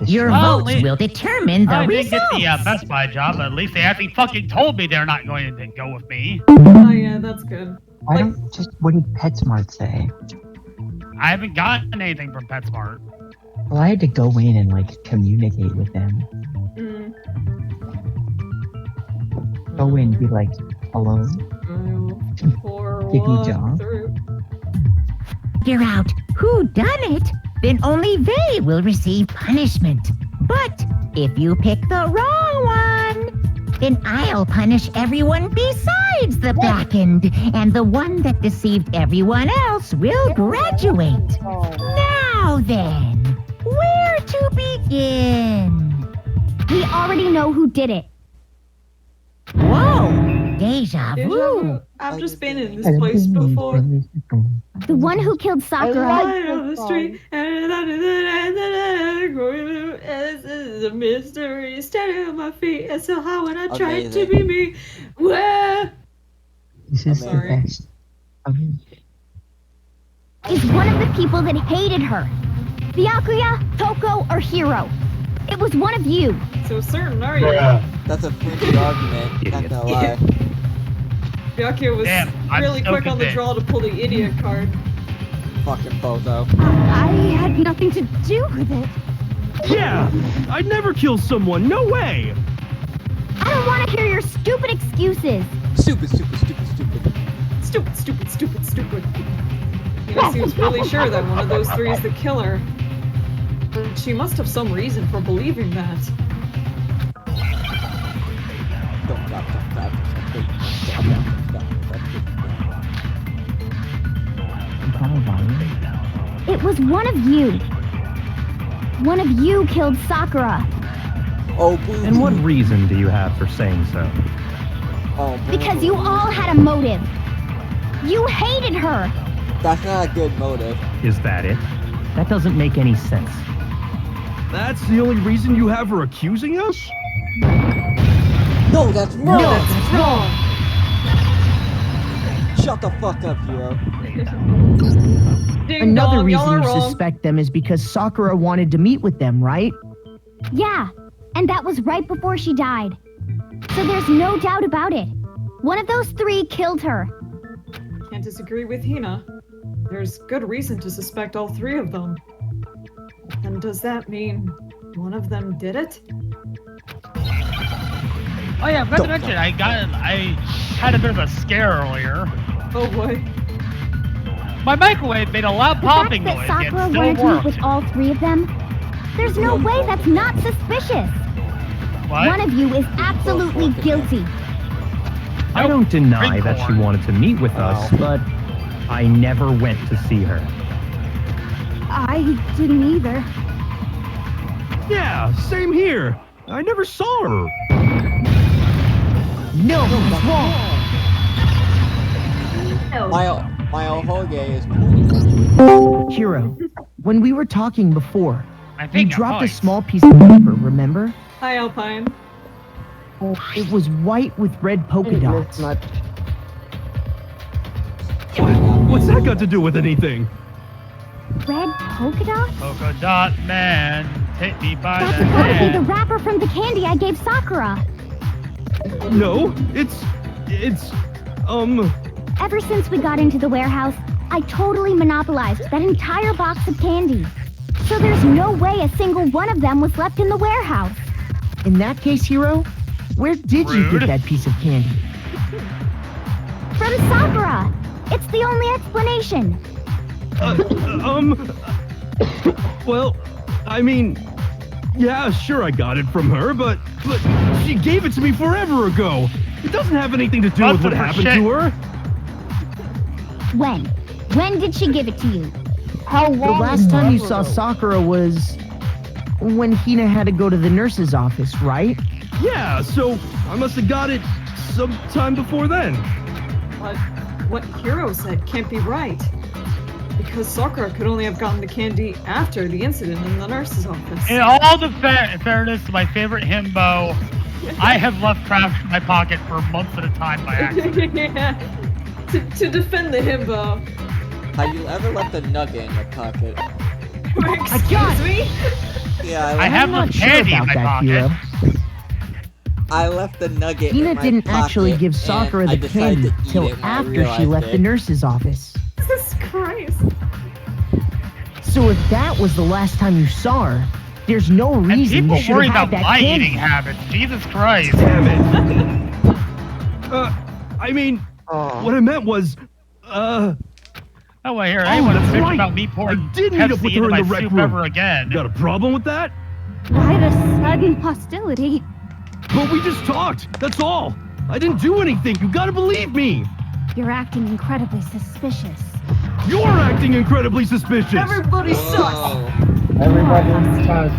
Your votes will determine the I results. didn't get the Best Buy job, but at least they actually fucking told me they're not going to go with me. Oh yeah, that's good. Why don't just what did PetSmart say? I haven't gotten anything from PetSmart. Well, I had to go in and like communicate with them. Go in and be like, hello? Give me a job. Figure out who done it, then only they will receive punishment. But if you pick the wrong one, then I'll punish everyone besides the blackened, and the one that deceived everyone else will graduate. Now then, where to begin? We already know who did it. Whoa, deja vu. I've just been in this place before. The one who killed Sakura. Right on the street, and this is a mystery. Standing on my feet, and so how when I tried to be me, where? This is the best. Is one of the people that hated her. Byakuya, Toko, or Hiro. It was one of you. So certain are you? That's a flimsy argument, not gonna lie. Byakuya was really quick on the draw to pull the idiot card. Fucking bozo. I had nothing to do with it. Yeah! I'd never kill someone, no way! I don't want to hear your stupid excuses. Stupid, stupid, stupid, stupid. Stupid, stupid, stupid, stupid. Hina seems really sure that one of those three is the killer. But she must have some reason for believing that. It was one of you. One of you killed Sakura. Oh, boo. And what reason do you have for saying so? Oh, because you all had a motive. You hated her. That's not a good motive. Is that it? That doesn't make any sense. That's the only reason you have her accusing us? No, that's wrong! No, that's wrong! Shut the fuck up, Hiro. Another reason you suspect them is because Sakura wanted to meet with them, right? Yeah, and that was right before she died. So there's no doubt about it. One of those three killed her. Can't disagree with Hina. There's good reason to suspect all three of them. And does that mean one of them did it? Oh yeah, I forgot to mention, I had a bit of a scare earlier. Oh boy. My microwave made a loud popping noise, The fact that and Sakura it wanted still to meet worked. with all three of them, there's no way that's not suspicious. What? One of you is absolutely guilty. I don't deny that she wanted to meet with us, but I never went to see her. I didn't either. Yeah, same here. I never saw her. No, he's wrong. My Ohoge is pointing. Hiro, when we were talking before, you dropped a small piece of paper, remember? Hi, Alpine. It was white with red polka dots. What's that got to do with anything? Red polka dots? Polka dot man, hit me by That's the gotta be the hand. wrapper from the candy I gave Sakura. No, it's, Ever since we got into the warehouse, I totally monopolized that entire box of candy. So there's no way a single one of them was left in the warehouse. In that case, Hiro, where did you get that piece of candy? From Sakura! It's the only explanation. Well, I mean, yeah, sure I got it from her, but she gave it to me forever ago. It doesn't have anything to do with what happened to her. When? When did she give it to you? The last time you saw Sakura was when Hina had to go to the nurse's office, right? Yeah, so I must have got it sometime before then. But what Hiro said can't be right. Because Sakura could only have gotten the candy after the incident in the nurse's office. In all the fairness to my favorite himbo, I have left trash in my pocket for months at a time by accident. Yeah. To defend the himbo. Have you ever left a nugget in your pocket? Excuse me? Yeah, I have not the sure candy in about my that, pocket. Hiro. I left the nugget in Hina my didn't pocket, actually give and Sakura I the decided candy to eat till it when I after she realized left the it. nurse's office. Jesus Christ. So if that was the last time you saw her, there's no And reason people you should worry have about had that my candy. eating habits. Jesus Christ. Damn it! I mean, what I meant was, I don't want to hear anyone that's bitch right. about me pouring I did meet up Pepsi with into her in my the rec soup room. ever again. Got a problem with that? Why the sudden hostility? But we just talked, that's all. I didn't do anything, you gotta believe me. You're acting incredibly suspicious. You're acting incredibly suspicious. Everybody sucks. Whoa. Everybody sucks.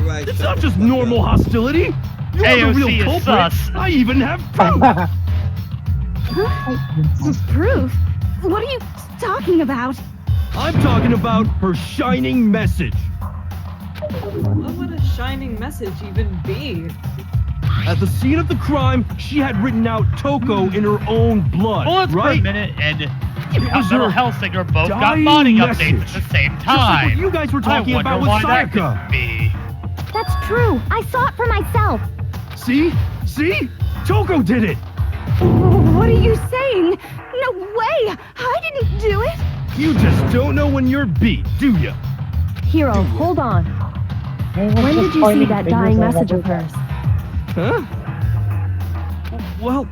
Right, It's shut not the just fuck normal up. hostility. You're the AOC real is culprit. sus. I even have proof. Proof? What are you talking about? I'm talking about her shining message. What would a shining message even be? At the scene of the crime, she had written out Toko in her own blood, Bullets per right? minute and was Mental her Health Singer both got dying body message. updates at the same Just like time. what you guys were talking I wonder about with why that Sayaka. could be. That's true. I saw it for myself. See? See? Toko did it! What are you saying? No way! I didn't do it! You just don't know when you're beat, do ya? Hiro, hold on. When did you see that dying message of hers? Huh? Well,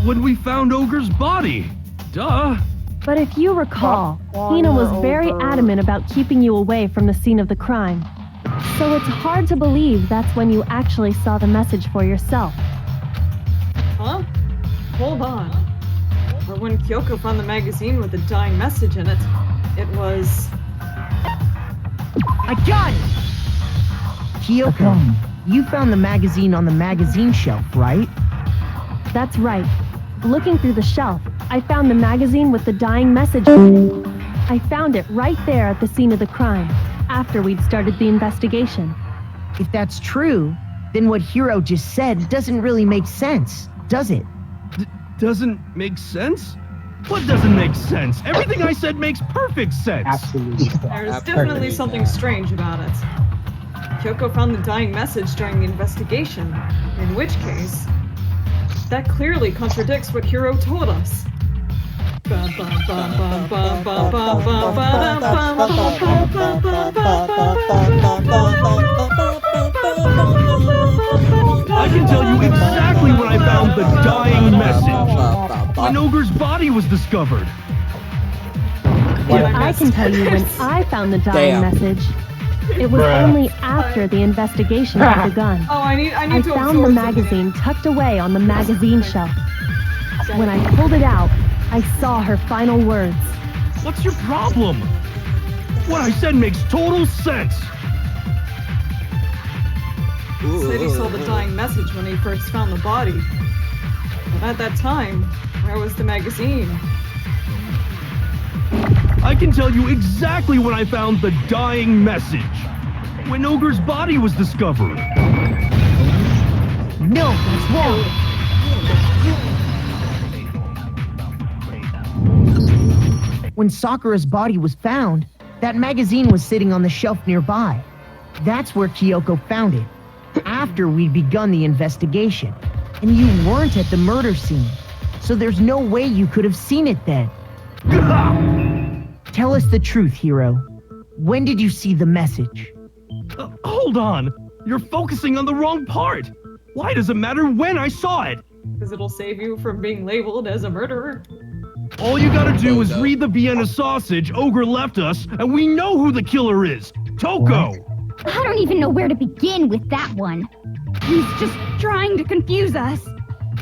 when we found Ogre's body. Duh. But if you recall, Hina was very adamant about keeping you away from the scene of the crime. So it's hard to believe that's when you actually saw the message for yourself. Huh? Hold on. But when Kyoko found the magazine with the dying message in it, it was... I got it! Kyoko, you found the magazine on the magazine shelf, right? That's right. Looking through the shelf, I found the magazine with the dying message in it. I found it right there at the scene of the crime, after we'd started the investigation. If that's true, then what Hiro just said doesn't really make sense, does it? Doesn't make sense? What doesn't make sense? Everything I said makes perfect sense. Absolutely. There's definitely something strange about it. Kyoko found the dying message during the investigation, in which case, that clearly contradicts what Hiro told us. I can tell you exactly when I found the dying message. When Ogre's body was discovered. And I can tell you when I found the dying message. It was only after the investigation had begun. Oh, I need I to found the absorb magazine tucked away on the magazine shelf. When I pulled it out, I saw her final words. What's your problem? What I said makes total sense. Said he saw the dying message when he first found the body. But at that time, where was the magazine? I can tell you exactly when I found the dying message. When Ogre's body was discovered. No, that's wrong. When Sakura's body was found, that magazine was sitting on the shelf nearby. That's where Kyoko found it, after we'd begun the investigation. And you weren't at the murder scene, so there's no way you could have seen it then. Tell us the truth, Hiro. When did you see the message? Hold on. You're focusing on the wrong part. Why does it matter when I saw it? Because it'll save you from being labeled as a murderer. All you gotta do is read the Vienna sausage Ogre left us, and we know who the killer is. Toko! I don't even know where to begin with that one. He's just trying to confuse us.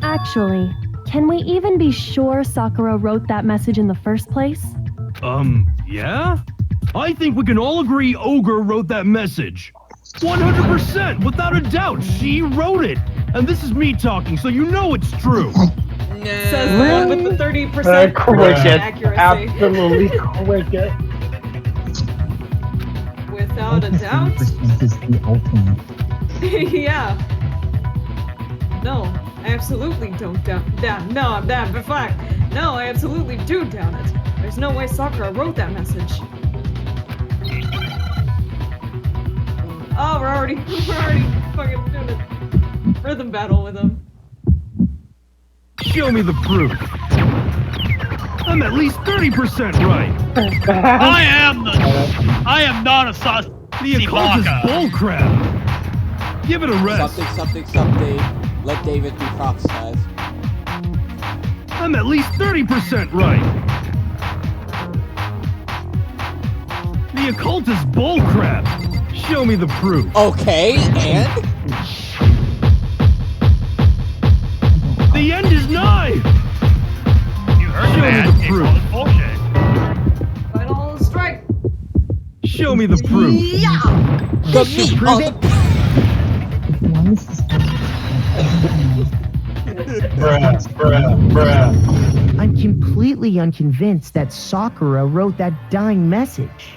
Actually, can we even be sure Sakura wrote that message in the first place? Yeah? I think we can all agree Ogre wrote that message. 100%, without a doubt, she wrote it. And this is me talking, so you know it's true. Says the one with the 30% accuracy. Absolutely cricket. Without a doubt. 30% is the ultimate. Yeah. No, I absolutely don't doubt. No, I absolutely do doubt it. There's no way Sakura wrote that message. Oh, we're already fucking doing a rhythm battle with him. Show me the proof. I'm at least 30% right. I am not a sus. The occult is bullcrap. Give it a rest. Something. Let David be prophesied. I'm at least 30% right. The occult is bullcrap. Show me the proof. Okay, and? The end is nigh. You heard Show me the proof. Bullshit. Final strike. Show me the proof. Yeah. The meat on the... Bruh. I'm completely unconvinced that Sakura wrote that dying message.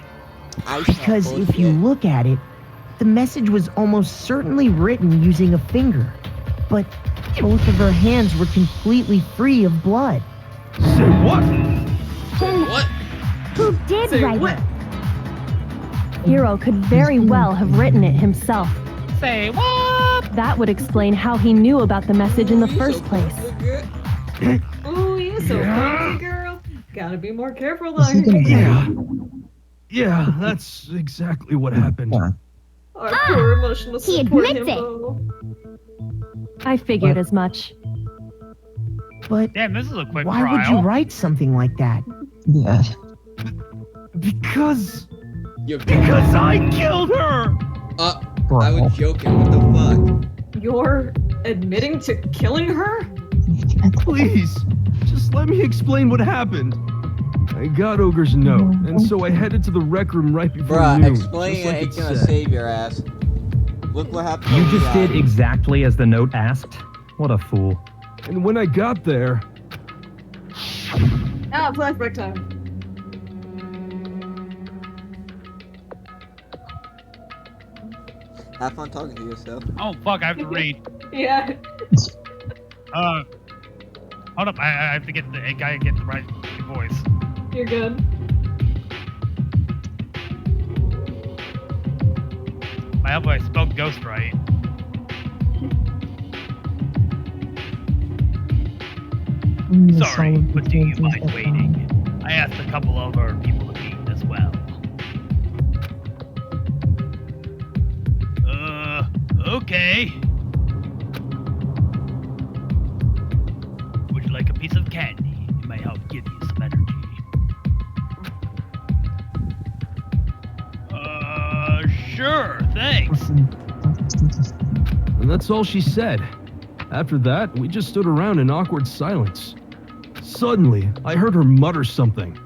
Because if you look at it, the message was almost certainly written using a finger. But both of her hands were completely free of blood. Say what? What? Who did Say write what? it? Hiro could very well have written it himself. Say what? That would explain how he knew about the message in the first place. Ooh, you so crazy, girl. Gotta be more careful though. Yeah, that's exactly what happened. Our poor emotional he support admits it. himbo. I figured as much. But Damn, this is a quick why trial. would you write something like that? Yeah. Because You're I killed her! I was joking, what the fuck? You're admitting to killing her? Please, just let me explain what happened. I got Ogre's note, and so I headed to the rec room right before Bruh, noon. explain just like it ain't it gonna said. save your ass. Look what happened. You to just the did guy. exactly as the note asked? What a fool. And when I got there, Ah, flashback time. Have fun talking to yourself. Oh fuck, I have to read. Yeah. Hold up, I have to get the guy get the right voice. You're good. I hope I spelled ghost right. Sorry, but do you mind waiting? I asked a couple of our people to meet as well. Okay. Would you like a piece of candy? It may help give you some energy. Sure, thanks. and that's all she said. After that, we just stood around in awkward silence. Suddenly, I heard her mutter something.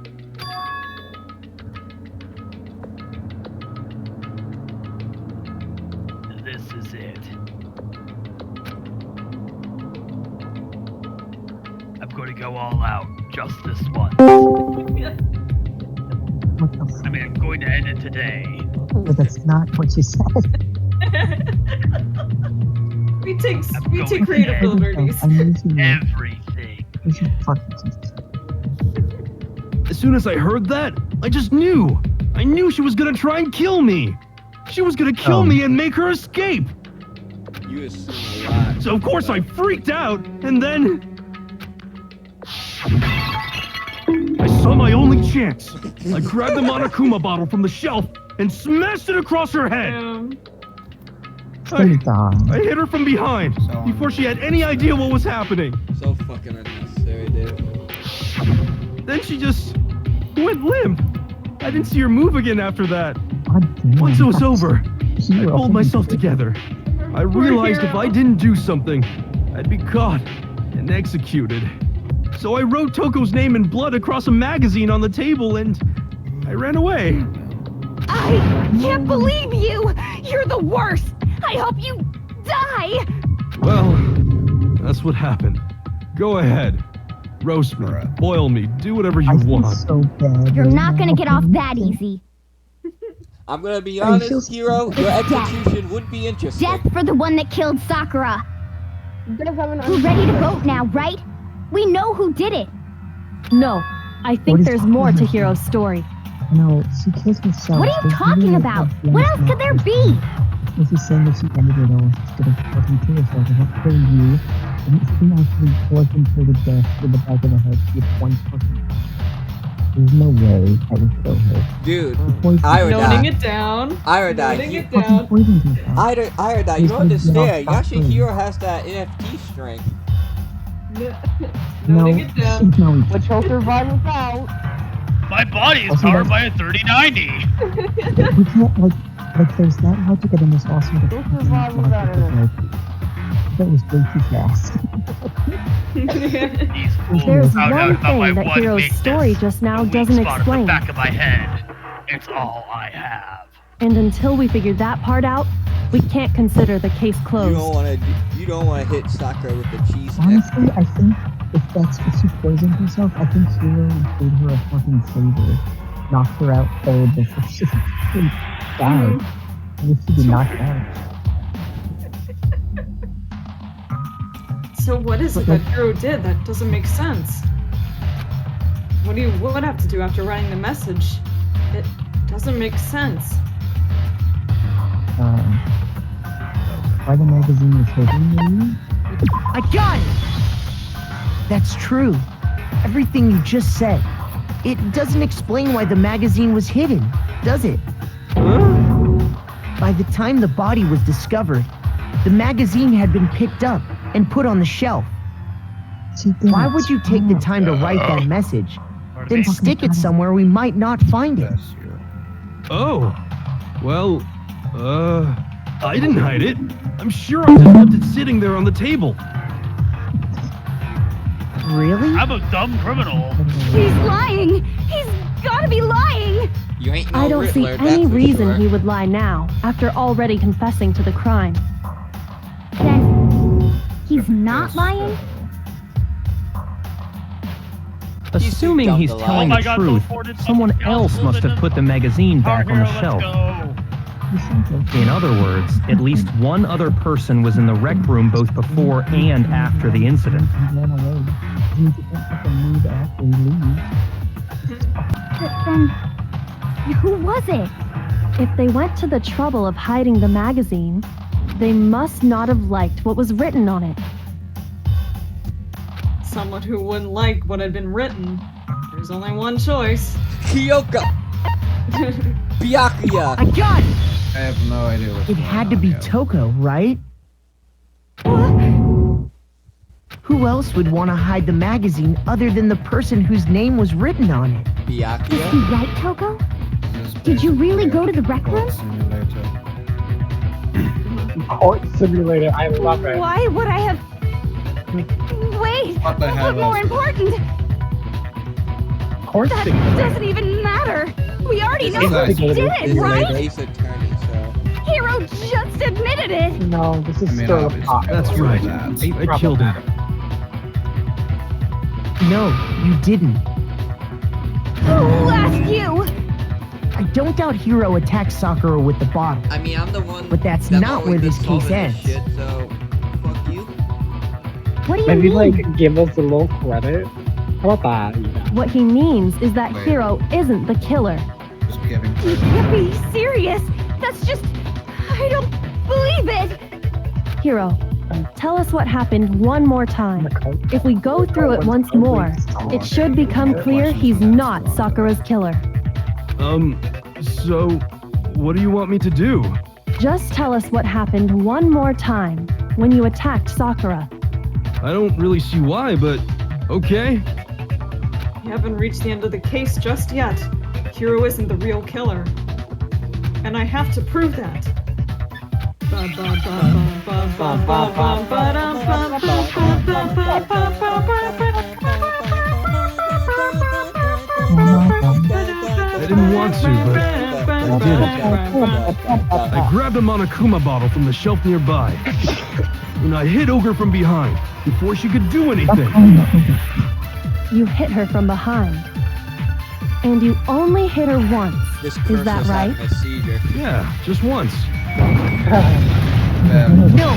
This is it. I'm going to go all out, just this once. I mean, I'm going to end it today. But that's not what you said. we take creative liberties. Everything. As soon as I heard that, I just knew. I knew she was gonna try and kill me. She was gonna kill me and make her escape. You assume a lot. So of course I freaked out, and then I saw my only chance. I grabbed the Monokuma bottle from the shelf and smashed it across her head. I hit her from behind before she had any idea what was happening. So fucking unnecessary, dude. Then she just went limp. I didn't see her move again after that. Once it was over, I pulled myself together. I realized if I didn't do something, I'd be caught and executed. So I wrote Toko's name in blood across a magazine on the table and I ran away. I can't believe you! You're the worst! I hope you die! Well, that's what happened. Go ahead. Roast me, boil me, do whatever you want. So bad. You're not gonna get off that easy. I'm gonna be honest, Hiro, your execution would be interesting. Death for the one that killed Sakura. We're ready to vote now, right? We know who did it. No, I think there's more to Hiro's story. No, she kills herself. What are you talking about? What else could there be? Was he saying that she ended it all instead of fucking kill herself without killing you? And she can actually poison her to death with the back of the head with one fucking. There's no way I would kill her. Dude, noting it down. Iridot, you don't understand. Yasuhiro has that NFT strength. Noting it down. Which he'll survive without. My body is powered by a 3090. We can't, like, there's that logic, and then there's also the survive without it. That was way too fast. There's one thing that Hiro's story just now doesn't explain. The back of my head. It's all I have. And until we figure that part out, we can't consider the case closed. You don't want to hit Sakura with the cheese stick. Honestly, I think if she poisoned herself, I think Hiro gave her a fucking saber, knocked her out cold before she died. I wish she did knocked out. So what is it that Hiro did? That doesn't make sense. What would have to do after writing the message? It doesn't make sense. Why the magazine was hidden, maybe? I got it! That's true. Everything you just said. It doesn't explain why the magazine was hidden, does it? By the time the body was discovered, the magazine had been picked up and put on the shelf. Why would you take the time to write that message, then stick it somewhere we might not find it? Oh, well, I didn't hide it. I'm sure I just left it sitting there on the table. Really? I'm a dumb criminal. He's lying! He's gotta be lying! You ain't no I don't see Riddler, any that's for reason sure. he would lie now, after already confessing to the crime. Then, he's not lying? Assuming he's telling the truth, someone else must have put the magazine back on the shelf. In other words, at least one other person was in the rec room both before and after the incident. But then, who was it? If they went to the trouble of hiding the magazine, they must not have liked what was written on it. Someone who wouldn't like what had been written. There's only one choice. Kyoko! Byakuya! I got it! I have no idea what's It had to be Toko, right? Who else would want to hide the magazine other than the person whose name was written on it? Byakuya? Is he right, Toko? Did you really go to the rec room? Court simulator, I love it. Why would I have... Wait, What the what's hell more else? important? Court That simulator. doesn't even matter. We already know This who is did this it, is right? Ace Attorney, so... Hero just admitted it. No, this is still a obviously, pop. That's right. I killed him. No, you didn't. Who asked you? I don't doubt Hiro attacked Sakura with the bottle. I mean, I'm the one... But that's that not where always this does case solving ends. Shit, so... Fuck you. What do you Maybe, mean? like, give us a little credit. How about that? Yeah. What he means is that Wait. Hiro isn't the killer. Just giving You can't be serious. That's just... I don't believe it. Hiro, tell us what happened one more time. If we go through it once more, it should become clear he's not Sakura's killer. So, what do you want me to do? Just tell us what happened one more time when you attacked Sakura. I don't really see why, but okay. You haven't reached the end of the case just yet. Hiro isn't the real killer. And I have to prove that. I didn't want to, but I did it. I grabbed a Monokuma bottle from the shelf nearby, and I hit Ogre from behind before she could do anything. You hit her from behind. And you only hit her once. Is that right? Yeah, just once. No,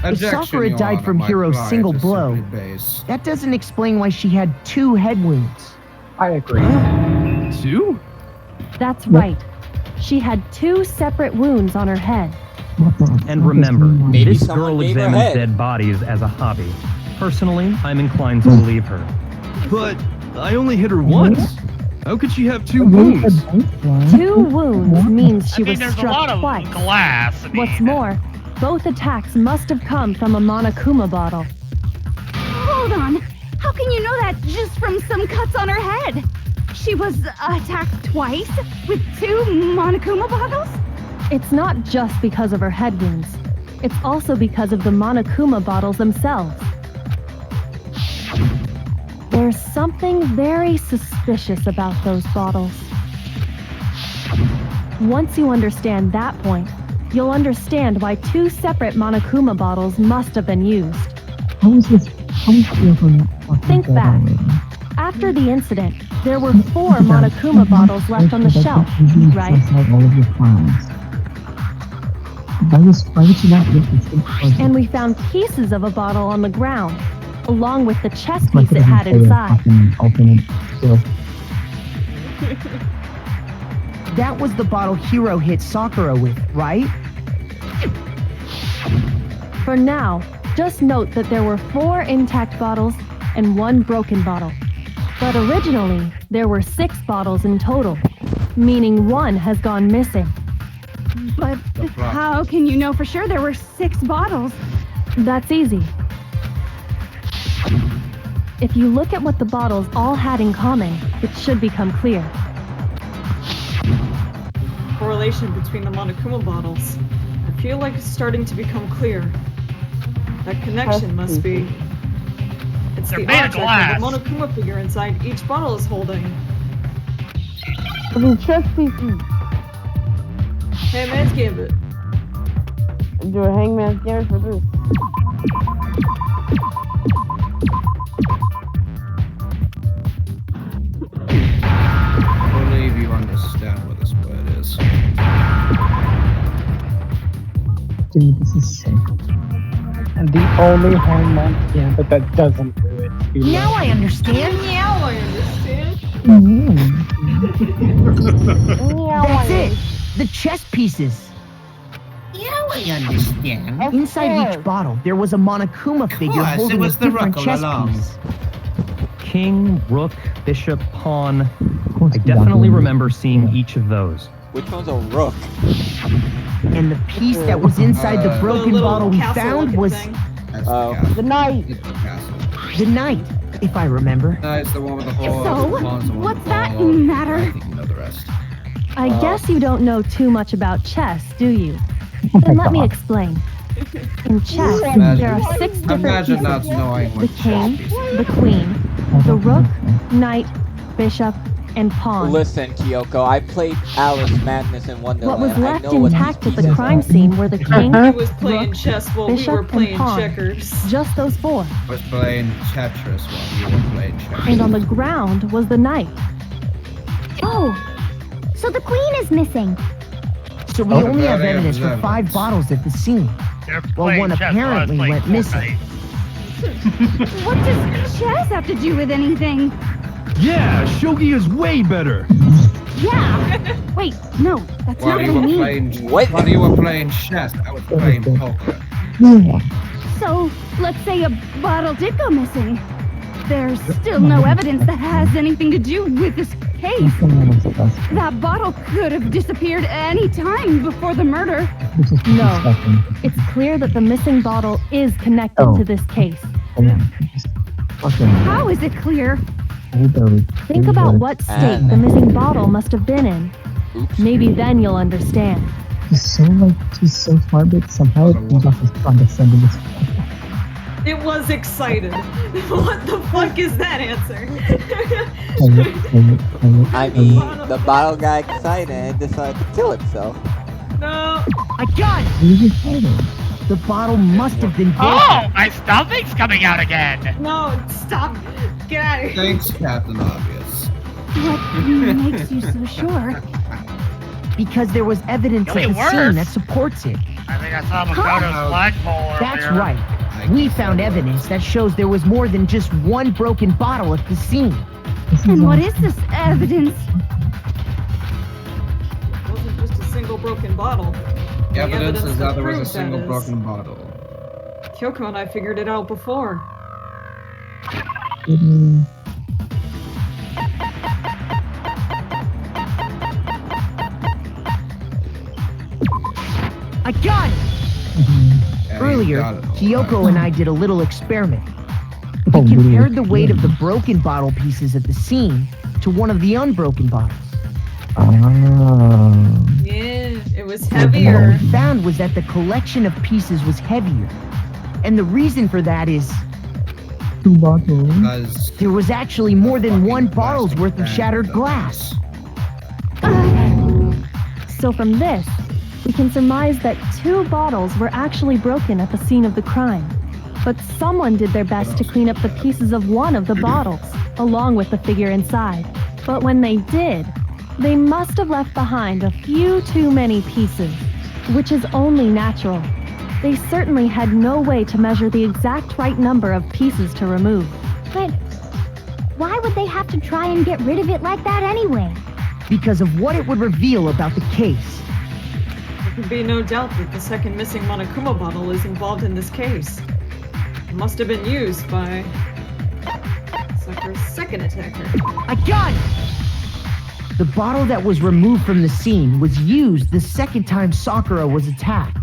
that's If Sakura died from Hiro's single blow, that doesn't explain why she had 2 head wounds. I agree. Two? That's right. She had 2 separate wounds on her head. And remember, Maybe this someone girl gave her examines head. dead bodies as a hobby. Personally, I'm inclined to believe her. But I only hit her once. How could she have 2 wounds? 2 wounds means she was there's a struck lot of twice. glass. What's more, both attacks must have come from a Monokuma bottle. Hold on. How can you know that just from some cuts on her head? She was attacked twice with 2 Monokuma bottles? It's not just because of her head wounds. It's also because of the Monokuma bottles themselves. There's something very suspicious about those bottles. Once you understand that point, you'll understand why 2 separate Monokuma bottles must have been used. Think back. After the incident, there were 4 Monokuma bottles left on the shelf, right? And we found pieces of a bottle on the ground, along with the chess piece it had inside. That was the bottle Hiro hit Sakura with, right? For now, just note that there were 4 intact bottles and 1 broken bottle. But originally, there were 6 bottles in total, meaning 1 has gone missing. But how can you know for sure there were 6 bottles? That's easy. If you look at what the bottles all had in common, it should become clear. Correlation between the Monokuma bottles. I feel like it's starting to become clear. That connection must be... It's They're the made of object glass. of the Monokuma figure inside each bottle is holding. Chess pieces. Hey, man's gambit. Do a hangman's gambit for this. I believe you understand what this word is. Dude, this is sick. And the only hangman's gambit that doesn't do it. Now I understand. Now I understand. That's it. The chess pieces. Now I understand. Inside each bottle, there was a Monokuma figure course, holding it was a the different rook all chess along. piece. King, rook, bishop, pawn. I definitely remember seeing each of those. Which one's a rook? And the piece that was inside the broken little bottle we castle found looking was thing. That's the castle. The knight. It's the castle. the knight, if I remember. No, it's the one with the whole. So, the pawns, the one what's with the that ball. matter? I think you know the rest. I guess you don't know too much about chess, do you? Oh Then let me explain. In chess, there are 6 different Imagine not pieces. knowing The what king, chess piece the queen, the rook, knight, bishop, and pawn. Listen, Kyoko, I played Alice Madness in Wonderland. What was left I know what intact these at the pieces crime are. scene were the king, He was playing rook, chess while we bishop, were and playing pawn. checkers. Just those 4. I was playing Tetris while you were playing chess. And on the ground was the knight. Oh, so the queen is missing. So we only have evidence for 5 bottles at the scene. They're Well, playing one chess while I was apparently playing went missing. Fortnite. What does chess have to do with anything? Yeah, shogi is way better. Yeah. Wait, no, that's While not you what I were mean. playing, What? while you were playing chess, I was playing poker. So, let's say a bottle did go missing. There's still no evidence that has anything to do with this case. That bottle could have disappeared any time before the murder. No, it's clear that the missing bottle is connected to this case. How is it clear? Think about what state the missing bottle must have been in. Maybe then you'll understand. He's so smart, but somehow it comes off as condescending as fuck. It was excited. What the fuck is that answer? I mean, the bottle got excited and decided to kill itself. No. I got it! The bottle must have been broken. Oh, my stomach's coming out again. No, stop. Get out of here. Thanks, Captain Obvious. What makes you so sure? Because there was evidence It'll at be the worse. scene that supports it. I think I saw Makoto's flagpole earlier. That's right. We found evidence that shows there was more than just one broken bottle at the scene. And what is this evidence? broken bottle. The evidence is that there was a proves single that is. broken bottle. Kyoko and I figured it out before. I got it! Earlier, Kyoko and I did a little experiment. We compared the weight of the broken bottle pieces at the scene to one of the unbroken bottles. Yeah, it was heavier. What we found was that the collection of pieces was heavier. And the reason for that is... 2 bottles. There was actually more than 1 bottle's worth of shattered glass. So from this, we can surmise that 2 bottles were actually broken at the scene of the crime. But someone did their best to clean up the pieces of one of the bottles, along with the figure inside. But when they did, they must have left behind a few too many pieces, which is only natural. They certainly had no way to measure the exact right number of pieces to remove. But why would they have to try and get rid of it like that anyway? Because of what it would reveal about the case. There can be no doubt that the second missing Monokuma bottle is involved in this case. It must have been used by Sakura's second attacker. I got it! The bottle that was removed from the scene was used the second time Sakura was attacked.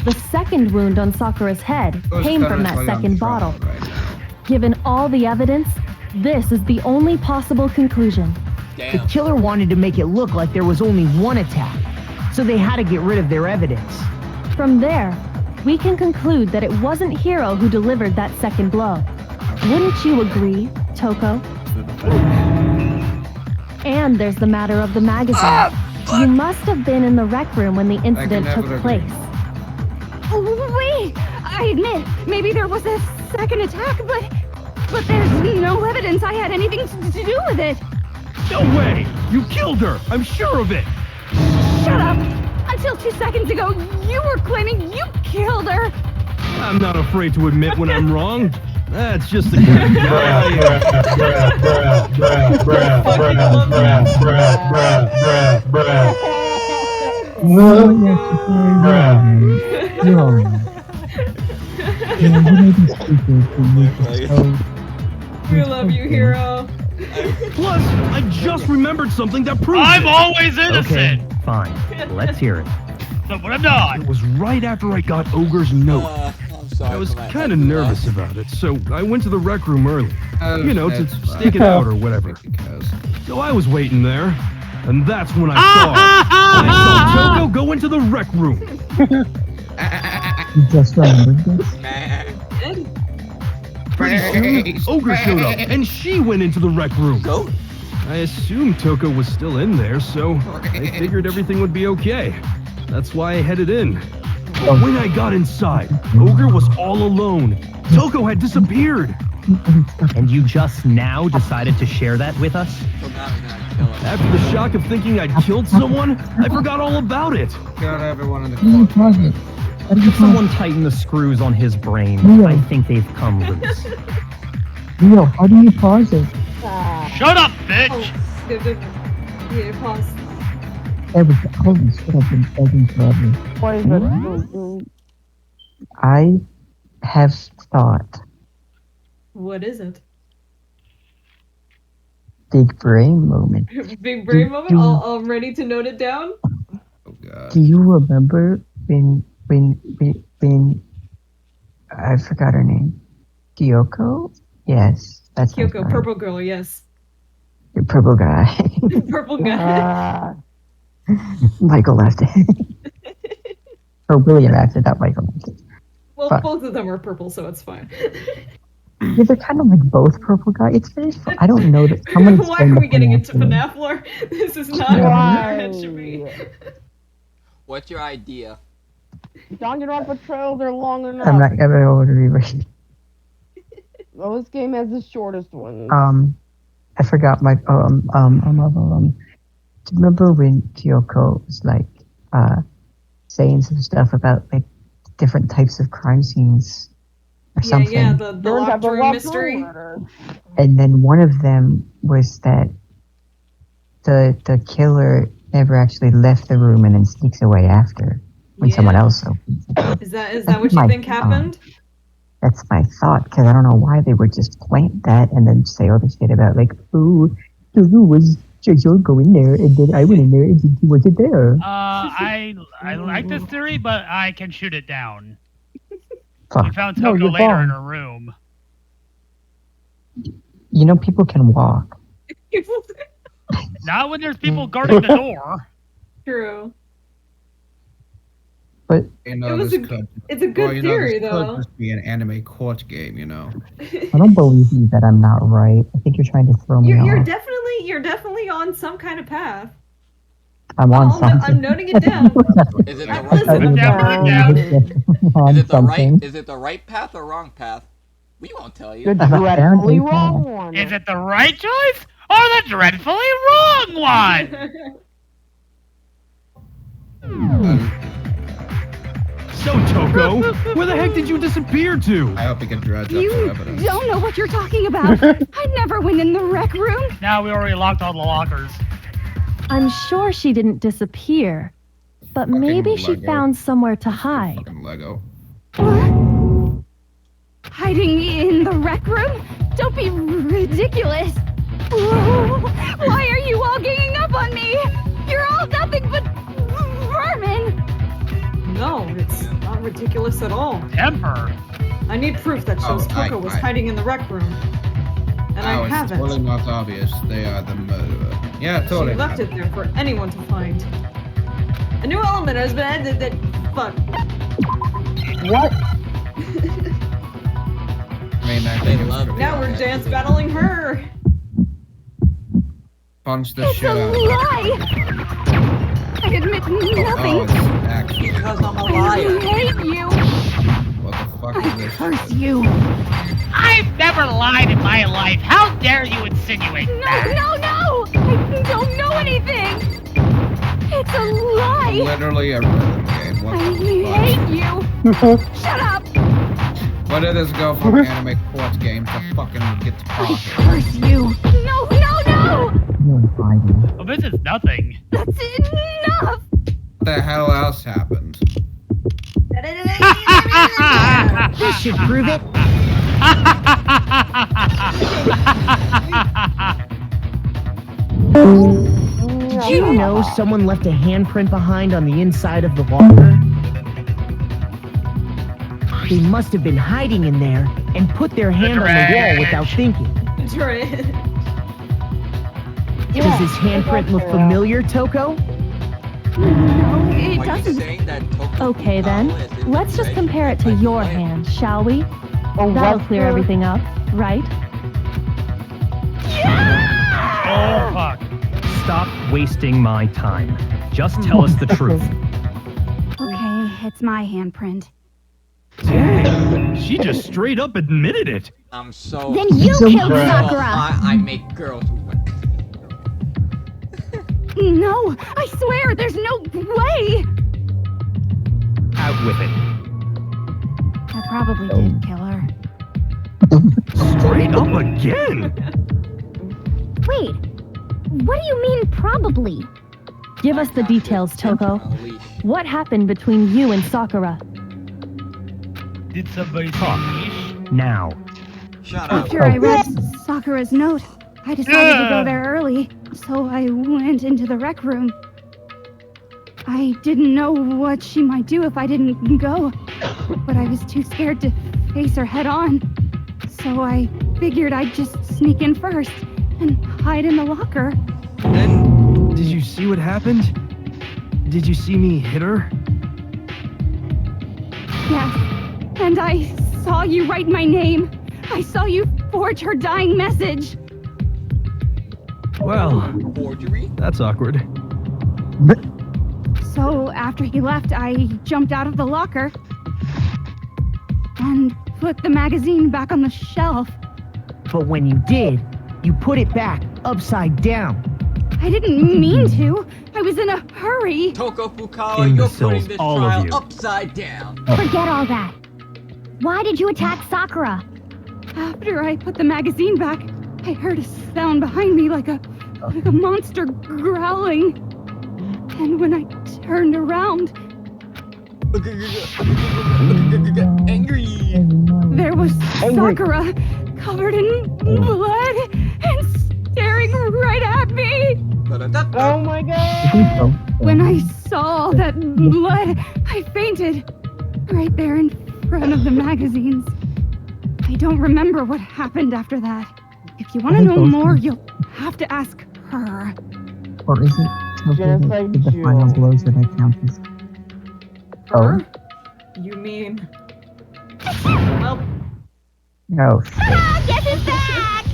The second wound on Sakura's head came from that second bottle. Given all the evidence, this is the only possible conclusion. The killer wanted to make it look like there was only one attack, so they had to get rid of their evidence. From there, we can conclude that it wasn't Hiro who delivered that second blow. Wouldn't you agree, Toko? And there's the matter of the magazine. You must have been in the rec room when the incident took place. Wait! I admit, maybe there was a second attack, but there's no evidence I had anything to do with it. No way! You killed her! I'm sure of it! Shut up! Until 2 seconds ago, you were claiming you killed her! I'm not afraid to admit when I'm wrong. That's just the kind of guy. We love you, Hiro. Plus, I just remembered something that proves I'm it. always innocent. Okay, fine. Let's hear it. So what I'm not. It was right after I got Ogre's note. I'm sorry. I was kind of nervous about it, so I went to the rec room early. You know, to stake it out or whatever. So I was waiting there, and that's when I saw Toko go into the rec room. You just remembered this? Pretty soon, Ogre showed up, and she went into the rec room. I assumed Toko was still in there, so I figured everything would be okay. That's why I headed in. But when I got inside, Ogre was all alone. Toko had disappeared. And you just now decided to share that with us? After the shock of thinking I'd killed someone, I forgot all about it. Got everyone in the closet. If someone tighten the screws on his brain, I think they've come loose. Leo, how do you pause it? Shut up, bitch! Oh, good. Yeah, pause. Holy shit, I've been begging forever. What is it? I have thought. What is it? Big brain moment. Big brain moment? I'm ready to note it down. Do you remember when I forgot her name? Kyoko? Yes, that's Kyoko, purple girl, yes. Your purple guy. Purple guy. Michael left it. Or William left it, not Michael left it. Well, but both of them are purple, so it's fine. Yeah, they're kind of like both purple guys. It's very fun. I don't know that. Why are we getting into FNAF lore? This is not where it should be. What's your idea? Danganronpa trails are long enough. I'm not ever able to reread. Well, this game has the shortest one. I forgot my. Do you remember when Kyoko was like saying some stuff about like different types of crime scenes or something? Yeah, the locked room mystery. And then one of them was that the killer never actually left the room and then sneaks away after when someone else opens it. Is that what you think happened? That's my thought, because I don't know why they would just plant that and then say all this shit about, like, oh, the room was just go in there, and then I went in there and he wasn't there. I like this theory, but I can shoot it down. Fuck. We found Toko later in her room. You know, people can walk. Not when there's people guarding the door. True. But it's a good theory, though. Could just be an anime court game, you know. I don't believe you that I'm not right. I think you're trying to throw me off. You're definitely on some kind of path. I'm on something. I'm noting it down. Is it the right? Is it the right path or wrong path? We won't tell you. The dreadfully wrong one. Is it the right choice or the dreadfully wrong one? So, Toko, where the heck did you disappear to? I hope we can dredge up some You evidence. don't know what you're talking about. I never went in the rec room. Now we already locked all the lockers. I'm sure she didn't disappear, but maybe she Lego. found somewhere to hide. Fucking Lego. Hiding in the rec room? Don't be ridiculous. Whoa. Why are you all ganging up on me? You're all nothing but vermin. No, it's not ridiculous at all. Temper. I need proof that shows Toko was hiding in the rec room. And I haven't. It's totally not obvious. They are the murderer. Yeah, totally. She left it there for anyone to find. A new element has been added that... Fuck. What? Now we're dance battling her. Punch the It's shit a out of her. lie. I admit nothing. Because I'm a I hate you. What the fuck I is this? curse you. I've never lied in my life. How dare you insinuate that? No! I don't know anything. It's a lie. Literally a rhythm game. What I the hate you. Shut up. Where did this go from anime court game to fucking get to I profit? curse you. No! Well, this is nothing. That's enough. What the hell else happened? This should prove it. Did you know someone left a handprint behind on the inside of the locker? They must have been hiding in there and put their hand on the wall without thinking. Does this handprint look familiar, Toko? No, it Are you doesn't. saying that Toko Okay then, let's just compare it to your hand, shall we? That'll clear everything up, right? Oh, fuck. Stop wasting my time. Just tell us the truth. Okay, it's my handprint. Dang, she just straight up admitted it. I'm so... Then you killed Sakura! I make girls... No, I swear, there's no way! Out with it. I probably did kill her. Straight up again. Wait, what do you mean probably? Give us the details, Toko. What happened between you and Sakura? Did somebody talk? Now. Shut up. After I read Sakura's note, I decided to go there early, so I went into the rec room. I didn't know what she might do if I didn't go, but I was too scared to face her head on. So I figured I'd just sneak in first and hide in the locker. Then, did you see what happened? Did you see me hit her? Yes, and I saw you write my name. I saw you forge her dying message. Well, forgery? That's awkward. So after he left, I jumped out of the locker and put the magazine back on the shelf. But when you did, you put it back upside down. I didn't mean to. I was in a hurry. Toko Fukawa, you're putting this all trial of you. upside down. Forget all that. Why did you attack Sakura? After I put the magazine back, I heard a sound behind me like a monster growling. And when I turned around, Angry. there was Sakura covered in blood and staring right at me. Oh my god! When I saw that blood, I fainted right there in front of the magazines. I don't remember what happened after that. If you want to know more, you'll have to ask her. Or is it Tokyo that did the final blows that I count as? Her? You mean... Well... No. Guess it's back!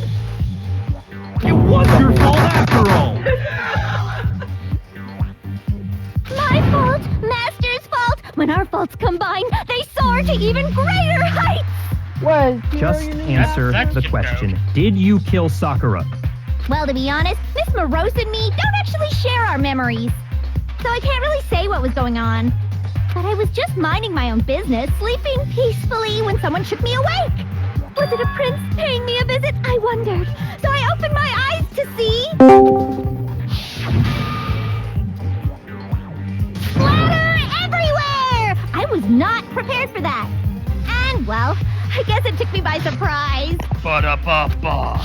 It was your fault after all! My fault, Master's fault. When our faults combine, they soar to even greater heights. What? Just answer the question. Did you kill Sakura? Well, to be honest, Miss Morose and me don't actually share our memories. So I can't really say what was going on. But I was just minding my own business, sleeping peacefully when someone shook me awake. Was it a prince paying me a visit? I wondered. So I opened my eyes to see... Splatter everywhere! I was not prepared for that. And, well, I guess it took me by surprise. Ba-da-ba-ba.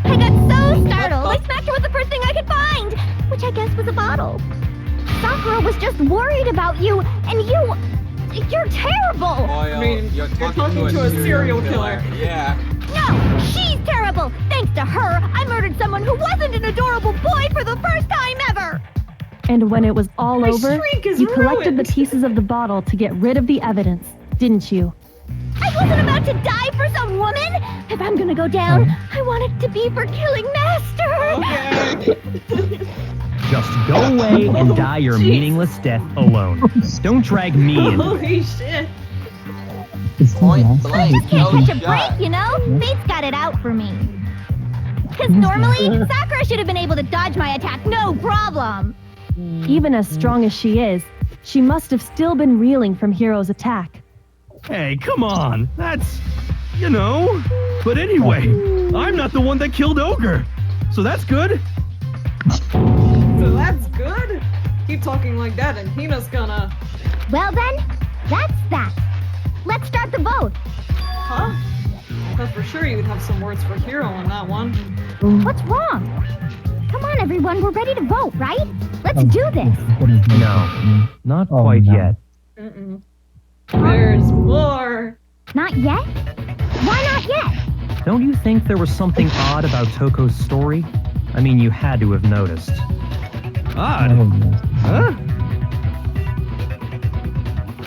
I got so startled, I smacked her with the first thing I could find, which I guess was a bottle. Sakura was just worried about you, and you're terrible. Boy, I mean, you're talking to a serial killer. Yeah. No, she's terrible. Thanks to her, I murdered someone who wasn't an adorable boy for the first time ever. And when it was all over, streak is you collected ruined. the pieces of the bottle to get rid of the evidence, didn't you? I wasn't about to die for some woman. If I'm gonna go down, I want it to be for killing Master. Okay. Just go away and die your meaningless death alone. Don't drag me into it. Holy shit. Point I blank. just can't No catch a shot. break, you know? Fate's got it out for me. Because normally, Sakura should have been able to dodge my attack, no problem. Even as strong as she is, she must have still been reeling from Hiro's attack. Hey, come on. That's... But anyway, I'm not the one that killed Ogre. So that's good. So that's good? Keep talking like that and Hina's gonna... Well then, that's that. Let's start the vote. Huh? I thought for sure you'd have some words for Hiro on that one. What's wrong? Come on, everyone, we're ready to vote, right? Let's do this. No, not quite yet. Mm-mm. There's more. Not yet? Why not yet? Don't you think there was something odd about Toko's story? I mean, you had to have noticed. Odd? Huh?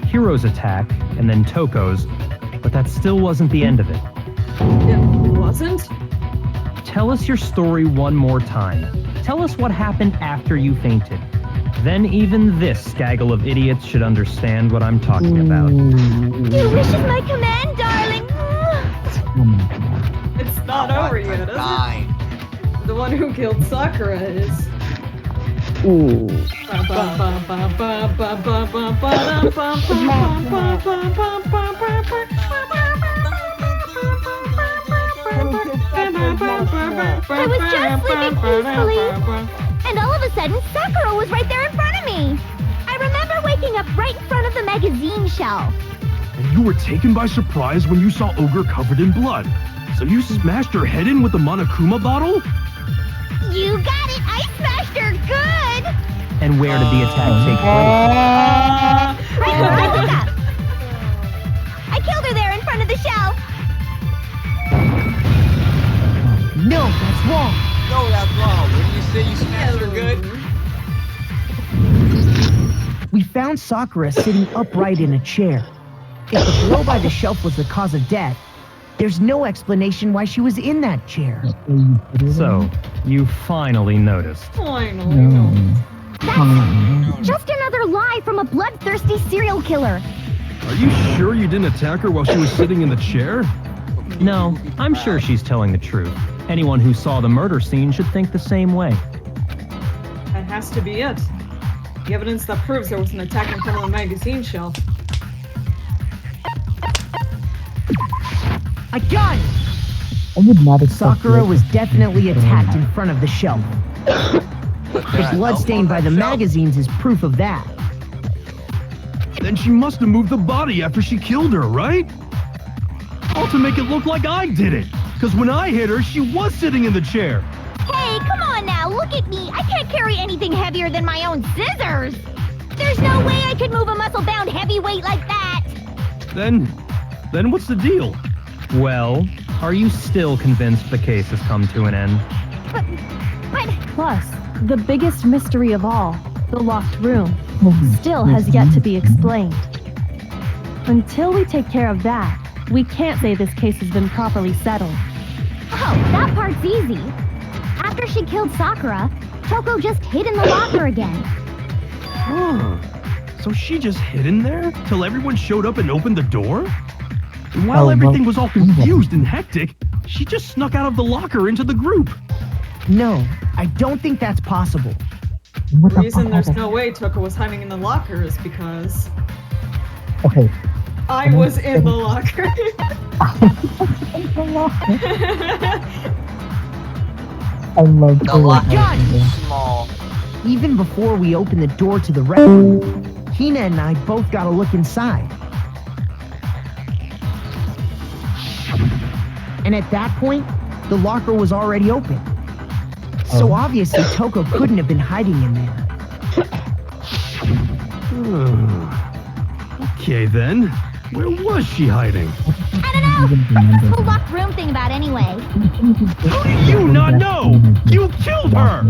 Hiro's attack, and then Toko's, but that still wasn't the end of it. It wasn't? Tell us your story one more time. Tell us what happened after you fainted. Then even this gaggle of idiots should understand what I'm talking about. Your wish is my command, darling. It's not over yet, is it? The one who killed Sakura is... Ooh. I was just sleeping peacefully, and all of a sudden, Sakura was right there in front of me. I remember waking up right in front of the magazine shelf. And you were taken by surprise when you saw Ogre covered in blood. So you smashed her head in with the Monokuma bottle? You got it! I smashed her good! And where did the attack take place? Right where I look up. I killed her there in front of the shelf. No, that's wrong. No, that's wrong. When you say you smashed her good? We found Sakura sitting upright in a chair. If the blow by the shelf was the cause of death, there's no explanation why she was in that chair. So, you finally noticed. Finally. That's just another lie from a bloodthirsty serial killer. Are you sure you didn't attack her while she was sitting in the chair? No, I'm sure she's telling the truth. Anyone who saw the murder scene should think the same way. That has to be it. The evidence that proves there was an attack in front of the magazine shelf. I got it! I would not Sakura was definitely attacked in front of the shelf. The blood stained by the magazines is proof of that. Then she must have moved the body after she killed her, right? All to make it look like I did it. Because when I hit her, she was sitting in the chair. Hey, come on now, look at me. I can't carry anything heavier than my own scissors. There's no way I could move a muscle-bound heavyweight like that. Then what's the deal? Well, are you still convinced the case has come to an end? But... Plus, the biggest mystery of all, the locked room, still has yet to be explained. Until we take care of that, we can't say this case has been properly settled. Oh, that part's easy. After she killed Sakura, Toko just hid in the locker again. Huh. So she just hid in there till everyone showed up and opened the door? And while everything was all confused and hectic, she just snuck out of the locker into the group. No, I don't think that's possible. The reason there's no way Toko was hiding in the locker is because... Okay. I was in the locker. I love the locker is small. Even before we open the door to the rec room, Hina and I both got a look inside. And at that point, the locker was already open. So obviously Toko couldn't have been hiding in there. Okay then, where was she hiding? I don't know. What's this whole locked room thing about anyway? How do you not know? You killed her!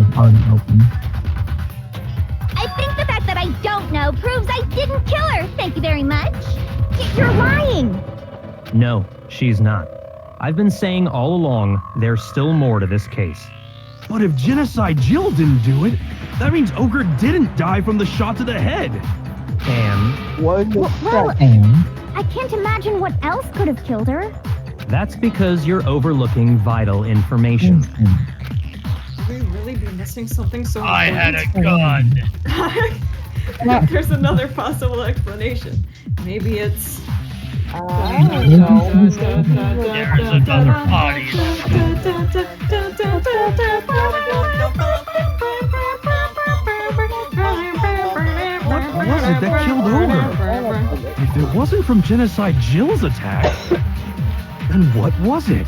I think the fact that I don't know proves I didn't kill her. Thank you very much. You're lying. No, she's not. I've been saying all along, there's still more to this case. But if Genocide Jill didn't do it, that means Ogre didn't die from the shot to the head. And? I can't imagine what else could have killed her. That's because you're overlooking vital information. Could we really be missing something so I important? had a gun. There's another possible explanation. Maybe it's... There's another body. What was it that killed Ogre? If it wasn't from Genocide Jill's attack, then what was it?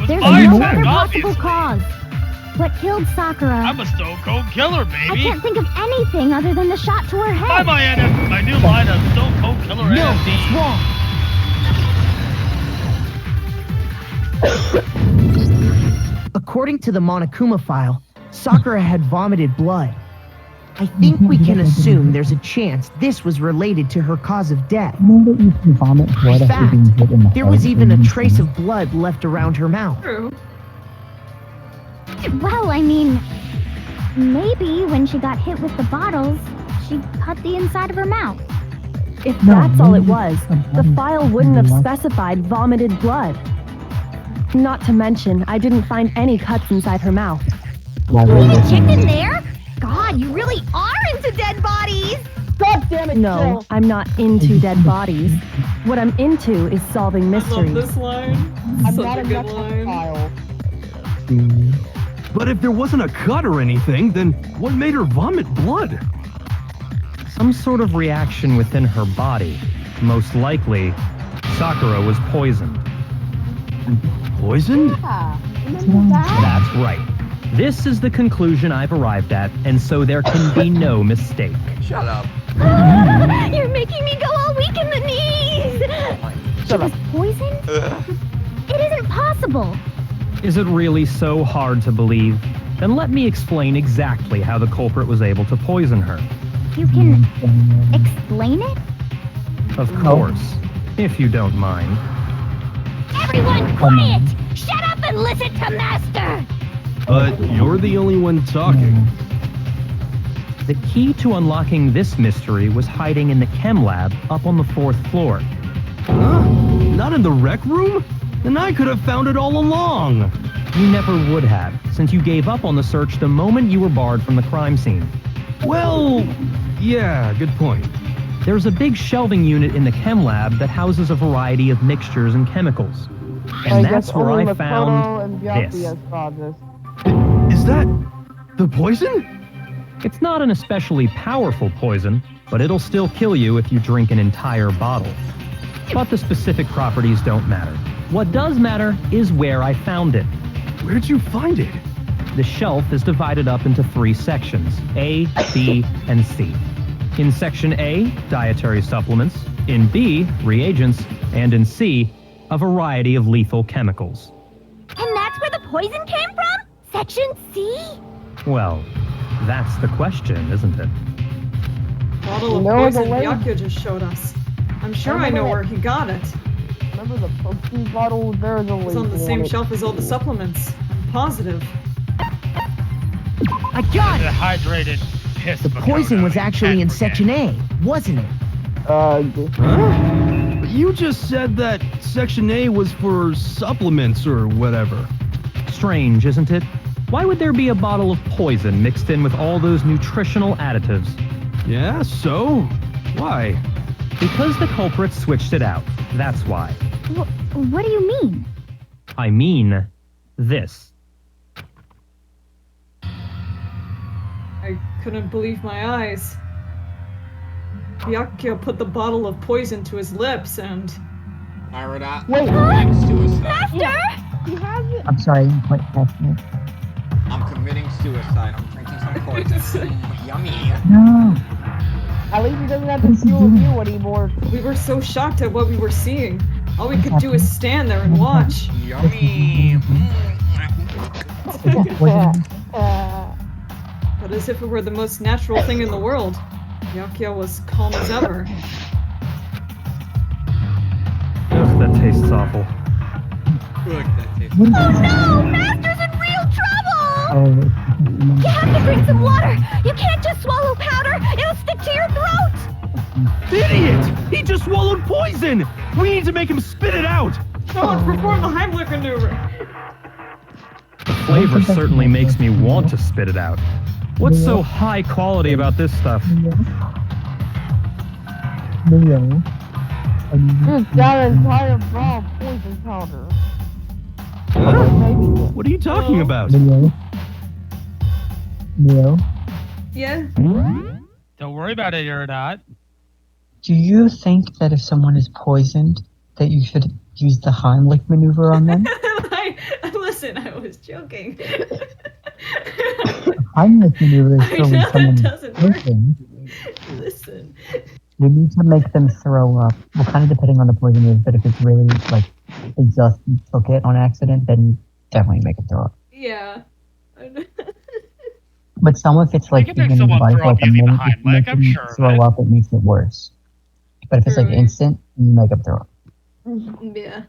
There's no other possible cause. What killed Sakura? I'm a stone cold killer, baby. I can't think of anything other than the shot to her head. My new line of stone cold killer NFT. Wrong. According to the Monokuma file, Sakura had vomited blood. I think we can assume there's a chance this was related to her cause of death. In fact, there was even a trace of blood left around her mouth. True. Well, I mean, maybe when she got hit with the bottles, she cut the inside of her mouth. If that's all it was, the file wouldn't have specified vomited blood. Not to mention, I didn't find any cuts inside her mouth. You checked in there? God, you really are into dead bodies! God damn it, No, Jill. I'm not into dead bodies. What I'm into is solving mysteries. I love this line. I'm Such not a a good line. necrophile. But if there wasn't a cut or anything, then what made her vomit blood? Some sort of reaction within her body. Most likely, Sakura was poisoned. Poisoned? Yeah, remember that? That's right. This is the conclusion I've arrived at, and so there can be no mistake. Shut up. You're making me go all weak in the knees! She was poisoned? It isn't possible. Is it really so hard to believe? Then let me explain exactly how the culprit was able to poison her. You can explain it? Of course, if you don't mind. Everyone quiet! Shut up and listen to Master! But you're the only one talking. The key to unlocking this mystery was hiding in the chem lab up on the 4th floor. Huh? Not in the rec room? Then I could have found it all along. You never would have, since you gave up on the search the moment you were barred from the crime scene. Well, yeah, good point. There's a big shelving unit in the chem lab that houses a variety of mixtures and chemicals. And that's where I found and this. Byakuya saw this. Is that The poison? It's not an especially powerful poison, but it'll still kill you if you drink an entire bottle. But the specific properties don't matter. What does matter is where I found it. Where'd you find it? The shelf is divided up into 3 sections, A, B, and C. In Section A, dietary supplements. In B, reagents. And in C, a variety of lethal chemicals. And that's where the poison came from? Section C? Well, that's the question, isn't it? Bottle of poison Byakuya just showed us. I'm sure I know where he got it. Remember the protein bottle? There's a It's on the same shelf as all the supplements. I'm positive. I got it! Dehydrated piss. The poison was actually in Section A, wasn't it? Huh? You just said that Section A was for supplements or whatever. Strange, isn't it? Why would there be a bottle of poison mixed in with all those nutritional additives? Yeah, so? Why? Because the culprits switched it out. That's why. What do you mean? I mean this. I couldn't believe my eyes. Byakuya put the bottle of poison to his lips and... Iridot. Wait. Master! He has it. I'm sorry, what happened? I'm committing suicide. I'm drinking some poison. Yummy. No. At least he doesn't have to fuel you anymore. We were so shocked at what we were seeing. All we could do is stand there and watch. Yummy. But as if it were the most natural thing in the world, Byakuya was calm as ever. Ugh, that tastes awful. Look, that tastes Oh no! Master's in real trouble! You have to drink some water! You can't just swallow powder! It'll stick to your throat! Idiot! He just swallowed poison! We need to make him spit it out! Someone perform the Heimlich maneuver! The flavor certainly makes me want to spit it out. What's so high quality about this stuff? Just got an entire bottle of poison powder. What are you talking about? Yeah? Don't worry about it, Iridot. Do you think that if someone is poisoned, that you should use the Heimlich maneuver on them? Listen, I was joking. Heimlich maneuver is I know throwing it someone doesn't work. poison. Listen. We need to make them throw up. Well, kind of depending on the poison is, but if it's really, like, they just took it on accident, then definitely make it throw up. Yeah. But some of it's like, You can make even in the someone body, throw like, up a using the minute, if you Heimlich, make I'm them sure of throw it. up, it makes it worse. But if it's like Right. instant, you make them throw up. Yeah.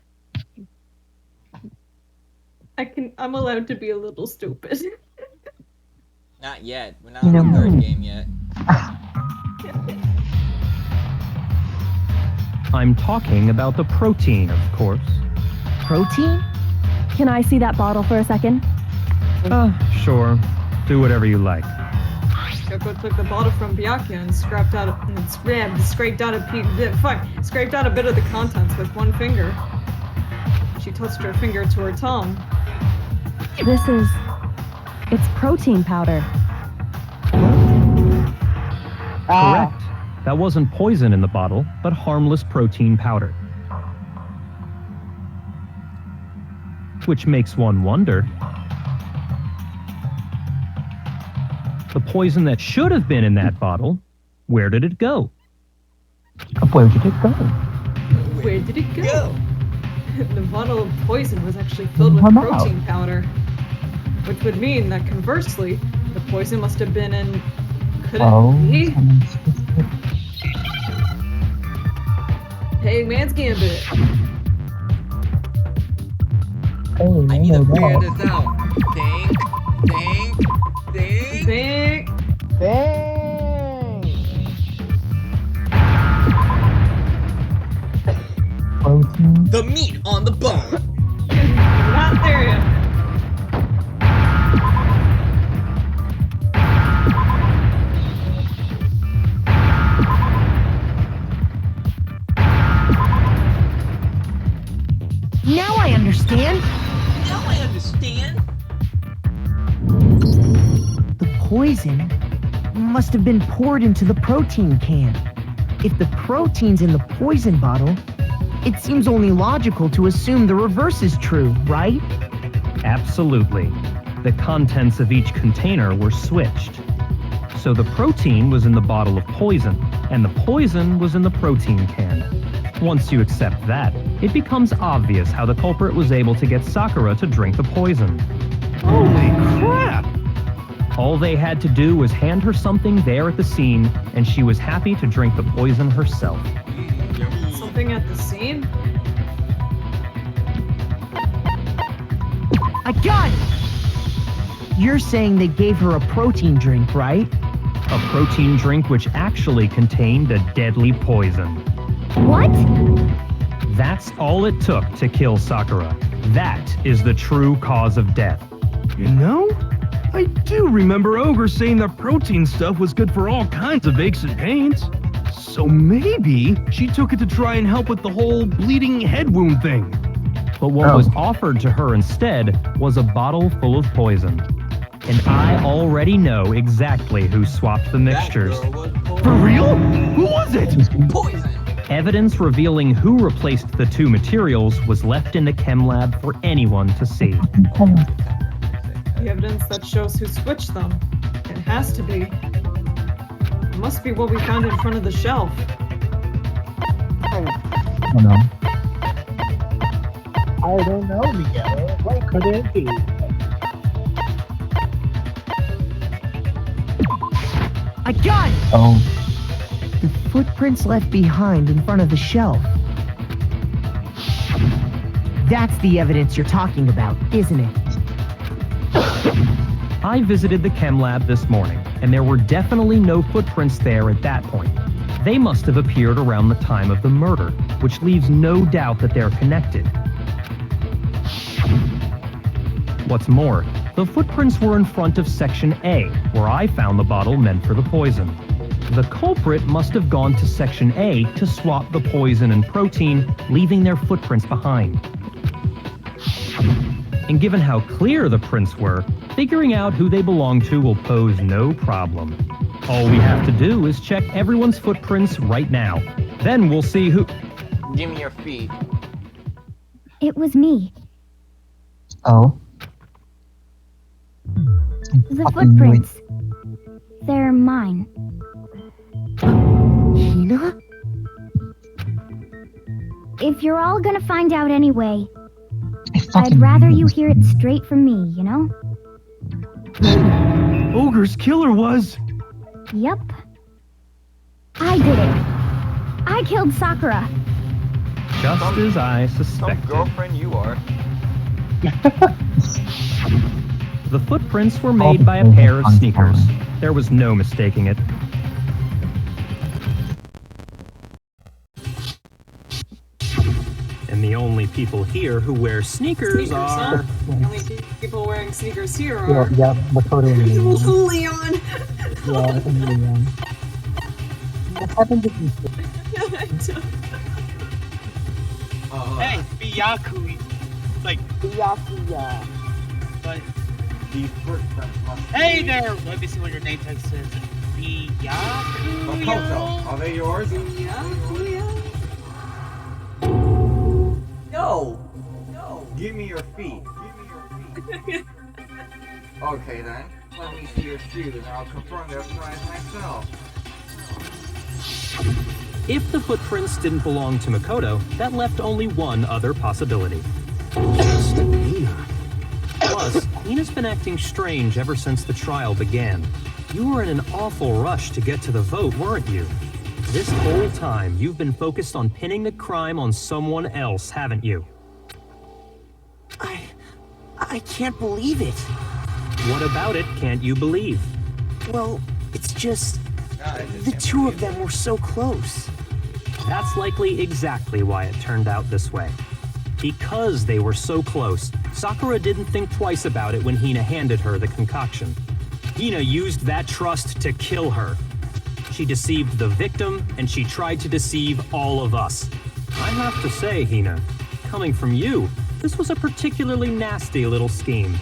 I'm allowed to be a little stupid. Not yet. We're not on the third game yet. I'm talking about the protein, of course. Protein? Can I see that bottle for a second? Sure. Do whatever you like. Kyoko took the bottle from Byakuya and scraped out a bit of the contents with one finger. She touched her finger to her tongue. It's protein powder. Correct. That wasn't poison in the bottle, but harmless protein powder. Which makes one wonder. The poison that should have been in that bottle, where did it go? Where did it go? Where did it go? The bottle of poison was actually filled with protein powder. Which would mean that conversely, the poison must have been in... Could it be? Hey, man's gambit. I need to figure this out. Think. Protein. The meat on the bone. Not there yet. Now I understand. Now I understand. The poison must have been poured into the protein can. If the protein's in the poison bottle, it seems only logical to assume the reverse is true, right? Absolutely. The contents of each container were switched. So the protein was in the bottle of poison, and the poison was in the protein can. Once you accept that, it becomes obvious how the culprit was able to get Sakura to drink the poison. Holy crap! All they had to do was hand her something there at the scene, and she was happy to drink the poison herself. Something at the scene? I got it! You're saying they gave her a protein drink, right? A protein drink which actually contained a deadly poison. What? That's all it took to kill Sakura. That is the true cause of death. You know, I do remember Ogre saying that protein stuff was good for all kinds of aches and pains. So maybe she took it to try and help with the whole bleeding head wound thing. But what was offered to her instead was a bottle full of poison. And I already know exactly who swapped the mixtures. For real? Who was it? Poison! Evidence revealing who replaced the two materials was left in the chem lab for anyone to see. The evidence that shows who switched them. It has to be. It must be what we found in front of the shelf. Oh no. I don't know, Miguel. What could it be? I got it! Oh. The footprints left behind in front of the shelf. That's the evidence you're talking about, isn't it? I visited the chem lab this morning, and there were definitely no footprints there at that point. They must have appeared around the time of the murder, which leaves no doubt that they're connected. What's more, the footprints were in front of Section A, where I found the bottle meant for the poison. The culprit must have gone to Section A to swap the poison and protein, leaving their footprints behind. And given how clear the prints were, figuring out who they belong to will pose no problem. All we have to do is check everyone's footprints right now. Then we'll see who... Give me your feet. It was me. Oh. The footprints. They're mine. Hina? If you're all gonna find out anyway, I'd rather you hear it straight from me, you know? Ogre's killer was... Yep. I did it. I killed Sakura. Just as I suspected. Some girlfriend you are. The footprints were made by a pair of sneakers. There was no mistaking it. And the only people here who wear sneakers are... Huh? The only people wearing sneakers here are... Yeah, Makoto Naegi. Leon! Yeah, and Leon. What happened to these? Hey, Byakuya. Like... Byakuya. Like... Hey there! Let me see what your name tag says. Byakuya? Makoto, are they yours? Byakuya? No! Give me your feet. Okay then, let me see your shoes and I'll confirm their size myself. If the footprints didn't belong to Makoto, that left only one other possibility. Just Nina. Plus, Nina's been acting strange ever since the trial began. You were in an awful rush to get to the vote, weren't you? This whole time, you've been focused on pinning the crime on someone else, haven't you? I can't believe it. What about it can't you believe? Well, it's just... the two of them were so close. That's likely exactly why it turned out this way. Because they were so close, Sakura didn't think twice about it when Hina handed her the concoction. Hina used that trust to kill her. She deceived the victim, and she tried to deceive all of us. I have to say, Hina, coming from you, this was a particularly nasty little scheme.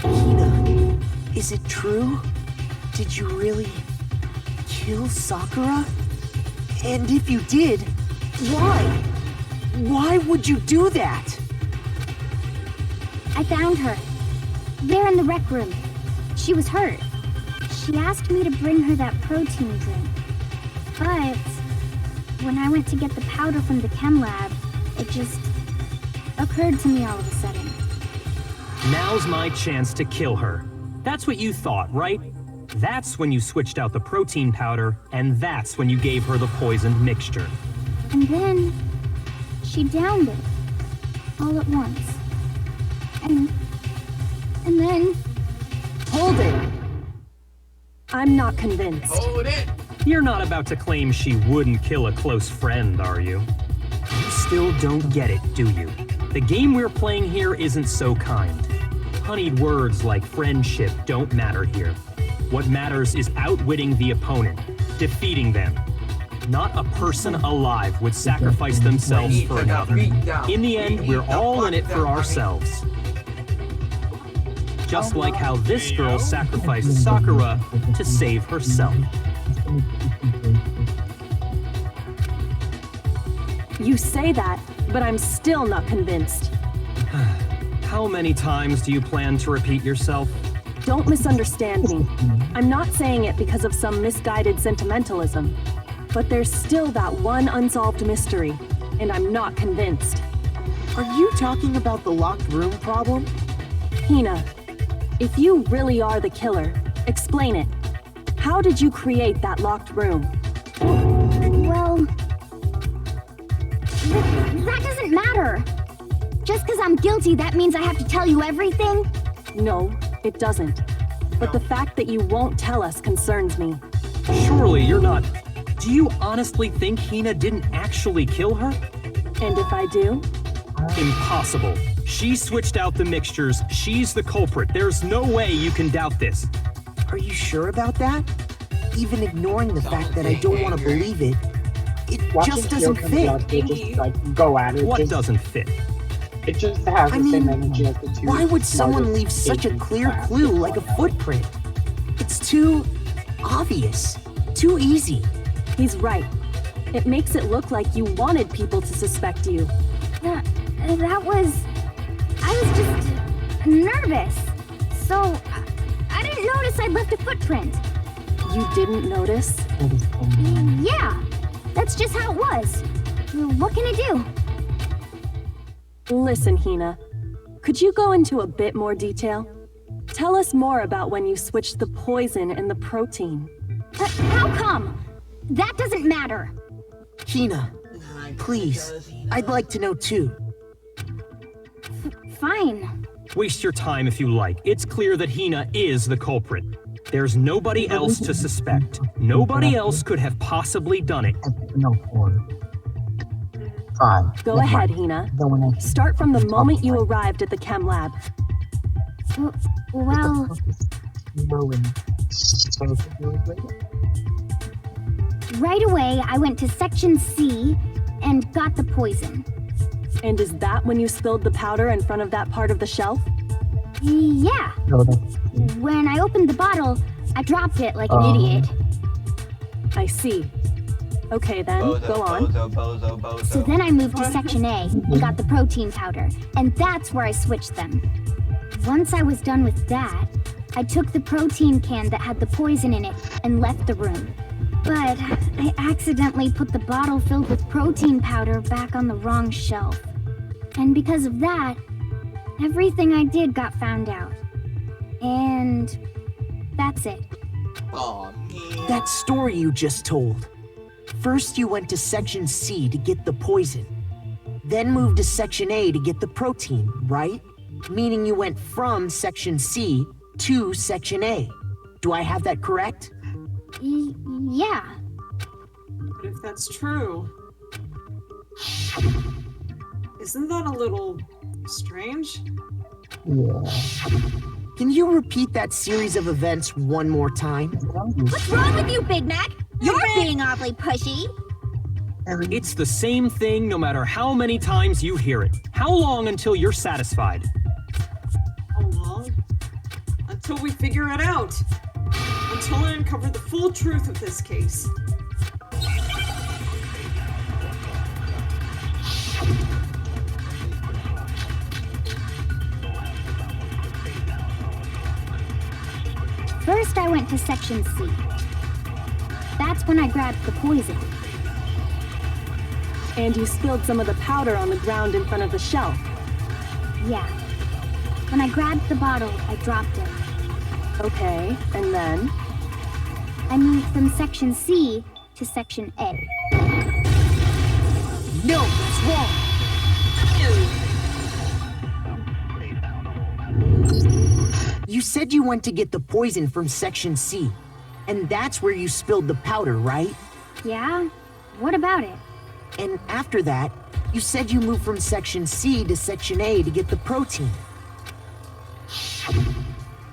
Hina, Is it true? Did you really kill Sakura? And if you did, why? Why would you do that? I found her. There in the rec room. She was hurt. She asked me to bring her that protein drink. But when I went to get the powder from the chem lab, it just occurred to me all of a sudden. Now's my chance to kill her. That's what you thought, right? That's when you switched out the protein powder, and that's when you gave her the poisoned mixture. And then she downed it all at once. And then... Hold it! I'm not convinced. Hold it! You're not about to claim she wouldn't kill a close friend, are you? You still don't get it, do you? The game we're playing here isn't so kind. Honeyed words like friendship don't matter here. What matters is outwitting the opponent, defeating them. Not a person alive would sacrifice themselves for another. In the end, we're all in it for ourselves. Just like how this girl sacrificed Sakura to save herself. You say that, but I'm still not convinced. How many times do you plan to repeat yourself? Don't misunderstand me. I'm not saying it because of some misguided sentimentalism. But there's still that one unsolved mystery, and I'm not convinced. Are you talking about the locked room problem? Hina, if you really are the killer, explain it. How did you create that locked room? Well... that doesn't matter. Just because I'm guilty, that means I have to tell you everything? No, it doesn't. But the fact that you won't tell us concerns me. Surely you're not... Do you honestly think Hina didn't actually kill her? And if I do? Impossible. She switched out the mixtures. She's the culprit. There's no way you can doubt this. Are you sure about that? Even ignoring the fact that I don't want to believe it, it just doesn't fit. Just, like, go at it. What doesn't fit? It just has the same energy as the two. Why would someone leave such a clear clue like a footprint? It's too obvious. Too easy. He's right. It makes it look like you wanted people to suspect you. That was... I was just nervous. So, I didn't notice I'd left a footprint. You didn't notice? Yeah, that's just how it was. What can I do? Listen, Hina. Could you go into a bit more detail? Tell us more about when you switched the poison and the protein. How come? That doesn't matter. Hina, please. I'd like to know too. Fine. Waste your time if you like. It's clear that Hina is the culprit. There's nobody else to suspect. Nobody else could have possibly done it. Go ahead, Hina. Start from the moment you arrived at the chem lab. Well... Right away, I went to Section C and got the poison. And is that when you spilled the powder in front of that part of the shelf? Yeah. When I opened the bottle, I dropped it like an idiot. I see. Okay then, go on. So then I moved to Section A and got the protein powder, and that's where I switched them. Once I was done with that, I took the protein can that had the poison in it and left the room. But I accidentally put the bottle filled with protein powder back on the wrong shelf. And because of that, everything I did got found out. And that's it. Aw, man. That story you just told. First you went to Section C to get the poison. Then moved to Section A to get the protein, right? Meaning you went from Section C to Section A. Do I have that correct? Yeah. But if that's true, isn't that a little strange? Yeah. Can you repeat that series of events one more time? What's wrong with you, Big Mac? You're being awfully pushy. It's the same thing no matter how many times you hear it. How long until you're satisfied? How long? until we figure it out. Until I uncover the full truth of this case. First, I went to Section C. That's when I grabbed the poison. And you spilled some of the powder on the ground in front of the shelf. Yeah. When I grabbed the bottle, I dropped it. Okay, and then? I moved from Section C to Section A. No, that's wrong! You said you went to get the poison from Section C, and that's where you spilled the powder, right? Yeah? What about it? And after that, you said you moved from Section C to Section A to get the protein.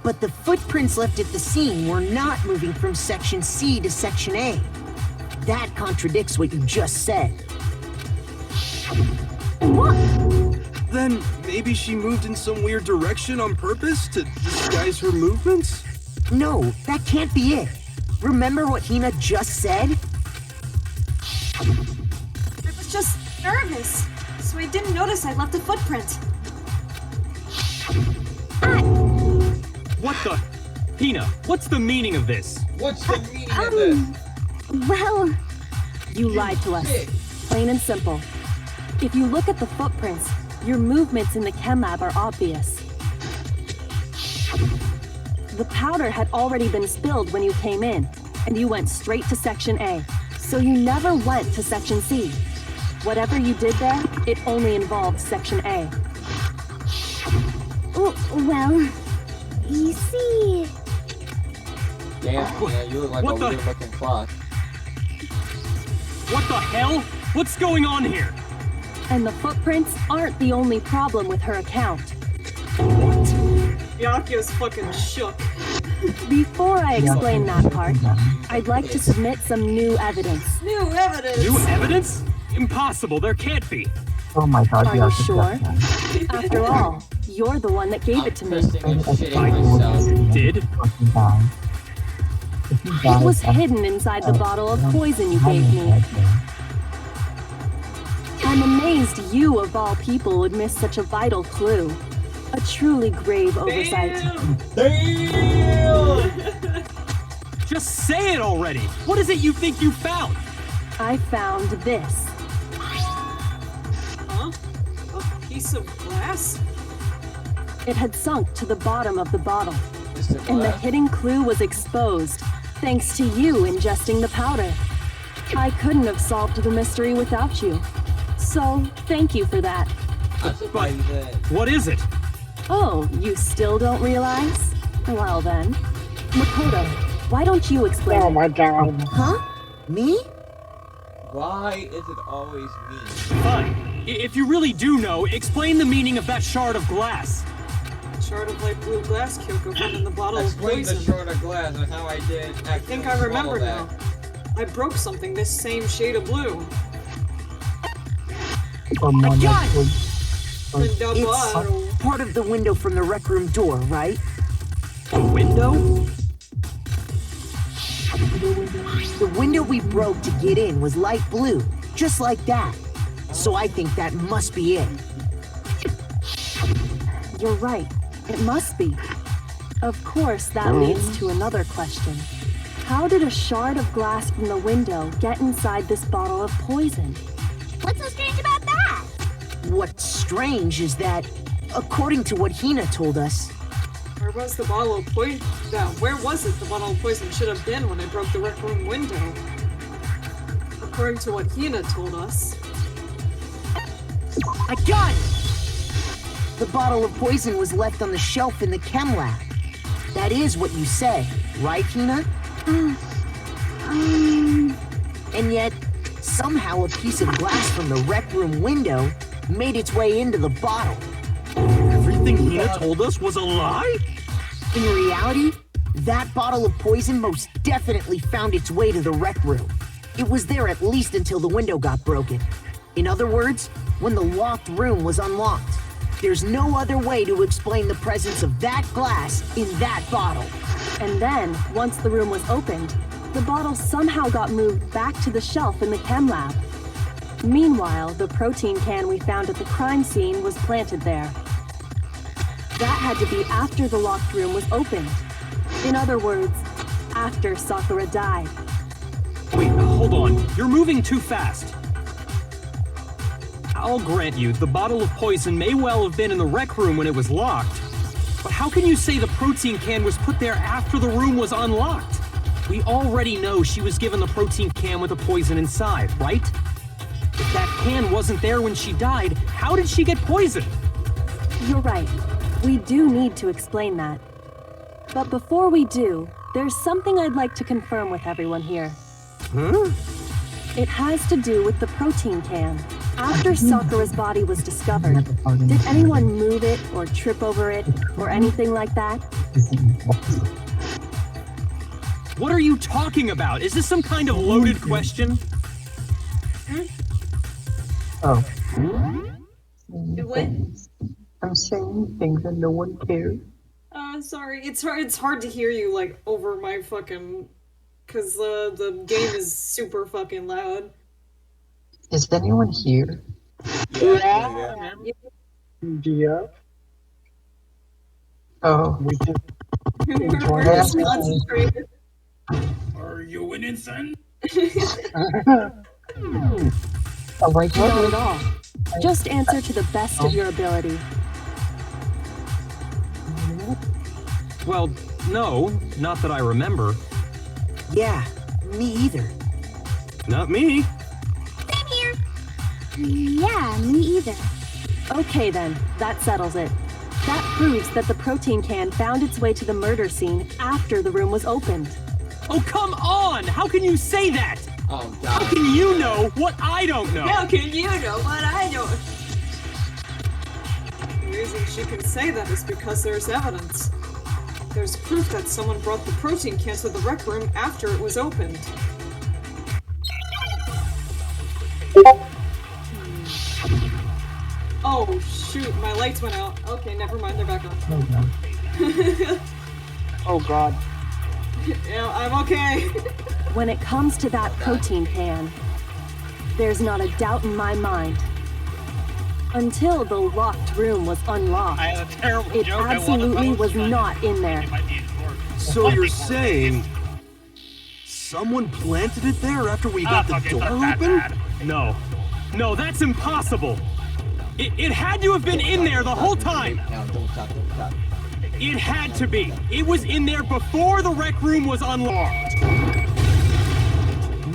But the footprints left at the scene were not moving from Section C to Section A. That contradicts what you just said. What? Then maybe she moved in some weird direction on purpose to disguise her movements? No, that can't be it. Remember what Hina just said? I was just nervous, so I didn't notice I left a footprint. What the? Hina, what's the meaning of this? What's the meaning of this? Well... You lied to us. Plain and simple. If you look at the footprints, your movements in the chem lab are obvious. The powder had already been spilled when you came in, and you went straight to Section A. So you never went to Section C. Whatever you did there, it only involved Section A. Well, you see... Damn, man, you look like a weird-looking clock. What the hell? What's going on here? And the footprints aren't the only problem with her account. Byakuya's fucking shook. Before I explain that part, I'd like to submit some new evidence. New evidence? New evidence? Impossible, there can't be. Oh my god, Are you sure? After all, you're the one that gave it to me. Did? It was hidden inside the bottle of poison you gave me. I'm amazed you, of all people, would miss such a vital clue. A truly grave oversight. Damn! Just say it already! What is it you think you found? I found this. Huh? A piece of glass? It had sunk to the bottom of the bottle. And the hidden clue was exposed, thanks to you ingesting the powder. I couldn't have solved the mystery without you. So, thank you for that. But what is it? Oh, you still don't realize? Well then. Makoto, why don't you explain? Oh my god. Huh? Me? Why is it always me? Fine. If you really do know, explain the meaning of that shard of glass. Shard of light blue glass Kyoko found in the bottle of Explain poison. the shard of glass and how I did. I think I remember now. I broke something this same shade of blue. It's part of the window from the rec room door, right? The window? The window we broke to get in was light blue, just like that. So I think that must be it. You're right. It must be. Of course, that leads to another question. How did a shard of glass from the window get inside this bottle of poison? What's so strange about that? What's strange is that, according to what Hina told us... Where was the bottle of poison? Where was it the bottle of poison should have been when I broke the rec room window? According to what Hina told us... I got it! The bottle of poison was left on the shelf in the chem lab. That is what you said, right, Hina? And yet, somehow a piece of glass from the rec room window made its way into the bottle. Everything Hina told us was a lie? In reality, that bottle of poison most definitely found its way to the rec room. It was there at least until the window got broken. In other words, when the locked room was unlocked. There's no other way to explain the presence of that glass in that bottle. And then, once the room was opened, the bottle somehow got moved back to the shelf in the chem lab. Meanwhile, the protein can we found at the crime scene was planted there. That had to be after the locked room was opened. In other words, after Sakura died. Wait, hold on. You're moving too fast. I'll grant you, the bottle of poison may well have been in the rec room when it was locked. But how can you say the protein can was put there after the room was unlocked? We already know she was given the protein can with the poison inside, right? If that can wasn't there when she died, how did she get poisoned? You're right. We do need to explain that. But before we do, there's something I'd like to confirm with everyone here. Huh? It has to do with the protein can. After Sakura's body was discovered, did anyone move it or trip over it or anything like that? What are you talking about? Is this some kind of loaded question? Oh. What? I'm saying things and no one cares. Sorry, it's hard to hear you, like, over my fucking... Cause the game is super fucking loud. Is anyone here? Yeah. Oh. We can enjoy We're this. just concentrated. Are you winning, son? Oh, right, Not at all. Just answer to the best of your ability. Well, no, not that I remember. Yeah, me either. Not me. Same here. Yeah, me either. Okay then, that settles it. That proves that the protein can found its way to the murder scene after the room was opened. Oh, come on! How can you say that? Oh, God. How can you know what I don't know? How can you know what I don't? The reason she can say that is because there's evidence. There's proof that someone brought the protein can to the rec room after it was opened. Oh, shoot, my lights went out. Okay, never mind, they're back on. Oh god. Yeah, I'm okay. When it comes to that protein can, there's not a doubt in my mind. Until the locked room was unlocked, I had a terrible it joke. absolutely was not in there. So you're saying someone planted it there after we got the door open? No. No, that's impossible. It had to have been in there the whole time. Now, don't talk. It had to be. It was in there before the rec room was unlocked.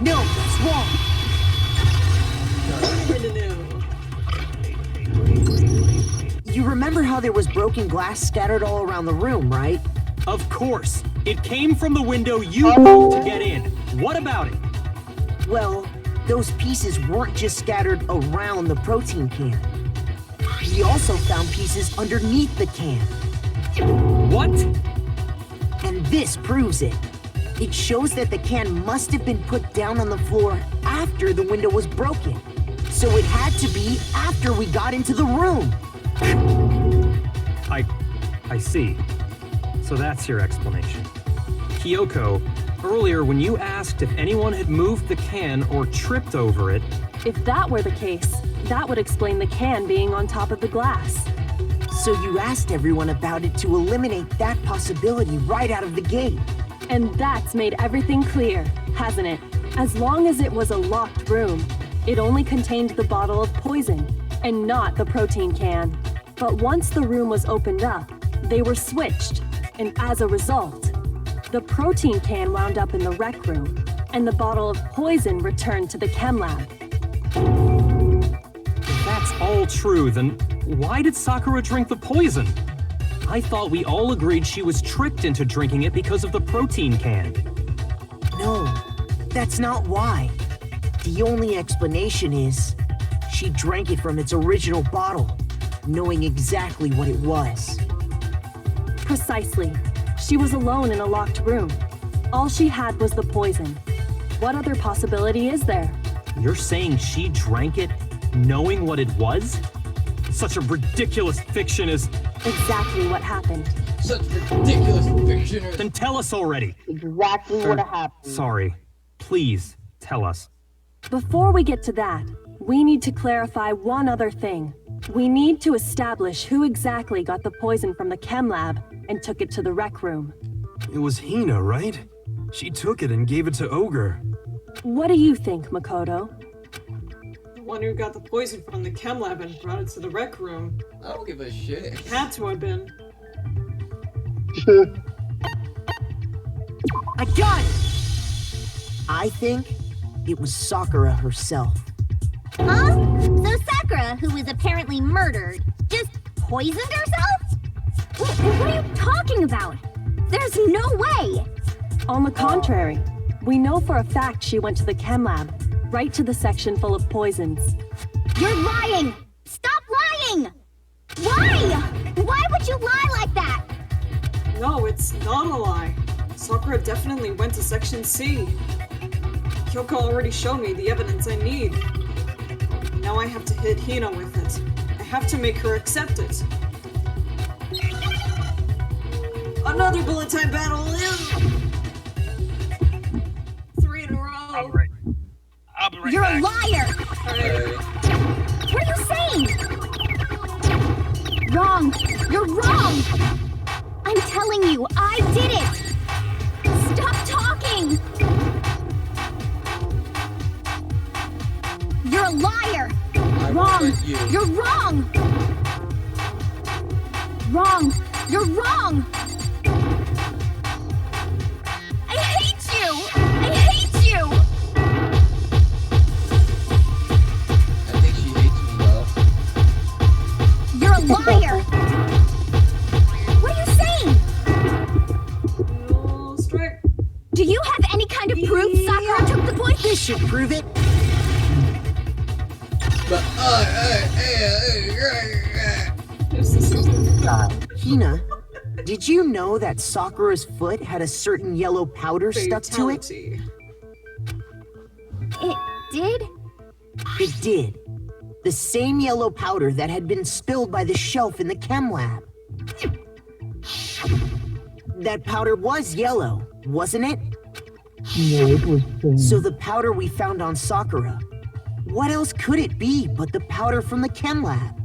No, that's wrong. You remember how there was broken glass scattered all around the room, right? Of course. It came from the window you broke to get in. What about it? Well, those pieces weren't just scattered around the protein can. We also found pieces underneath the can. What? And this proves it. It shows that the can must have been put down on the floor after the window was broken. So it had to be after we got into the room. I see. So that's your explanation. Kyoko, earlier when you asked if anyone had moved the can or tripped over it... If that were the case, that would explain the can being on top of the glass. So you asked everyone about it to eliminate that possibility right out of the gate. And that's made everything clear, hasn't it? As long as it was a locked room, it only contained the bottle of poison, and not the protein can. But once the room was opened up, they were switched, and as a result, the protein can wound up in the rec room, and the bottle of poison returned to the chem lab. If that's all true, then why did Sakura drink the poison? I thought we all agreed she was tricked into drinking it because of the protein can. No, that's not why. The only explanation is she drank it from its original bottle, knowing exactly what it was. Precisely. She was alone in a locked room. All she had was the poison. What other possibility is there? You're saying she drank it knowing what it was? Such a ridiculous fiction is... Exactly what happened. Such ridiculous fiction is... Then tell us already. Exactly what happened. Sorry. Please, tell us. Before we get to that, we need to clarify one other thing. We need to establish who exactly got the poison from the chem lab and took it to the rec room. It was Hina, right? She took it and gave it to Ogre. What do you think, Makoto? The one who got the poison from the chem lab and brought it to the rec room. I don't give a shit. Had to have been. I got it! I think it was Sakura herself. Huh? So Sakura, who was apparently murdered, just poisoned herself? What are you talking about? There's no way! On the contrary, we know for a fact she went to the chem lab, right to the section full of poisons. You're lying! Stop lying! Why? Why would you lie like that? No, it's not a lie. Sakura definitely went to Section C. Kyoko already showed me the evidence I need. Now I have to hit Hina with it. I have to make her accept it. Another bullet time battle! 3 in a row! I'll be right You're back. a liar! What are you saying? Wrong! You're wrong! I'm telling you, I did it! Stop talking! You're a liar! Wrong! You're wrong! Wrong! You're wrong! I hate you! I hate you! I think she hates me though. You're a liar! What are you saying? No strike. Do you have any kind of proof Sakura took the poison? This should prove it. But Hina, did you know that Sakura's foot had a certain yellow powder stuck to it? It did? It did. The same yellow powder that had been spilled by the shelf in the chem lab. That powder was yellow, wasn't it? No, it was pink. So the powder we found on Sakura, what else could it be but the powder from the chem lab?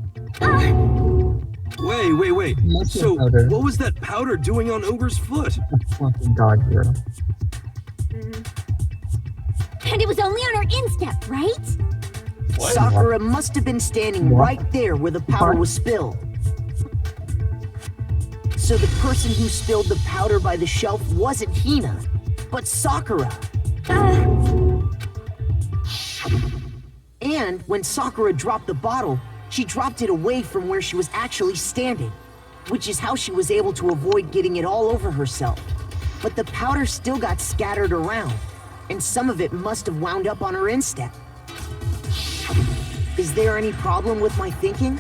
Wait. So, powder. what was that powder doing on Ogre's foot? Fucking god, girl. And it was only on her instep, right? What? Sakura must have been standing right there where the powder was spilled. So the person who spilled the powder by the shelf wasn't Hina, but Sakura. And when Sakura dropped the bottle, she dropped it away from where she was actually standing, which is how she was able to avoid getting it all over herself. But the powder still got scattered around, and some of it must have wound up on her instep. Is there any problem with my thinking?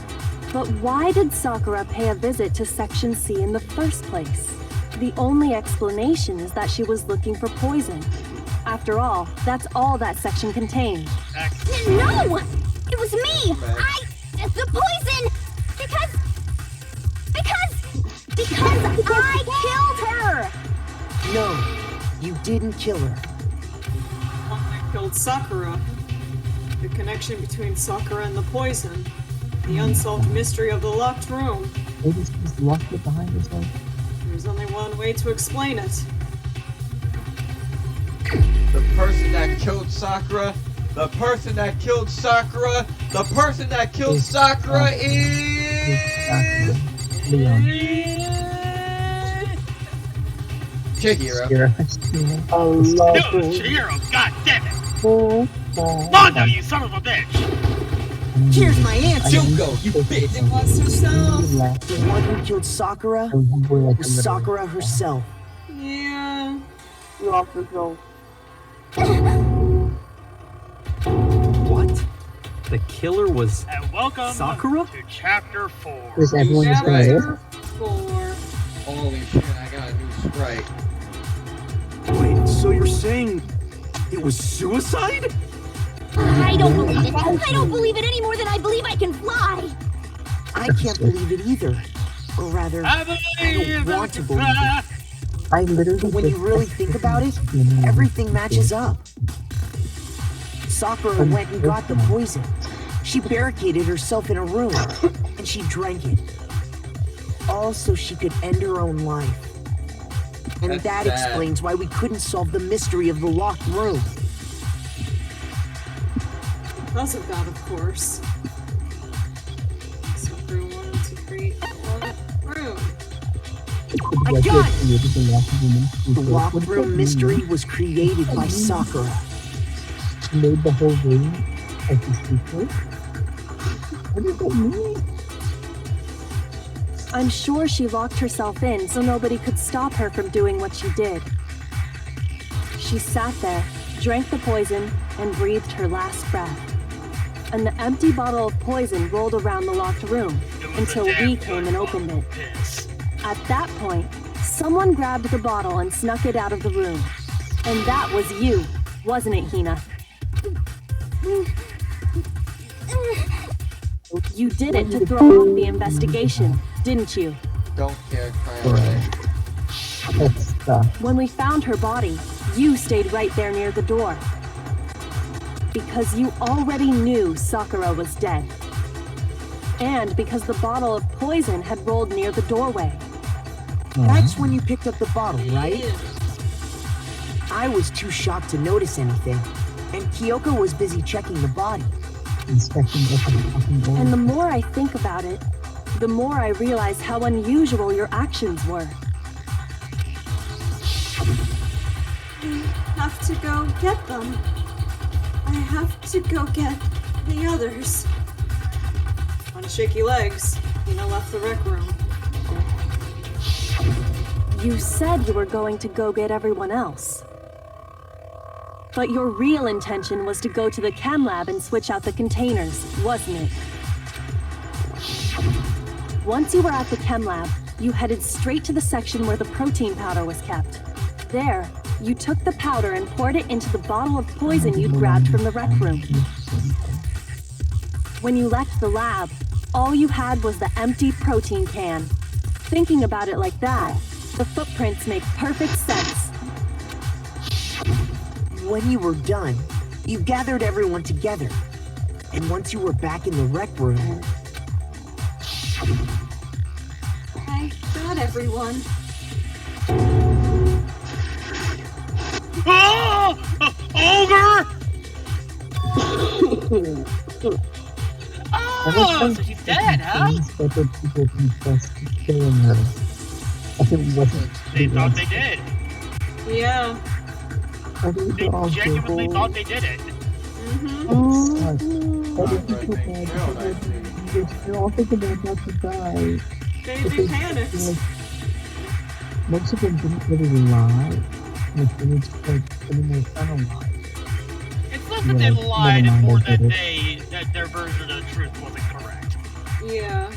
But why did Sakura pay a visit to Section C in the first place? The only explanation is that she was looking for poison. After all, that's all that section contained. No! It was me! The poison! Because I killed her! No, you didn't kill her. I killed Sakura. The connection between Sakura and the poison. The unsolved mystery of the locked room. They just locked it behind herself. There's only one way to explain it. The person that killed Sakura. The person that killed Sakura. The person that killed Sakura is... Chihiro. I love Dude, it. Chihiro, god damn it! Mondo, you son of a bitch! Here's my answer. Junko, you bitch! It was herself. The one who killed Sakura was Sakura herself. Yeah. You lost yourself. What? The killer was And welcome Sakura? to Chapter 4. Is everyone just gonna live? Chapter 4. Holy shit, I got a new sprite. Wait, so you're saying it was suicide? I don't believe it. I don't believe it any more than I believe I can fly. I can't believe it either. Or rather, I don't want to believe it. I literally. But when you really think about it, everything matches up. Sakura went and got the poison. She barricaded herself in a room, and she drank it. All so she could end her own life. And that explains why we couldn't solve the mystery of the locked room. Because of that, of course. Sakura wanted to create a locked room. I got it! The locked room mystery was created by Sakura. She made the whole room as a secret? What does that mean? I'm sure she locked herself in so nobody could stop her from doing what she did. She sat there, drank the poison, and breathed her last breath. And the empty bottle of poison rolled around the locked room until we came and opened it. At that point, someone grabbed the bottle and snuck it out of the room. And that was you, wasn't it, Hina? You did it to throw off the investigation, didn't you? Don't care, cry away. When we found her body, you stayed right there near the door. Because you already knew Sakura was dead. And because the bottle of poison had rolled near the doorway. That's when you picked up the bottle, right? I was too shocked to notice anything, and Kyoko was busy checking the body. And the more I think about it, the more I realize how unusual your actions were. I have to go get them. I have to go get the others. On shaky legs, Hina left the rec room. You said you were going to go get everyone else. But your real intention was to go to the chem lab and switch out the containers, wasn't it? Once you were at the chem lab, you headed straight to the section where the protein powder was kept. There, you took the powder and poured it into the bottle of poison you'd grabbed from the rec room. When you left the lab, all you had was the empty protein can. Thinking about it like that, the footprints make perfect sense. When you were done, you gathered everyone together. And once you were back in the rec room... I got everyone. Oh! Ogre! Oh, so she's dead, huh? They thought they did. Yeah. They genuinely thought they did it. They're all thinking they're about to die. They panicked. Most of them didn't really lie. Like, they were just like putting their son alive. It's not that they lied, it's more that their version of the truth wasn't correct. Yeah.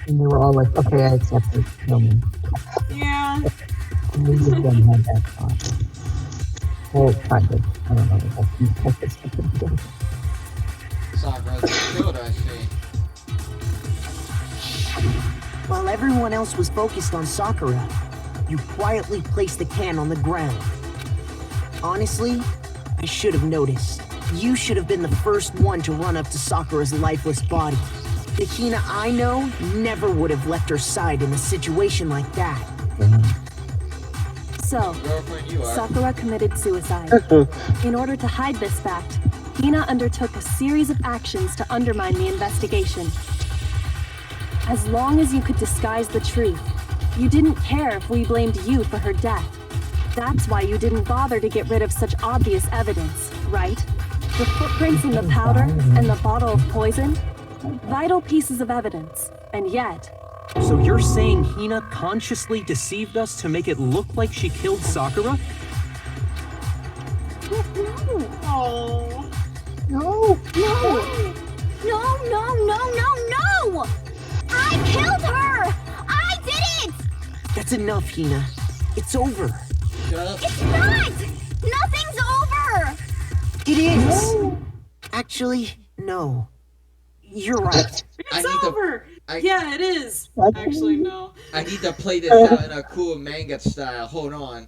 And they were all like, okay, I accept it. Kill me. Yeah. And neither of them had that thought. Well, kind of. I don't know if that's something. Sakura's killed, I see. While everyone else was focused on Sakura, you quietly placed the can on the ground. Honestly, I should have noticed. You should have been the first one to run up to Sakura's lifeless body. The Hina I know never would have left her side in a situation like that. So, Sakura committed suicide. In order to hide this fact, Hina undertook a series of actions to undermine the investigation. As long as you could disguise the truth, you didn't care if we blamed you for her death. That's why you didn't bother to get rid of such obvious evidence, right? The footprints in the powder and the bottle of poison? Vital pieces of evidence, and yet... So you're saying Hina consciously deceived us to make it look like she killed Sakura? Oh. No! No! I killed her! I did it! That's enough, Hina. It's over. It's not! Nothing's over! It is! Actually, no. You're right. It's over! Yeah, it is. Actually, no. I need to play this out in a cool manga style. Hold on.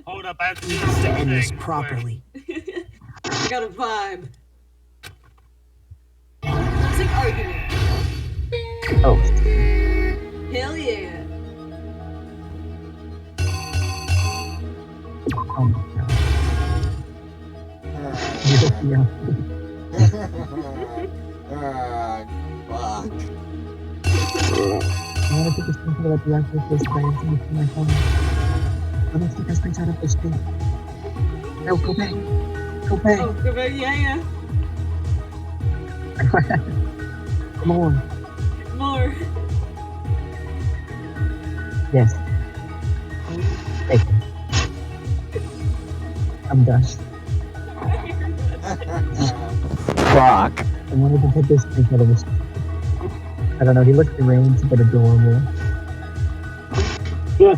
Hold up, I have to We do have to end this this thing properly. I got a vibe. Music argument. Oh. Hell yeah. Oh my god. Yeah. Fuck. I want to take a screenshot of the actual first but I have to look for my phone. I want to take a screenshot of this thing. No, go back. Go back. Oh, go back. Yeah. Come on. More. Yes. Take it. I'm done. Fuck. I wanted to put this thing out of this. I don't know, he looked deranged but adorable. Yeah,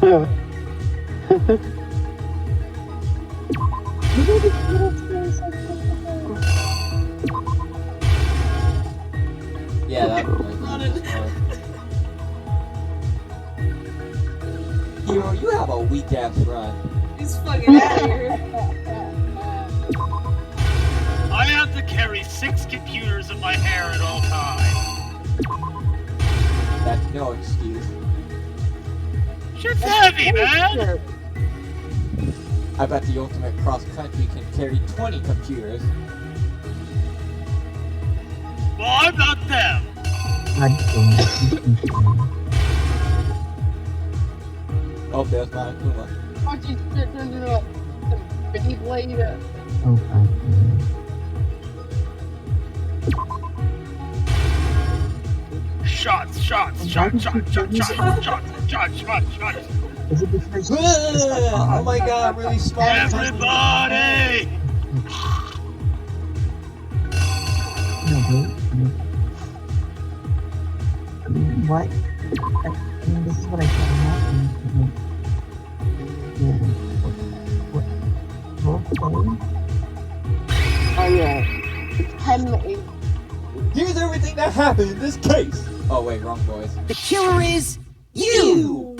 that was Hero, you have a weak ass run. He's fucking out of here. I have to carry 6 computers in my hair at all times. That's no excuse. Shit's heavy, man! I bet the ultimate cross-country can carry 20 computers. Well, I'm not them! Oh, there's Monokuma. Why don't you sit into the Beyblade? Oh, God. Shots. Is it because Oh my god, really smart. Everybody! No, I mean, what? I mean, this is what I thought happened. Oh yeah. It's 10-8. Here's everything that happened in this case. Oh wait, wrong boys. The killer is you!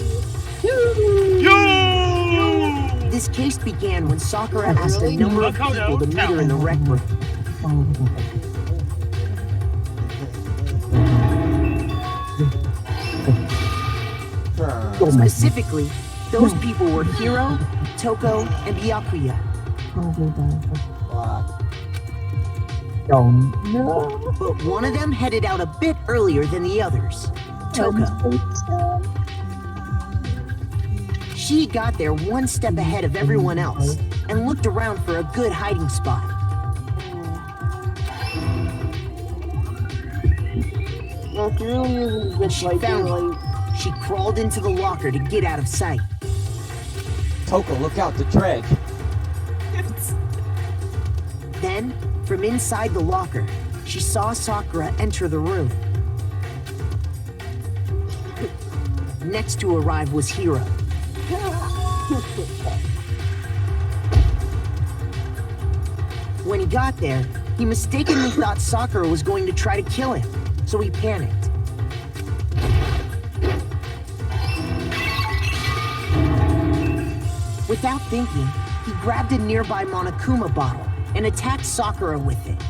This case began when Sakura asked a number of people to meet her in the rec room. Specifically, those people were Hiro, Toko, and Byakuya. Oh no. But one of them headed out a bit earlier than the others, Toko. She got there one step ahead of everyone else and looked around for a good hiding spot. No, she really isn't just She found it. She crawled into the locker to get out of sight. Toko, look out, the dredge. Then, from inside the locker, she saw Sakura enter the room. Next to arrive was Hiro. When he got there, he mistakenly thought Sakura was going to try to kill him, so he panicked. Without thinking, he grabbed a nearby Monokuma bottle and attacked Sakura with it.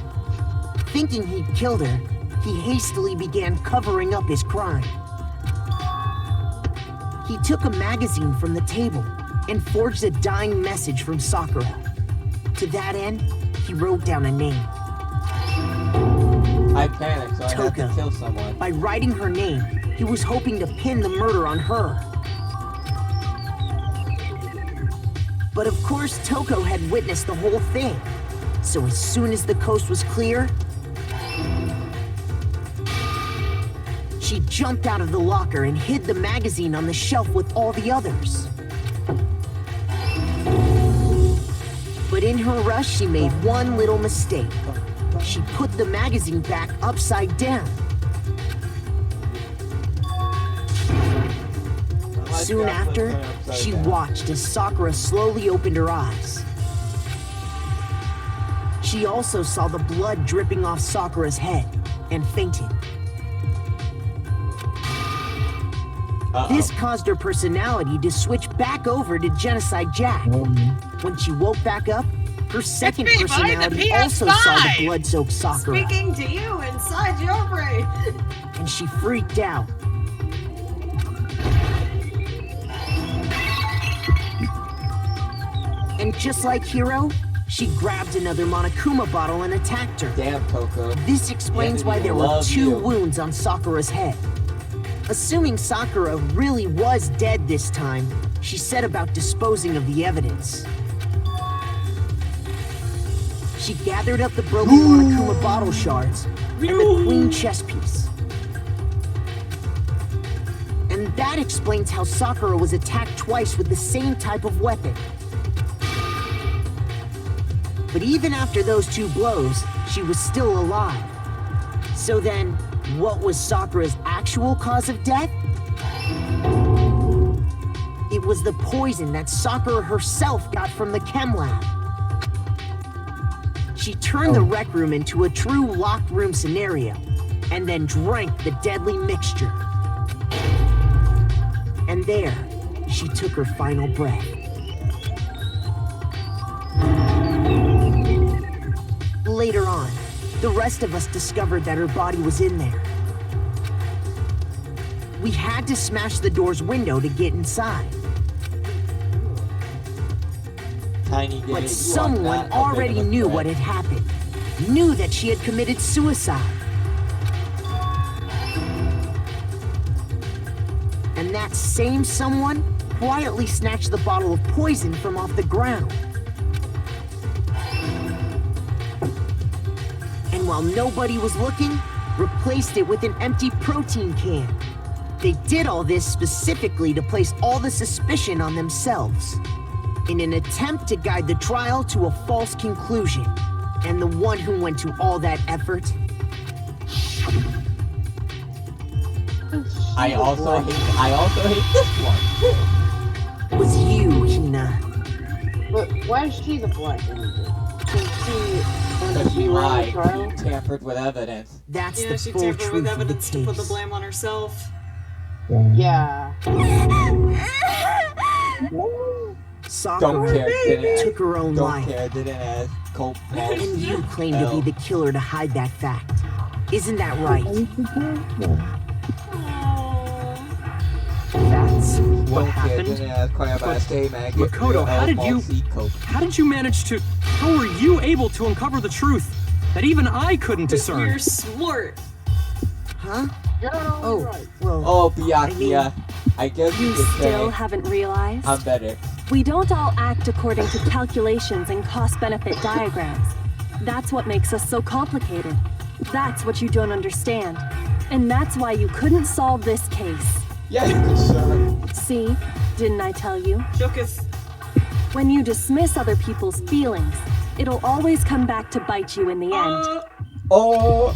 Thinking he'd killed her, he hastily began covering up his crime. He took a magazine from the table and forged a dying message from Sakura. To that end, he wrote down a name. I panicked, so I had to kill someone. By writing her name, he was hoping to pin the murder on her. But of course, Toko had witnessed the whole thing. So as soon as the coast was clear, she jumped out of the locker and hid the magazine on the shelf with all the others. But in her rush, she made one little mistake. She put the magazine back upside down. Soon after, she watched as Sakura slowly opened her eyes. She also saw the blood dripping off Sakura's head. and fainted. This caused her personality to switch back over to Genocide Jack. When she woke back up, her second personality also saw the blood-soaked Sakura. Speaking to you inside your brain. And she freaked out. And just like Hiro, she grabbed another Monokuma bottle and attacked her. Damn, Toko. This explains why there were 2 wounds on Sakura's head. Assuming Sakura really was dead this time, she set about disposing of the evidence. She gathered up the broken Monokuma bottle shards and the queen chess piece. And that explains how Sakura was attacked twice with the same type of weapon. But even after those 2 blows, she was still alive. So then, what was Sakura's actual cause of death? It was the poison that Sakura herself got from the chem lab. She turned the rec room into a true locked room scenario, and then drank the deadly mixture. And there, she took her final breath. Later on, the rest of us discovered that her body was in there. We had to smash the door's window to get inside. But someone already knew what had happened. Knew that she had committed suicide. And that same someone quietly snatched the bottle of poison from off the ground. And while nobody was looking, replaced it with an empty protein can. They did all this specifically to place all the suspicion on themselves, in an attempt to guide the trial to a false conclusion. And the one who went to all that effort... I also hate this one. ...was you, Hina. But why is she the black angel? Because she lied. She tampered with evidence. That's Yeah, the she full tampered with truth of the evidence to put the case. blame on herself. Yeah. Sakura took her own life. Didn't ask Colt. And you claim to be the killer to hide that fact. Isn't that right? That's what happened. Makoto, how did you manage to? How were you able to uncover the truth that even I couldn't discern? You're smart. Huh? Oh, well. Oh, Byakuya. I guess You could still say haven't realized? I'm better. We don't all act according to calculations and cost-benefit diagrams. That's what makes us so complicated. That's what you don't understand. And that's why you couldn't solve this case. Yeah, you could, sir. See? Didn't I tell you? Joketh. When you dismiss other people's feelings, it'll always come back to bite you in the end. Oh!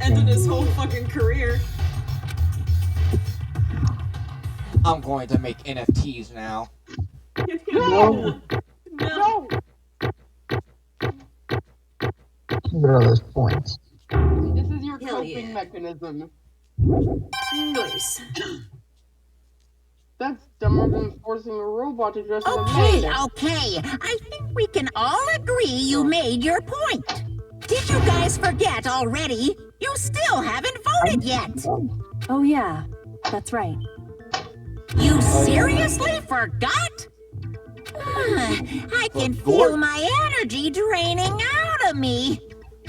Ended his whole fucking career. I'm going to make NFTs now. No! No! What are those points? This is your Hell coping yeah. mechanism. Nice. That's dumber than forcing a robot to dress as a Okay, man. okay. I think we can all agree you made your point. Did you guys forget already? You still haven't voted yet. Oh yeah, that's right. You seriously forgot? I can feel my energy draining out of me.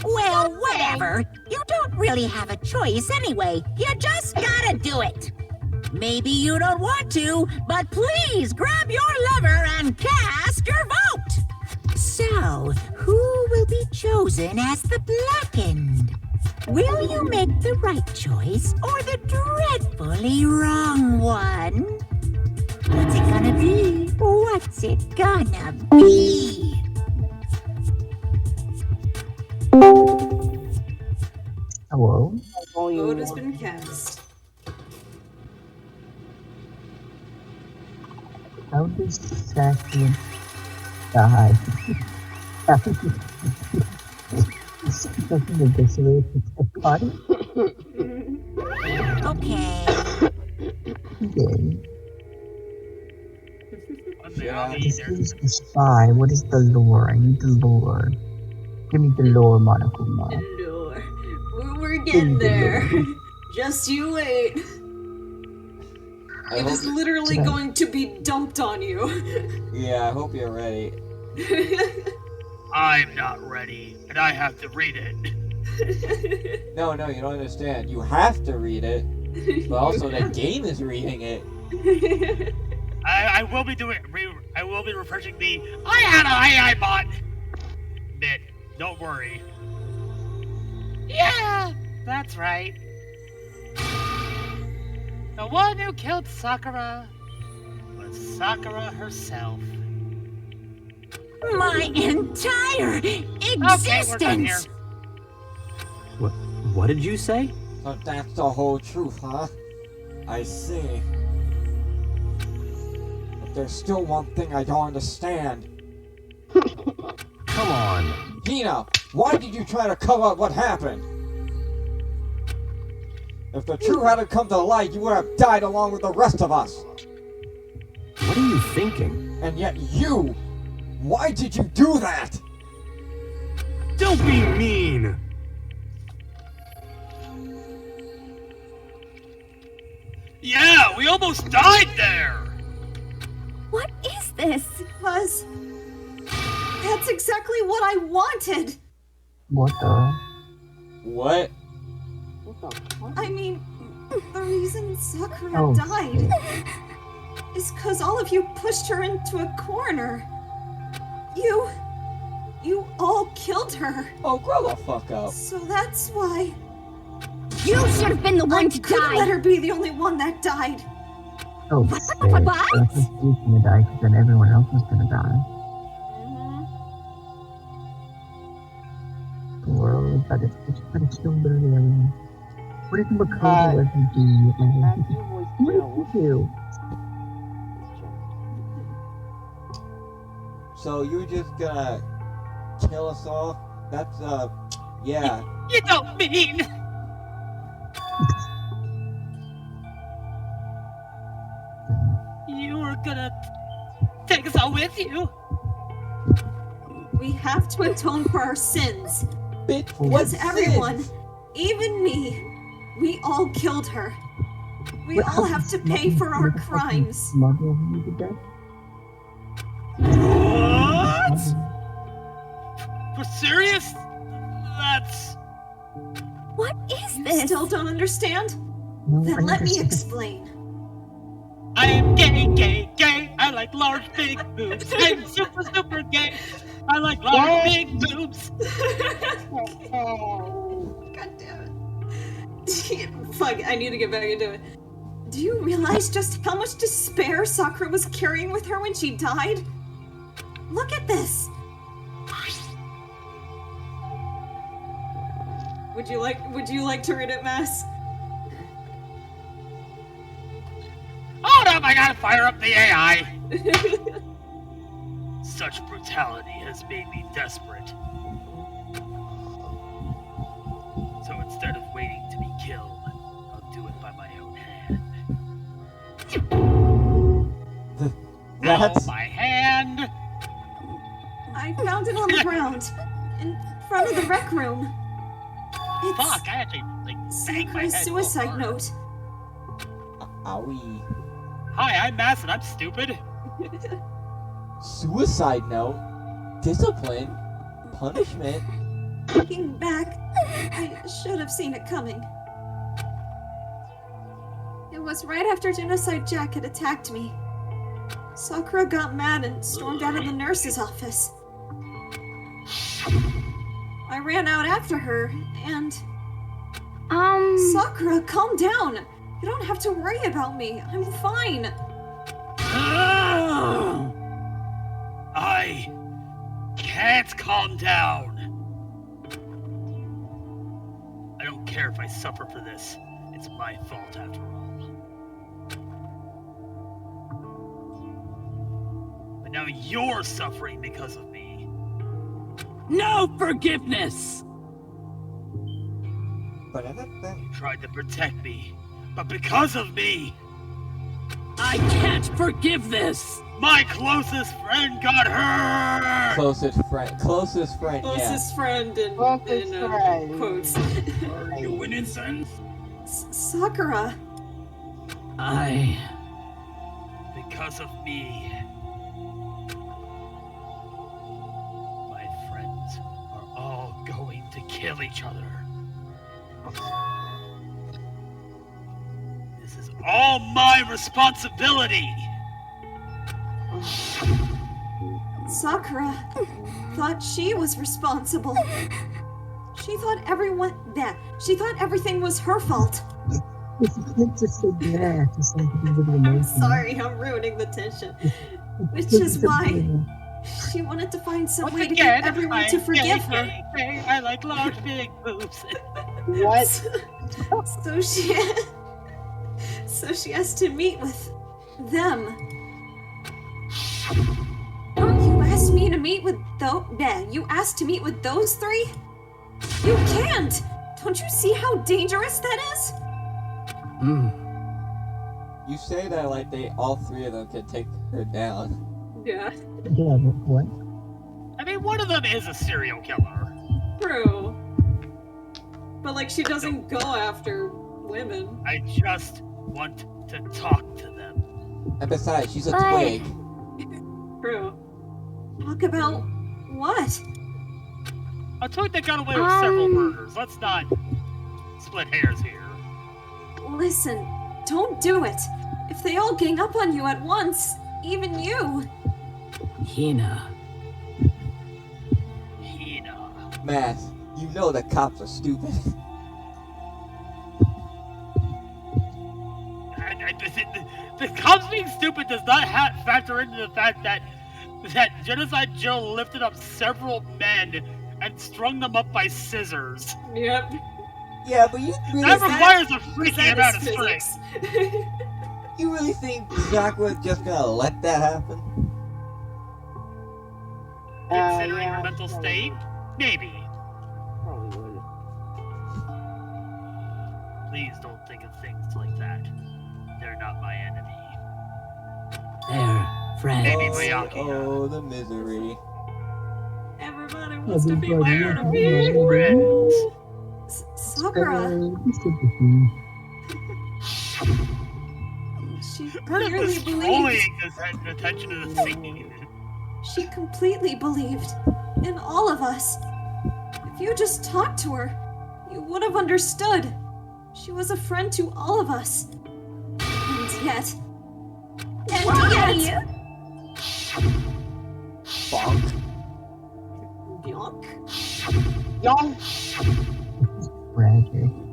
Well, whatever. You don't really have a choice anyway. You just gotta do it. Maybe you don't want to, but please grab your lever and cast your vote. So, who will be chosen as the blackened? Will you make the right choice or the dreadfully wrong one? What's it gonna be? What's it gonna be? Hello? Vote has been cast. How does Saki die? Something eviscerated. Fun? Okay. Yeah, this is the spy. What is the lore? I need the lore. Give me the lore, Monokuma. Lore. We're getting there. Just you wait. It is literally going to be dumped on you. Yeah, I hope you're ready. I'm not ready, and I have to read it. No, you don't understand. You have to read it, but also the game is reading it. I will be I will be refreshing the I had an AI bot bit. Don't worry. Yeah, that's right. The one who killed Sakura was Sakura herself. My entire existence! Okay, we're done here. What did you say? So that's the whole truth, huh? I see. But there's still one thing I don't understand. Come on. Hina, why did you try to cover up what happened? If the truth hadn't come to light, you would have died along with the rest of us. What are you thinking? And yet you! Why did you do that? Don't be mean! Yeah, we almost died there! What is this? Because that's exactly what I wanted. What the? What? I mean, the reason Sakura died is because all of you pushed her into a corner. You all killed her. Oh, grow the fuck up. So that's why. You should have been the one to die. Let her be the only one that died. Oh, shit. So I thought he was gonna die because then everyone else was gonna die. The world is about to kill literally everyone. What did Makoto let you do? What did you do? So you're just gonna kill us off? That's, yeah. You don't mean... You were gonna take us all with you? We have to atone for our sins. What Because everyone, even me, we all killed her. We all have to pay for our crimes. What? For serious? That's... What is You this? still don't understand? Then let me explain. I am gay. I like large, big boobs. I'm super gay. I like large, big boobs. God damn it. Fuck, I need to get back into it. Do you realize just how much despair Sakura was carrying with her when she died? Look at this. Would you like to read it, Mass? Hold up, I gotta fire up the AI. Such brutality has made me desperate. So instead of waiting to be killed, I'll do it by my own hand. That's... my hand! I found it on the ground, in front of the rec room. It's Fuck, I actually, banged my Sakura's head. suicide note. Aoi. Hi, I'm Mass and I'm stupid. Suicide note? Discipline? Punishment? Looking back, I should have seen it coming. It was right after Genocide Jack had attacked me. Sakura got mad and stormed out of the nurse's office. I ran out after her, and... Sakura, calm down! You don't have to worry about me. I'm fine. I can't calm down. I don't care if I suffer for this. It's my fault after all. But now you're suffering because of me. No forgiveness! You tried to protect me, but because of me, I can't forgive this! my closest friend got hurt! Closest friend, Closest friend in quotes. Are you an incense? Sakura. Because of me, my friends are all going to kill each other. This is all my responsibility! Sakura thought she was responsible. She thought everything was her fault. I'm sorry, I'm ruining the tension. Which is why she wanted to find some way to get everyone to forgive her. I like large big boobs. What? So she has to meet with them. You asked me to meet with you asked to meet with those three? You can't! Don't you see how dangerous that is? You say that like all three of them can take her down. Yeah. Yeah, what? I mean, one of them is a serial killer. True. But like, she doesn't go after women. I just want to talk to them. And besides, she's a twig. True. Talk about what? A twig that got away with several murders. Let's not split hairs here. Listen, don't do it. If they all gang up on you at once, even you. Hina. Math, you know the cops are stupid. The cops being stupid does not factor into the fact that Genocide Joe lifted up several men and strung them up by scissors. Yep. Yeah, but you really that requires a freaking amount of strength. You really think Sakura's just gonna let that happen? Considering her mental state? Maybe. Probably would. Please don't think of things like that. They're not my enemy. They're friends. Maybe Byakuya. Oh, the misery. Everybody wants to be my enemy. Friends. Sakura. She clearly believed. The attention to the scene. She completely believed in all of us. If you just talked to her, you would have understood. She was a friend to all of us. And yet... Bonk. Yonk.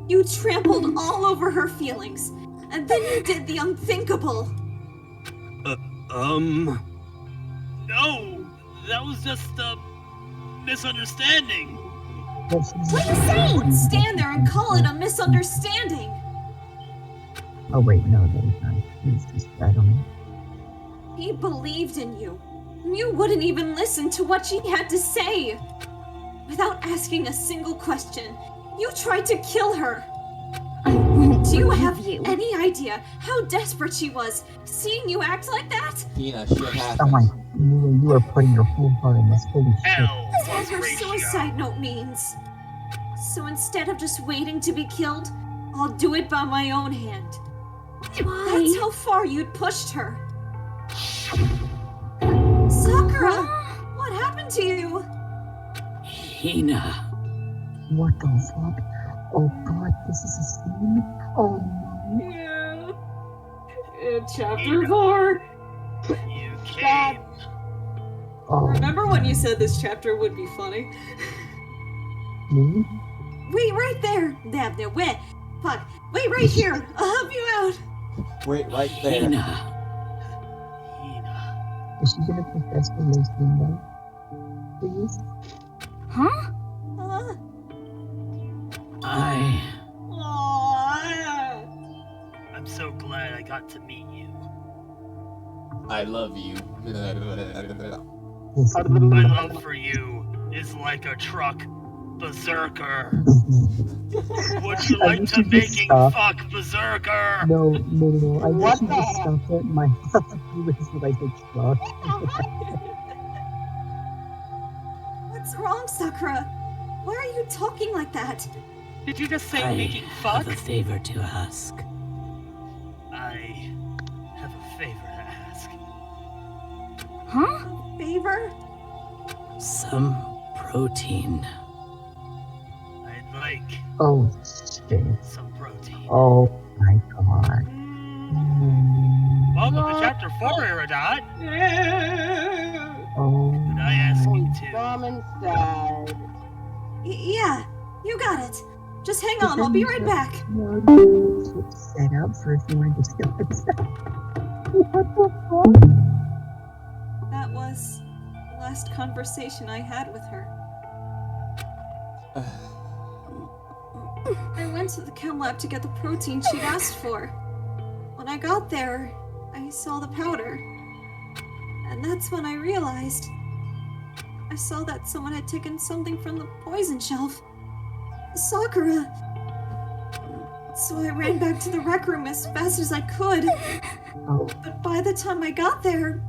You trampled all over her feelings, and then you did the unthinkable. No, that was just a misunderstanding. What are you saying? Don't stand there and call it a misunderstanding. Oh wait, no, that was not. He's just, I don't know. He believed in you. You wouldn't even listen to what she had to say. Without asking a single question, you tried to kill her. Do you have any idea how desperate she was, seeing you act like that? Hina, shit happens. Oh my, you were putting your full heart in this. Holy shit. That's what her suicide note means. So instead of just waiting to be killed, I'll do it by my own hand. Why? That's how far you'd pushed her. Sakura! What happened to you? Hina. What the fuck? Oh god, this is a scene? Oh my. Yeah. In chapter 4. You came. Remember when you said this chapter would be funny? Me? Wait right there. There, wait. Fuck. Wait right here. I'll help you out. Wait right there. Hina. Is she gonna confess to lesbian though? Please? Huh? I'm so glad I got to meet you. I love you. My love for you is like a truck Berserker. Would you like to making fuck Berserker? No. I wish you just stopped it. My heart was like explode. What's wrong, Sakura? Why are you talking like that? Did you just say making fuck? I have a favor to ask. I have a favor to ask. Huh? Favor? Some protein. I'd like some protein. Oh my god. Welcome to Chapter 4, Iridot. Oh. Could I ask you to... Yeah, you got it. Just hang on, I'll be right back. Set up for if you want to discuss. What the fuck? That was the last conversation I had with her. I went to the chem lab to get the protein she'd asked for. When I got there, I saw the powder. And that's when I realized. I saw that someone had taken something from the poison shelf. Sakura! So I ran back to the rec room as fast as I could. But by the time I got there,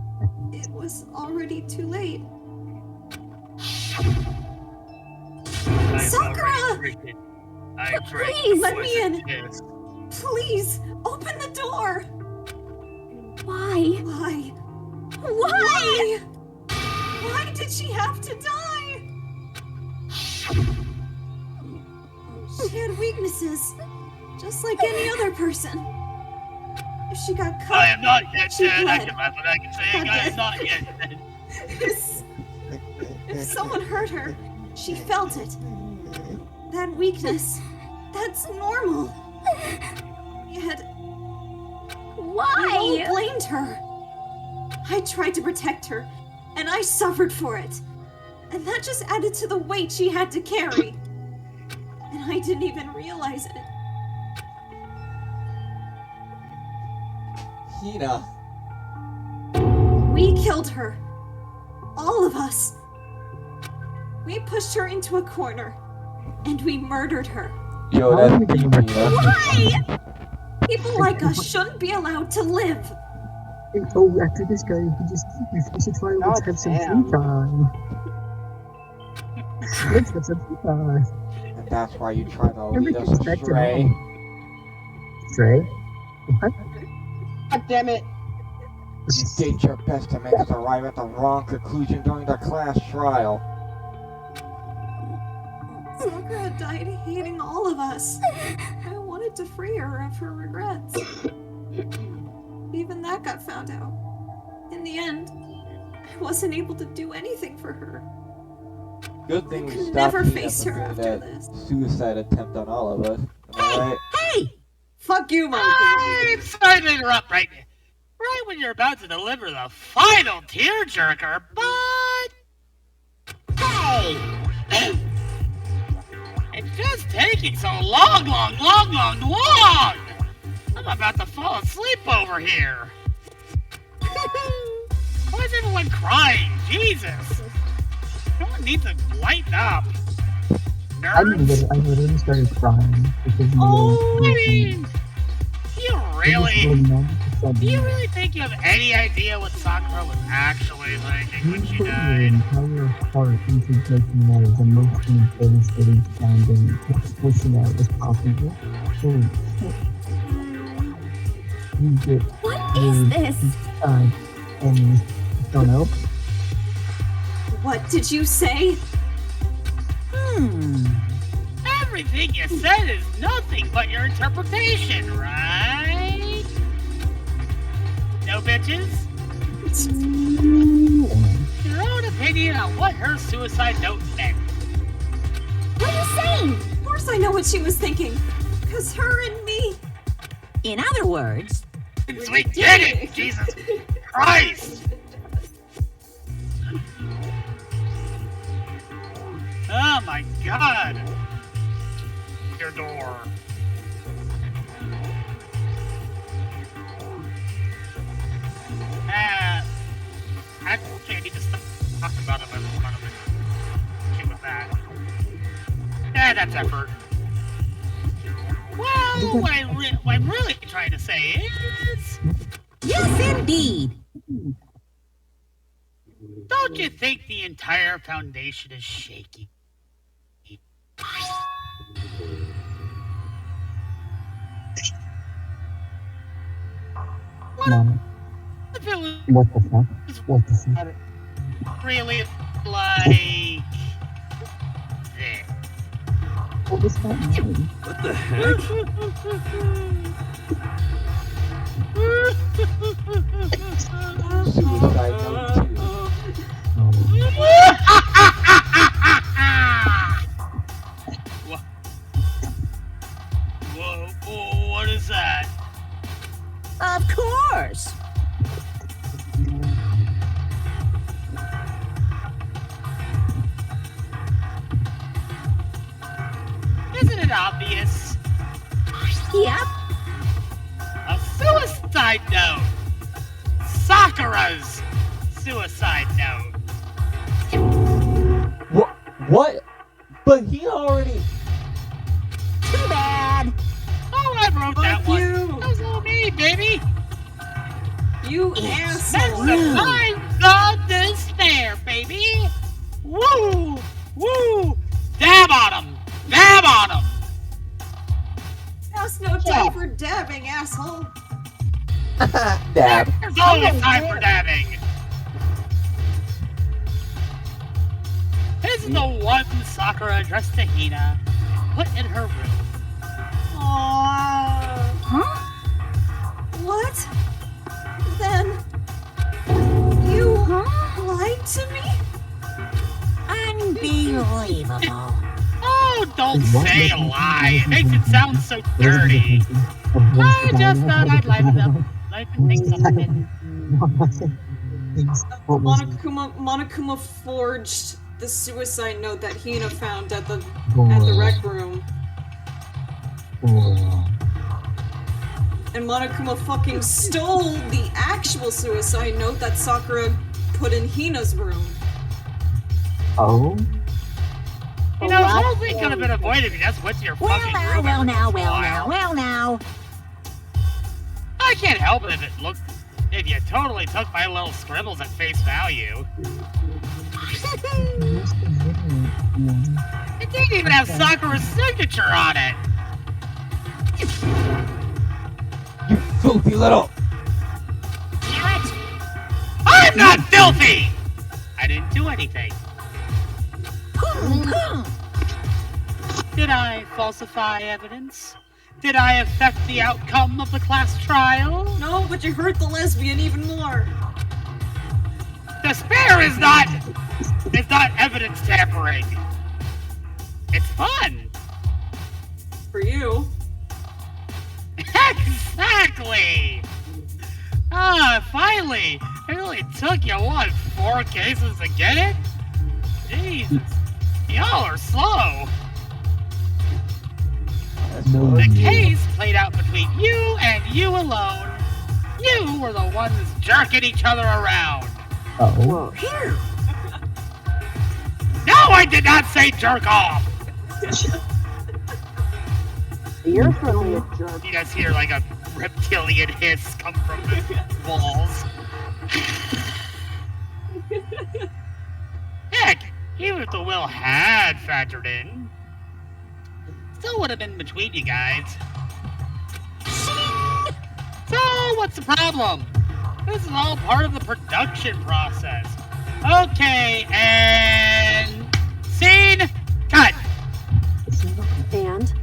it was already too late. Sakura! Please, let me in! Please, open the door! Why? Why? Why? Why did she have to die? She had weaknesses, just like any other person. If she got cut, I am not yet dead. I bled. can laugh, but I can say I am not yet dead. If someone hurt her, she felt it. That weakness, that's normal. Yet, why? We all blamed her. I tried to protect her, and I suffered for it. And that just added to the weight she had to carry. And I didn't even realize it. Hina. We killed her. All of us. We pushed her into a corner. And we murdered her. Yo, that's deep, Hina. Why? People like us shouldn't be allowed to live. Oh, after this guy, we should try let's have some free time. Let's have some free time. And that's why you try to lead us astray. Stray? What? God damn it! You did your best to make us arrive at the wrong conclusion during the class trial. Sakura died hating all of us. I wanted to free her of her regrets. Even that got found out. In the end, I wasn't able to do anything for her. Good thing we could stopped never Hina face from her doing after that this. suicide attempt on all of us. Am I right? Hey! Fuck you, Mondo! I'm sorry to interrupt right when you're about to deliver the final tearjerker, but... Hey! It's just taking so long! I'm about to fall asleep over here. Why is everyone crying? Jesus! No one needs to lighten up. I literally started crying because do you really think you have any idea what Sakura was actually thinking when she put your died? entire heart into making that as emotionally devastating sounding, pushing out as possible. Holy shit. You get What is this? And don't know. What did you say? Everything you said is nothing but your interpretation, right? No, bitches? Your own opinion on what her suicide note meant. What are you saying? Of course I know what she was thinking. Cause her and me. In other words, Since we did it! Jesus Christ! Oh my god! Your door. Actually, I need to stop talking about it in front of it. Okay with that. that's effort. Well, what I'm really trying to say is... Yes, indeed. Don't you think the entire foundation is shaky? Mom. If it was What the fuck? What the fuck? really like... this. What was that mean? What the heck? Suicide note 2. What is that? Of course. Isn't it obvious? Yep. A suicide note! Sakura's suicide note! What? But he already... Too bad. Oh, I wrote that one. You. That was all me, baby. You That's asshole. the times of despair, baby. Woo! Woo! Dab on him! Dab on him! That's no time for dabbing, asshole. Dab. There's always time for dabbing. This is the one Sakura addressed to Hina and put in her room. Huh? What? Then you lied to me? Unbelievable. Oh, don't say a lie. It makes it sound so dirty. I just thought I'd lighten things up a bit. Monokuma forged the suicide note that Hina found at the rec room. And Monokuma fucking stole the actual suicide note that Sakura put in Hina's room. Oh? You know, the whole thing could have been avoided if you just went to your fucking room. Well now. I can't help it if you totally took my little scribbles at face value. It didn't even have Sakura's signature on it. You filthy little... Damn it! I'm not filthy! I didn't do anything. Did I falsify evidence? Did I affect the outcome of the class trial? No, but you hurt the lesbian even more. Despair is not evidence tampering. It's fun. For you. Exactly! Finally! It really took you, 4 cases to get it? Jesus, y'all are slow. The case played out between you and you alone. You were the ones jerking each other around. Oh. No, I did not say jerk off! You're certainly a jerk. You guys hear like a reptilian hiss come from the walls. Heck, even if the will had factored in, still would have been between you guys. So, what's the problem? This is all part of the production process. Okay, and... scene! Cut! And?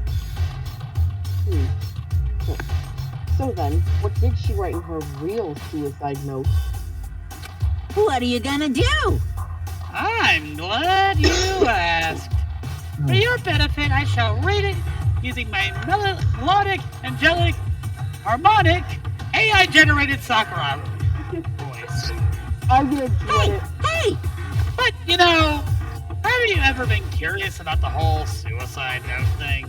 So then, what did she write in her real suicide note? What are you gonna do? I'm glad you asked. For your benefit, I shall read it using my melodic, angelic, harmonic, AI-generated Sakura voice. I'm gonna dread it. Hey! But, you know, haven't you ever been curious about the whole suicide note thing?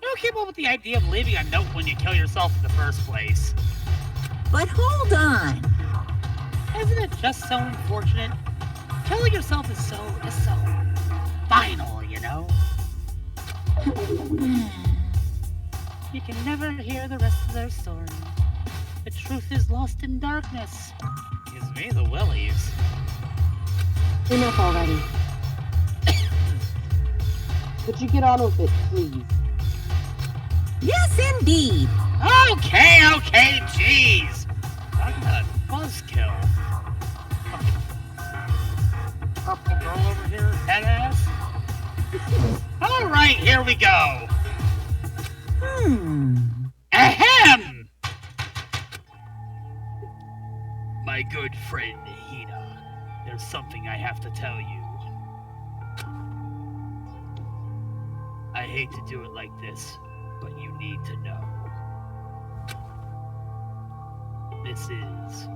Who came up with the idea of leaving a note when you kill yourself in the first place? But hold on. Isn't it just so unfortunate killing yourself is so final, you know? You can never hear the rest of their story. The truth is lost in darkness. Gives me the willies. Enough already. Could you get on with it, please? Yes, indeed. Okay, jeez. I'm a buzzkill. Purple girl over here, head ass. All right, here we go. Ahem! My good friend Hina, there's something I have to tell you. I hate to do it like this, but you need to know. This is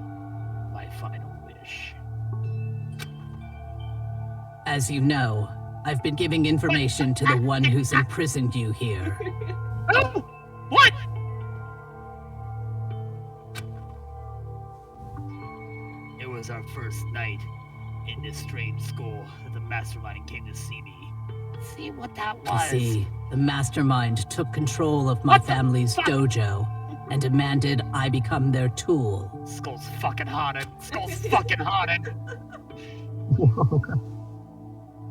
my final wish. As you know, I've been giving information to the one who's imprisoned you here. Oh! What? It was our first night in this strange school that the mastermind came to see me. See what that was? You see, the mastermind took control of my family's dojo and demanded I become their tool. Skull's fucking haunted. Skull's fucking haunted.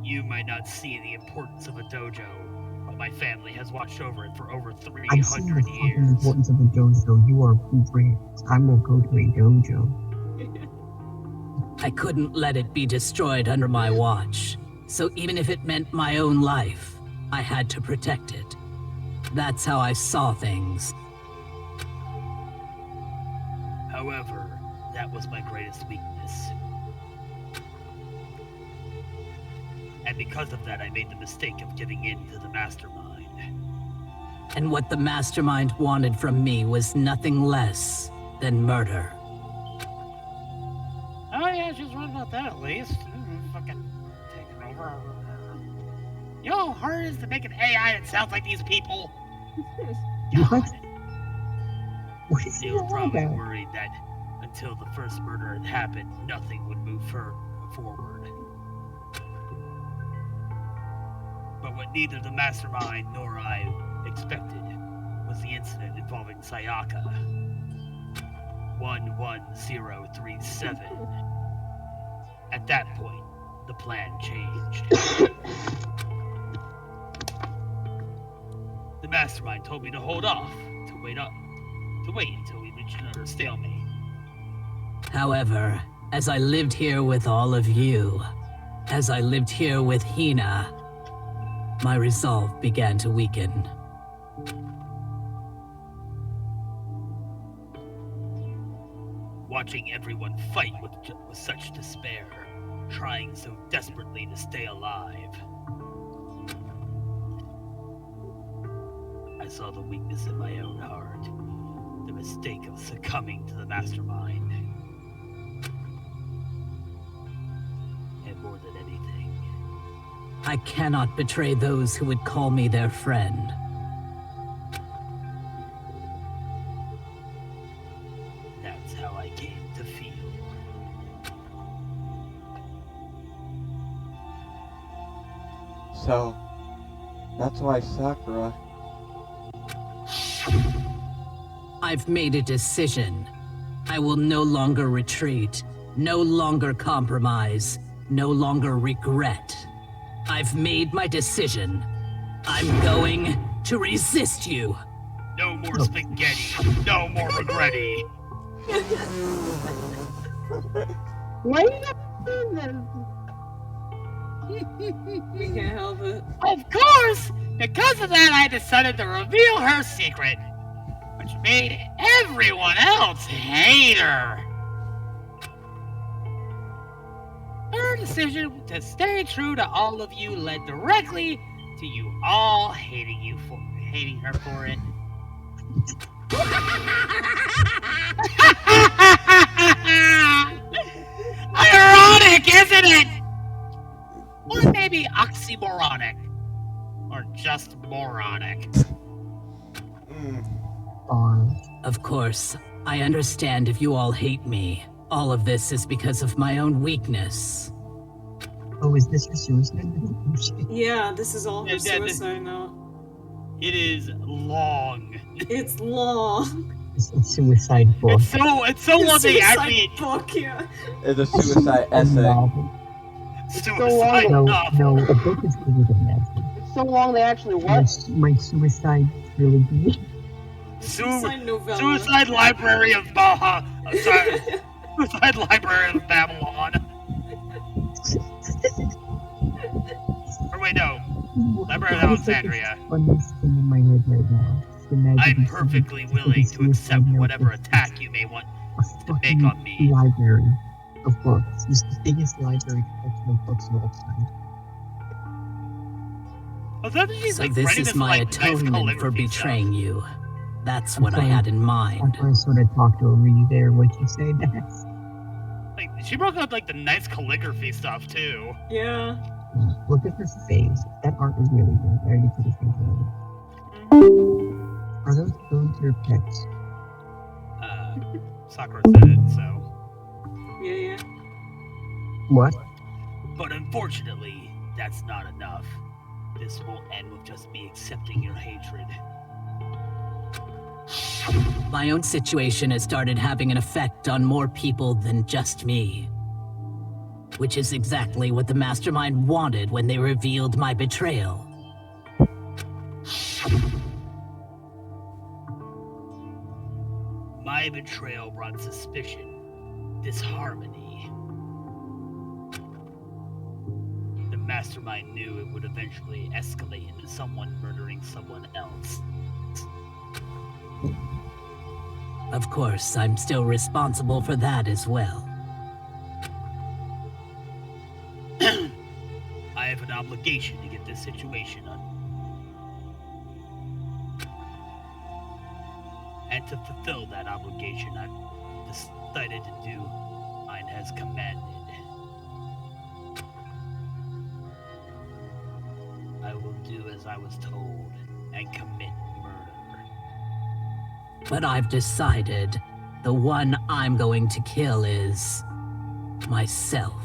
You might not see the importance of a dojo, but my family has watched over it for over 300 I see the fucking years. importance of a dojo. You are great. I will go to a dojo. I couldn't let it be destroyed under my watch. So even if it meant my own life, I had to protect it. That's how I saw things. However, that was my greatest weakness. And because of that, I made the mistake of giving in to the mastermind. And what the mastermind wanted from me was nothing less than murder. Oh yeah, she's right about that at least. Fucking taking over. You know how hard it is to make an AI that sounds like these people? What? What is They were probably worried that until the first murder had happened, nothing would move forward. But what neither the mastermind nor I expected was the incident involving Sayaka. 11037. At that point, the plan changed. The mastermind told me to hold off, to wait until we reached another stalemate. However, as I lived here with all of you, as I lived here with Hina, my resolve began to weaken. Watching everyone fight with such despair, trying so desperately to stay alive. I saw the weakness in my own heart, the mistake of succumbing to the mastermind. And more than anything, I cannot betray those who would call me their friend. that's how I came to feel. So, that's why Sakura... I've made a decision. I will no longer retreat, no longer compromise, no longer regret. I've made my decision. I'm going to resist you. No more spaghetti, no more regretty. Why are you not doing this? We can't help it. Of course! Because of that, I decided to reveal her secret, which made everyone else hate her. Her decision to stay true to all of you led directly to you all hating her for it. Ironic, isn't it? Or maybe oxymoronic. Or just moronic. Of course, I understand if you all hate me. All of this is because of my own weakness. Oh, is this for suicide? Yeah, this is all for suicide note. It is long. It's long. It's a suicide book. It's so long they actually. Book, yeah. It's a suicide essay. Suicide novel. No, a book is bigger than that. It's so long they actually what? My suicide trilogy. Suicide Library of Baja. Sorry. Suicide Library of Babylon. Or wait, no. Library of Alexandria. Funniest thing in my head right now. I'm perfectly willing to accept whatever attack you may want to make on me. Library of books. It's the biggest library collection of books of all time. So this is my atonement for betraying you. That's what I had in mind. I sort of talked over you there. What you say, Max? Like, she broke out like the nice calligraphy stuff too. Yeah. Look at her face. That art is really good. I already put it in. Are those birds your pets? Sakura said it, so. Yeah. What? But unfortunately, that's not enough. This will end with just me accepting your hatred. My own situation has started having an effect on more people than just me. Which is exactly what the Mastermind wanted when they revealed my betrayal. My betrayal brought suspicion, disharmony. The Mastermind knew it would eventually escalate into someone murdering someone else. Of course, I'm still responsible for that as well. I have an obligation to get this situation under. And to fulfill that obligation, I've decided to do mine as commanded. I will do as I was told and commit murder. But I've decided the one I'm going to kill is myself.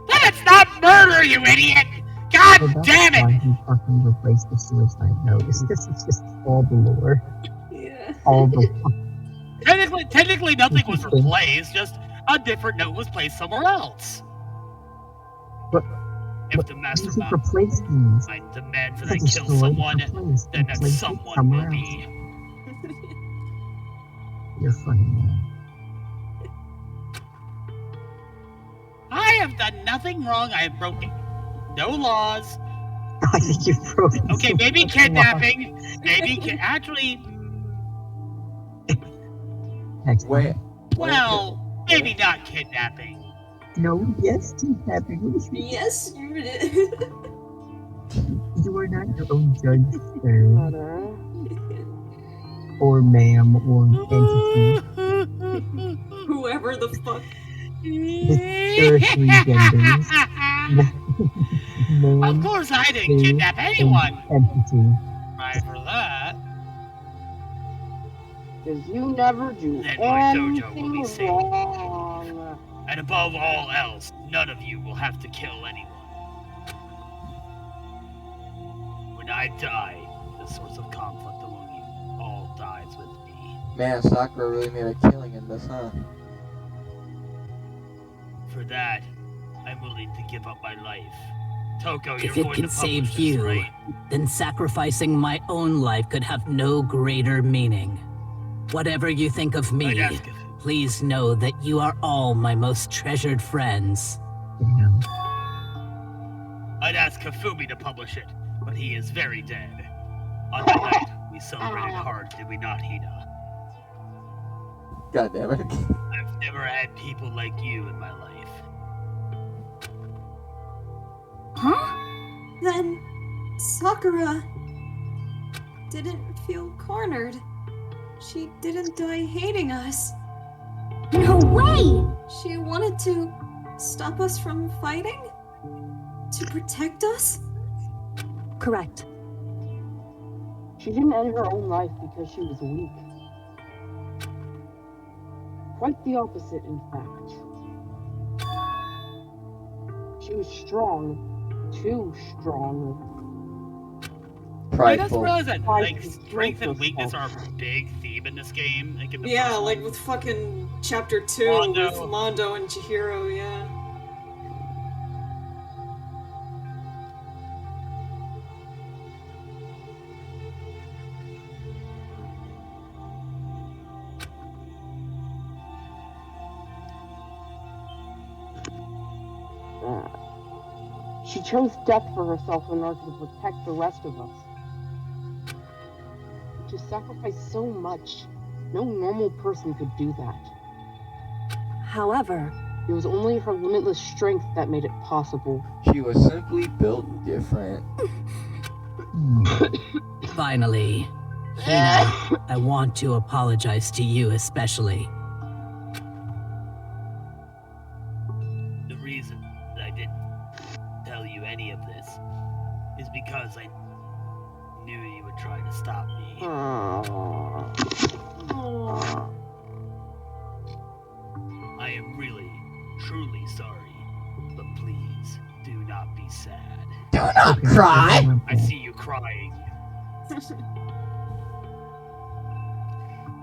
That's not murder, you idiot! God damn it! Why you fucking replace the suicide note? This is just all the lore. Yeah. All the Technically nothing was replaced, just a different note was placed somewhere else. But if the Mastermind replace these, I demand that I kill someone, then that someone will be. You're funny, man. I have done nothing wrong. I have broken no laws. I think you've broken. Okay, maybe kidnapping. Maybe actually. Wait. Well, maybe not kidnapping. No, yes, kidnapping. Yes, you did. You are not your own judge, sir. Or ma'am, or entity. Whoever the fuck. There are three genders. Man, of course I didn't kidnap anyone. Entity. Right for that. Because you never do Then my dojo will be anything safe. wrong. And above all else, none of you will have to kill anyone. When I die, the source of conflict among you all dies with me. Man, Sakura really made a killing in this, huh? For that, I'm willing to give up my life. Toko, If you're it going can to save publish you, this, right? then sacrificing my own life could have no greater meaning. Whatever you think of me, please know that you are all my most treasured friends. I'd ask Hifumi to publish it, but he is very dead. On that night, we celebrated hard, did we not, Hina? God damn it. I've never had people like you in my life. Huh? Then Sakura didn't feel cornered. She didn't die hating us. No way! She wanted to stop us from fighting? To protect us? Correct. She didn't end her own life because she was weak. Quite the opposite, in fact. too strong. Too strong. I just realized that like strength and weakness are a big theme in this game. Like in the Yeah, first like one. with fucking chapter 2 with Mondo and Chihiro, yeah. She chose death for herself in order to protect the rest of us. To sacrifice so much, no normal person could do that. However, it was only her limitless strength that made it possible. She was simply built different. Finally, Hina, I want to apologize to you especially. The reason that I didn't tell you any of this is because I knew you would try to stop me. I am really, truly sorry, but please do not be sad. Do not cry! I see you crying.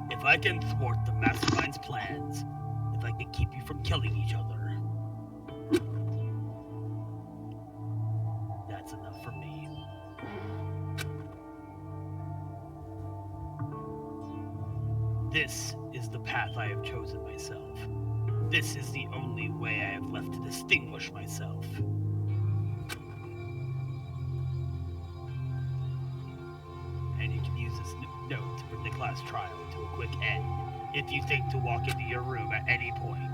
If I can thwart the mastermind's plans, if I can keep you from killing each other, that's enough for me. This is the path I have chosen myself. This is the only way I have left to distinguish myself. And you can use this note to bring the class trial to a quick end if you think to walk into your room at any point.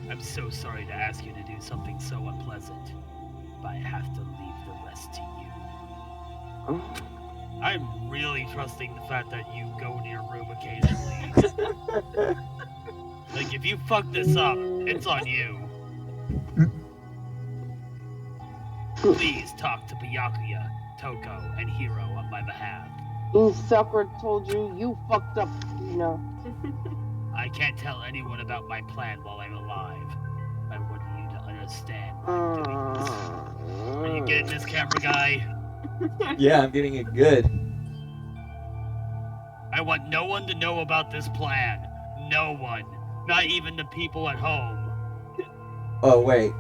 I'm so sorry to ask you to do something so unpleasant, but I have to leave the rest to you. I'm really trusting the fact that you go into your room occasionally. Like, if you fuck this up, it's on you. Please talk to Byakuya, Toko, and Hiro on my behalf. Sakura told you, you fucked up, I can't tell anyone about my plan while I'm alive. I want you to understand why I'm doing this. Are you getting this, camera guy? Yeah, I'm getting it good. I want no one to know about this plan. No one. Not even the people at home. Oh, wait.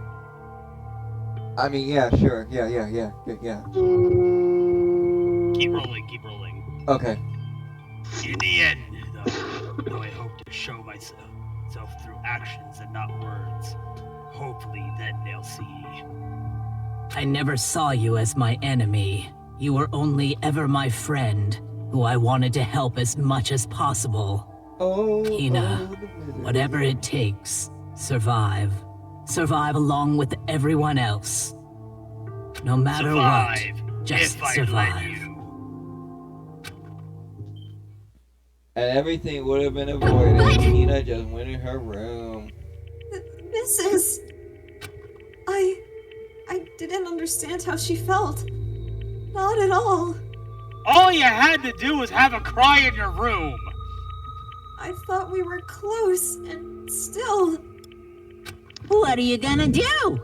I mean, yeah, sure. Yeah. Keep rolling. Okay. In the end, though I hope to show myself through actions and not words. Hopefully then they'll see. I never saw you as my enemy. You were only ever my friend, who I wanted to help as much as possible. Hina, whatever it takes, survive. Survive along with everyone else. No matter what, just survive. And everything would have been avoided if Hina just went in her room. This is... I didn't understand how she felt. Not at all. All you had to do was have a cry in your room. I thought we were close, and still... What are you gonna do?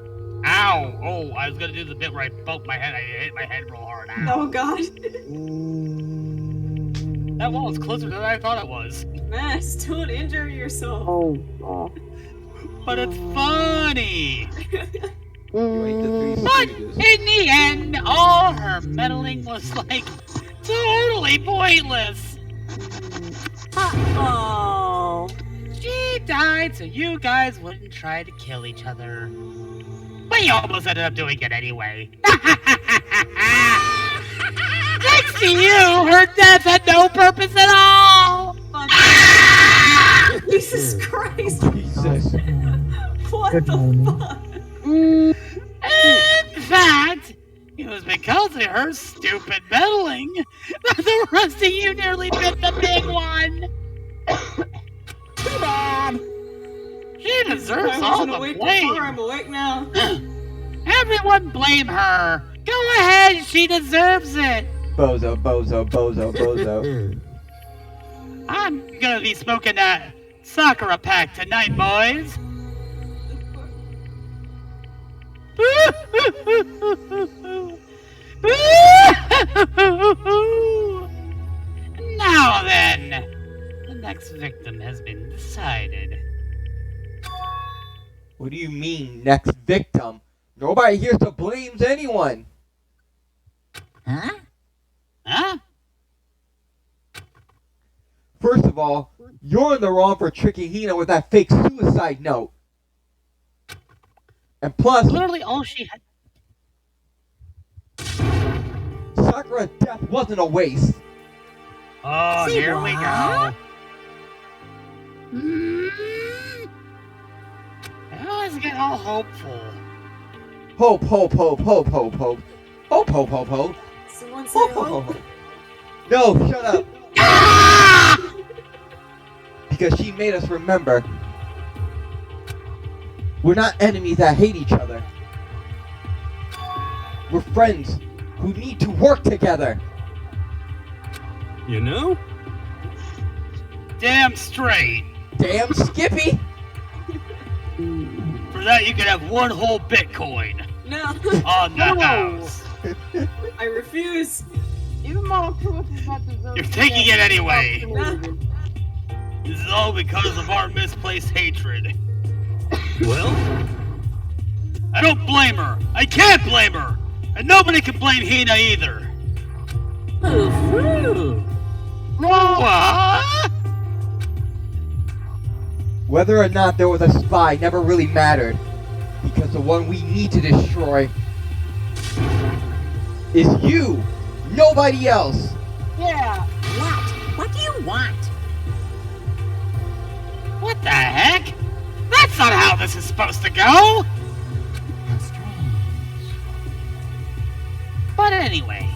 Ow! Oh, I was gonna do the bit where I bumped my head. I hit my head real hard. Ow. Oh god. That wall was closer than I thought it was. Max, don't injure yourself. Oh. But it's funny. But in the end, all her meddling was like totally pointless. Uh-oh. She died so you guys wouldn't try to kill each other. But you almost ended up doing it anyway. Thanks to you, her death had no purpose at all! Jesus Christ! Jesus. What the fuck? In fact, it was because of her stupid meddling that the rest of you nearly bit the big one! Too bad. She deserves all the blame. I'm awake now. Everyone blame her. Go ahead, she deserves it. Bozo. I'm gonna be smoking that Sakura pack tonight, boys! Now then, the next victim has been decided. What do you mean, next victim? Nobody here to blame anyone. Huh? Huh? First of all, you're in the wrong for tricking Hina with that fake suicide note. And plus, literally all she had. Sakura's death wasn't a waste. Oh, See here we go. Let's get all hopeful. Hope. Hope. Someone say hope. No, shut up. Because she made us remember. We're not enemies that hate each other. We're friends who need to work together. You know? Damn straight. Damn Skippy. For that, you could have one whole Bitcoin. No. On the house. I refuse. Even Mondo is not deserving. You're taking it anyway. No. This is all because of our misplaced hatred. Well? I don't blame her. I can't blame her. And nobody can blame Hina either. What? Whether or not there was a spy never really mattered. Because the one we need to destroy is you. Nobody else. Yeah. What do you want? What the heck? That's not how this is supposed to go! How strange. But anyway,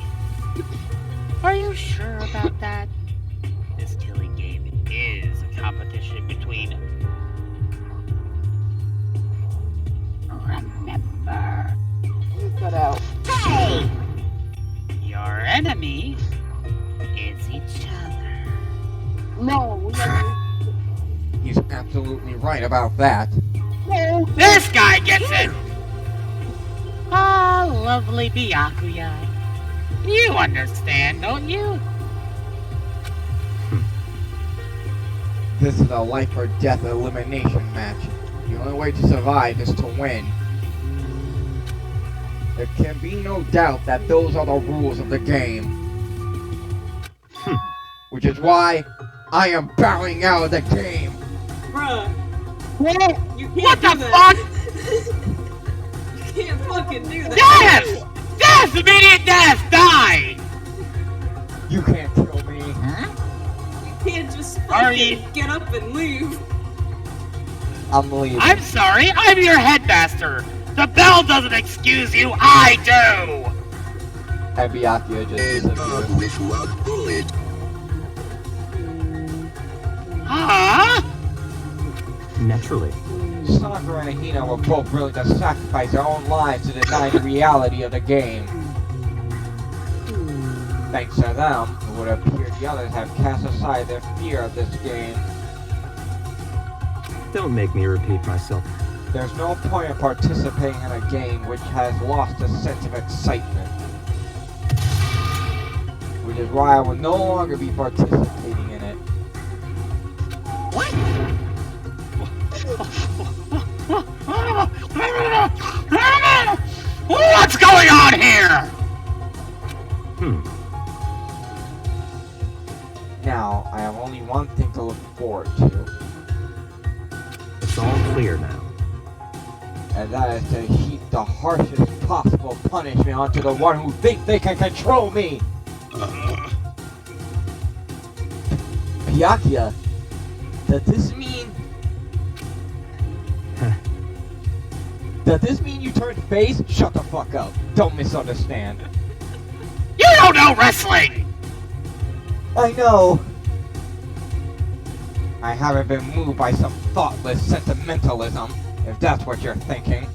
are you sure about that? This killing game is a competition between... Remember... You cut out. Hey! Your enemy is each other. No, we never. He's absolutely right about that. No. This guy gets it! Ah, lovely Byakuya. You understand, don't you? This is a life or death elimination match. The only way to survive is to win. There can be no doubt that those are the rules of the game. Which is why I am bowing out of the game. Bruh. What? You can't What do the that. fuck? You can't fucking do that. Death! Death! Immediate death! Die! You can't kill me. Huh? You can't just Are you- fucking get up and leave. I'm leaving. I'm sorry, I'm your headmaster! The bell doesn't excuse you, I do! And Byakuya just disappeared. Huh? Naturally. Sakura and Hina were both willing to sacrifice their own lives to deny the reality of the game. Thanks to them, it would appear the others have cast aside their fear of this game. Don't make me repeat myself. There's no point in participating in a game which has lost a sense of excitement. Which is why I will no longer be participating in it. What? What's going on here? Now, I have only one thing to look forward to. It's all clear now. And that is to heap the harshest possible punishment onto the one who thinks they can control me! Byakuya, does this mean... Does this mean you turned face? Shut the fuck up. Don't misunderstand. You don't know wrestling! I know. I haven't been moved by some thoughtless sentimentalism, if that's what you're thinking.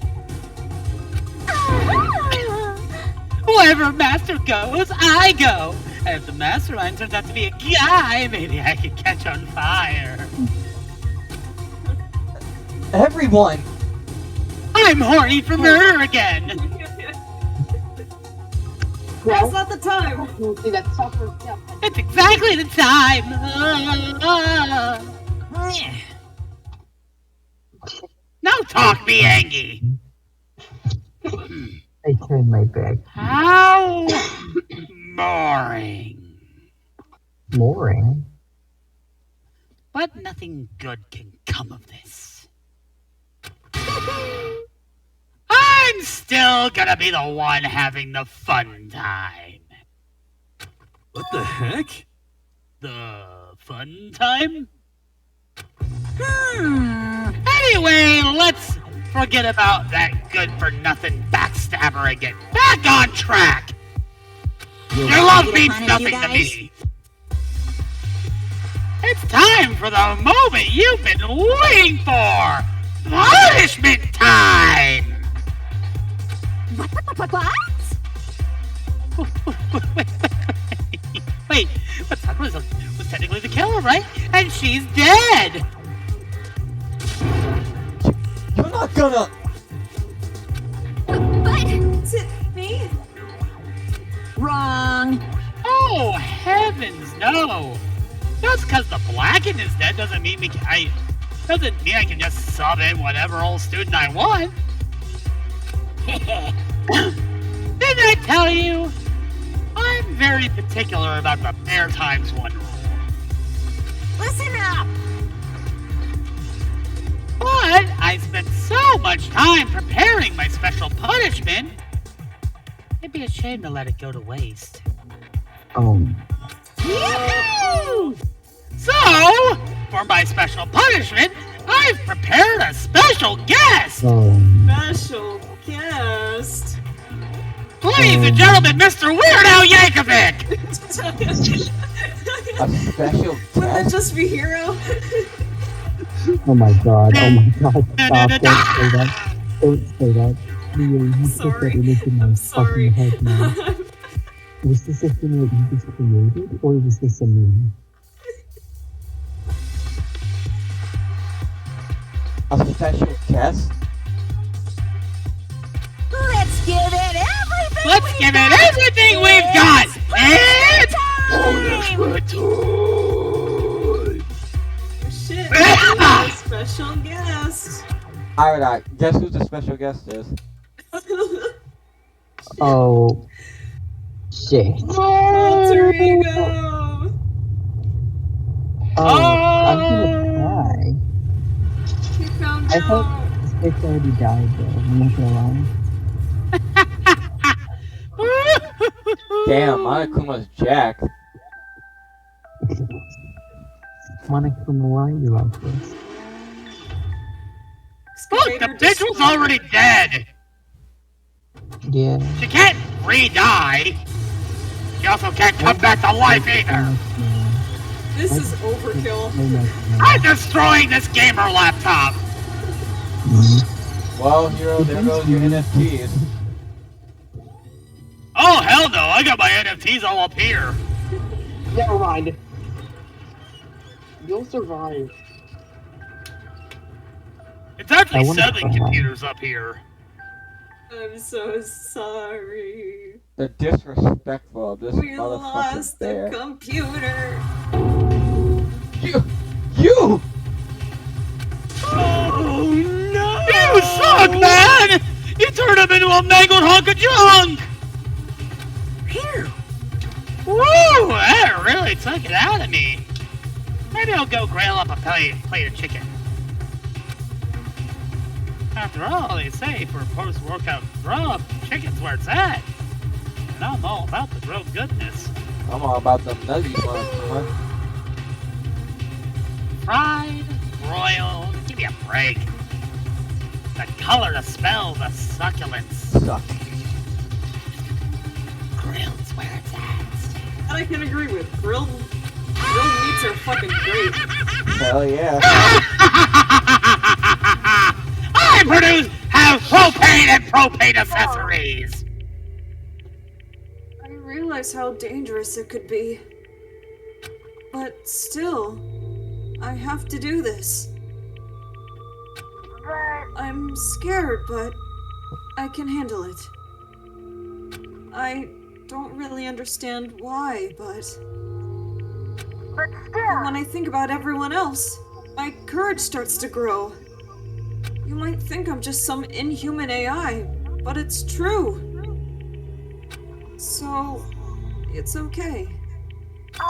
Wherever Master goes, I go! And if the mastermind turns out to be a guy, maybe I could catch on fire. Everyone! I'm horny for murder again! That's not the time! It's exactly the time! Now talk me, Angie! I turned my back. How boring. Boring? But nothing good can come of this. I'm still gonna be the one having the fun time. What the heck? The fun time? Anyway, let's forget about that good-for-nothing backstabber and get back on track! Your love means nothing to me! It's time for the moment you've been waiting for! Punishment time! What? Wait, but Sakura was technically the killer, right? And she's dead! You're not gonna... But... Is it me? Wrong. Oh, heavens, no! Just because the Blackened is dead doesn't mean I can just sub in whatever old student I want. Didn't I tell you? I'm very particular about the bare times one rule. Listen up. But I spent so much time preparing my special punishment. It'd be a shame to let it go to waste. Yahoo! So, for my special punishment, I've prepared a special guest! Special guest? Ladies and gentlemen, Mr. Weird Al Yankovic! A special Wouldn't that just be Hero? Oh my god, stop, don't say that. Don't say that. You put that image in my fucking head now. Was this a thing that you just created, or was this a meme? A special guest? Let's give it everything. Let's give it everything we've got. It's Shit, a special guest. Alright, guess who the special guest is? Oh. Shit. Alter ego. I'm gonna die. He found I thought out. this bitch already died though, I'm not gonna lie. Damn, Monokuma's Jack. Monokuma, why are you like this? Look, the bitch was already dead! Yeah. She can't re-die! She also can't come back to life either! This is overkill. I'm destroying this gamer laptop! Well, Hero, there goes your NFTs. Oh, hell no, I got my NFTs all up here! Never mind. You'll survive. It's actually 7 computers up here. I'm so sorry. The disrespectful of this We motherfucker lost there. the computer. You! Oh no! You suck, man! You turned him into a mangled hunk of junk! Phew! Woo! That really took it out of me. Maybe I'll go grill up a plate of chicken. After all, they say for post-workout grub, chicken's where it's at. And I'm all about the grilled goodness. I'm all about them nuggies, Monokuma. Fried, broiled, give me a break. The color, the smell, the succulence. Suck. Grilled's where it's at. That I can agree with. Grilled meats are fucking great. Hell yeah. I have propane and propane accessories! I realize how dangerous it could be. But still, I have to do this. I'm scared, but I can handle it. I don't really understand why, but still, when I think about everyone else, my courage starts to grow. You might think I'm just some inhuman AI, but it's true. So, it's okay.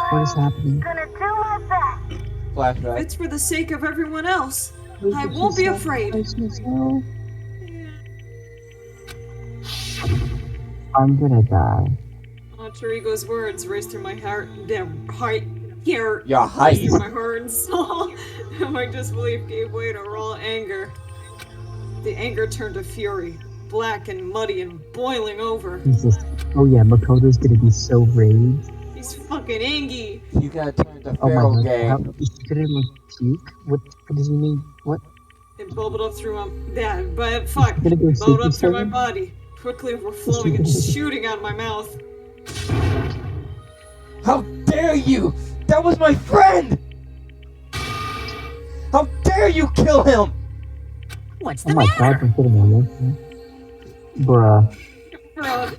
What is happening? Gonna do my best. Flashback. It's for the sake of everyone else. I won't be afraid. I'm gonna die. Chirigo's words raced through my heart. Your height. Through my heart and soul. My disbelief gave way to raw anger. The anger turned to fury, black and muddy and boiling over. Jesus. Oh yeah, Makoto's gonna be so raged. He's fucking angry. You gotta turn to feral gay. Is she gonna like puke? What does he mean? What? It bubbled up through my but fuck. Gonna go It bubbled up Super through my Saiyan? body, quickly overflowing and shooting out of my mouth. How dare you! That was my friend! How dare you kill him! What's Oh the my matter? god, I'm getting on Bruh. Bruh.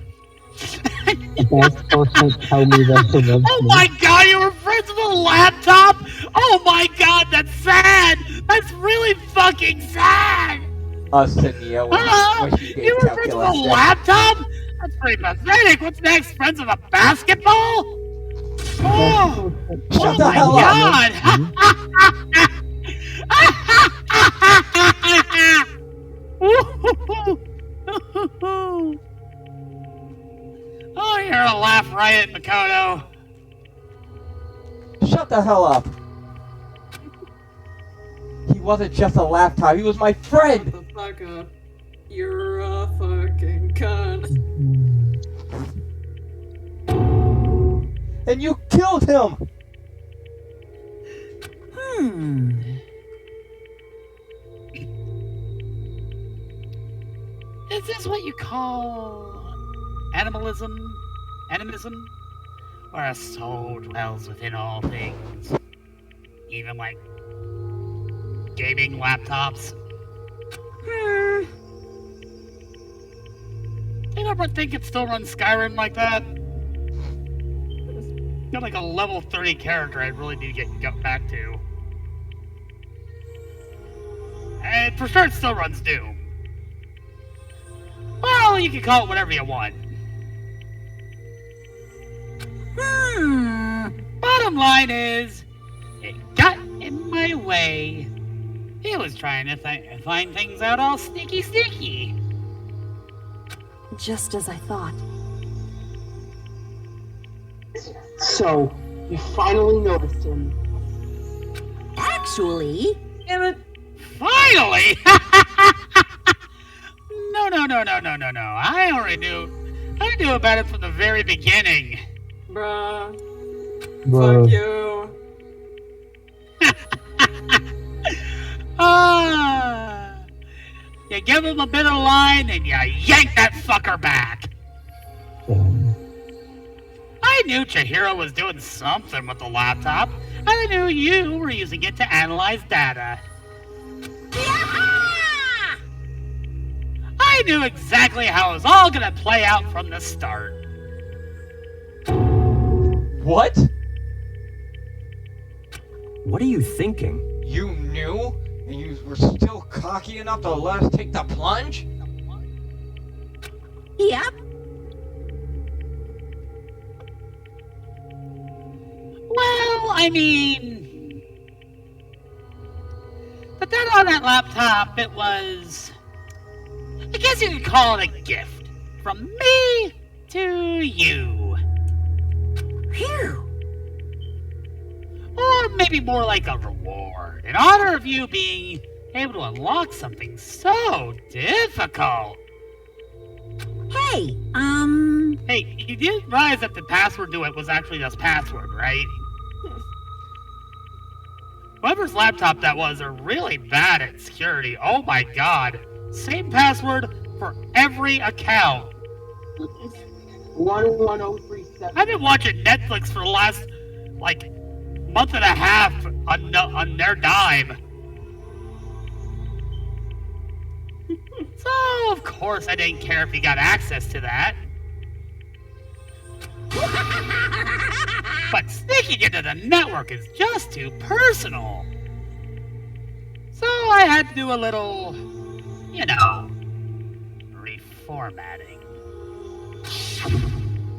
You guys still can't tell me that she loves Oh me. my god, you were friends with a laptop? Oh my god, that's sad! That's really fucking sad! Us and Neo when she did You were friends with a calculus. laptop? That's pretty pathetic. What's next? Friends with a basketball? Oh, Shut oh the my hell god! Oh, you're a laugh riot, Makoto. Shut the hell up! He wasn't just a laptop, he was my friend! Shut the fuck up. You're a fucking cunt. And you killed him! Is this what you call animalism? Animism? Where a soul dwells within all things? Even like gaming laptops? You ever think it still runs Skyrim like that? Got like a level 30 character I really need to get back to. And for sure it still runs Doom. Well, you can call it whatever you want. Bottom line is, it got in my way. He was trying to find things out all sneaky. Just as I thought. So, you finally noticed him. Actually... Damn it. Finally! No. I already knew. I knew about it from the very beginning. Bruh. Bruh. Fuck you. You give him a bit of line and you yank that fucker back. I knew Chihiro was doing something with the laptop, and I knew you were using it to analyze data. I knew exactly how it was all gonna play out from the start. What? What are you thinking? You knew? And you were still cocky enough to let us take the plunge? Yep. Well, I mean... The data on that laptop, it was... I guess you could call it a gift. From me to you. Phew. Or maybe more like a reward, in honor of you being able to unlock something so difficult. Hey, Hey, you didn't realize that the password to it was actually just password, right? Whoever's laptop that was are really bad at security. Oh my god. Same password for every account. 11037. I've been watching Netflix for the last, like, month and a half on their dime. So, of course, I didn't care if he got access to that. But sneaking into the network is just too personal. So I had to do a little, you know, reformatting.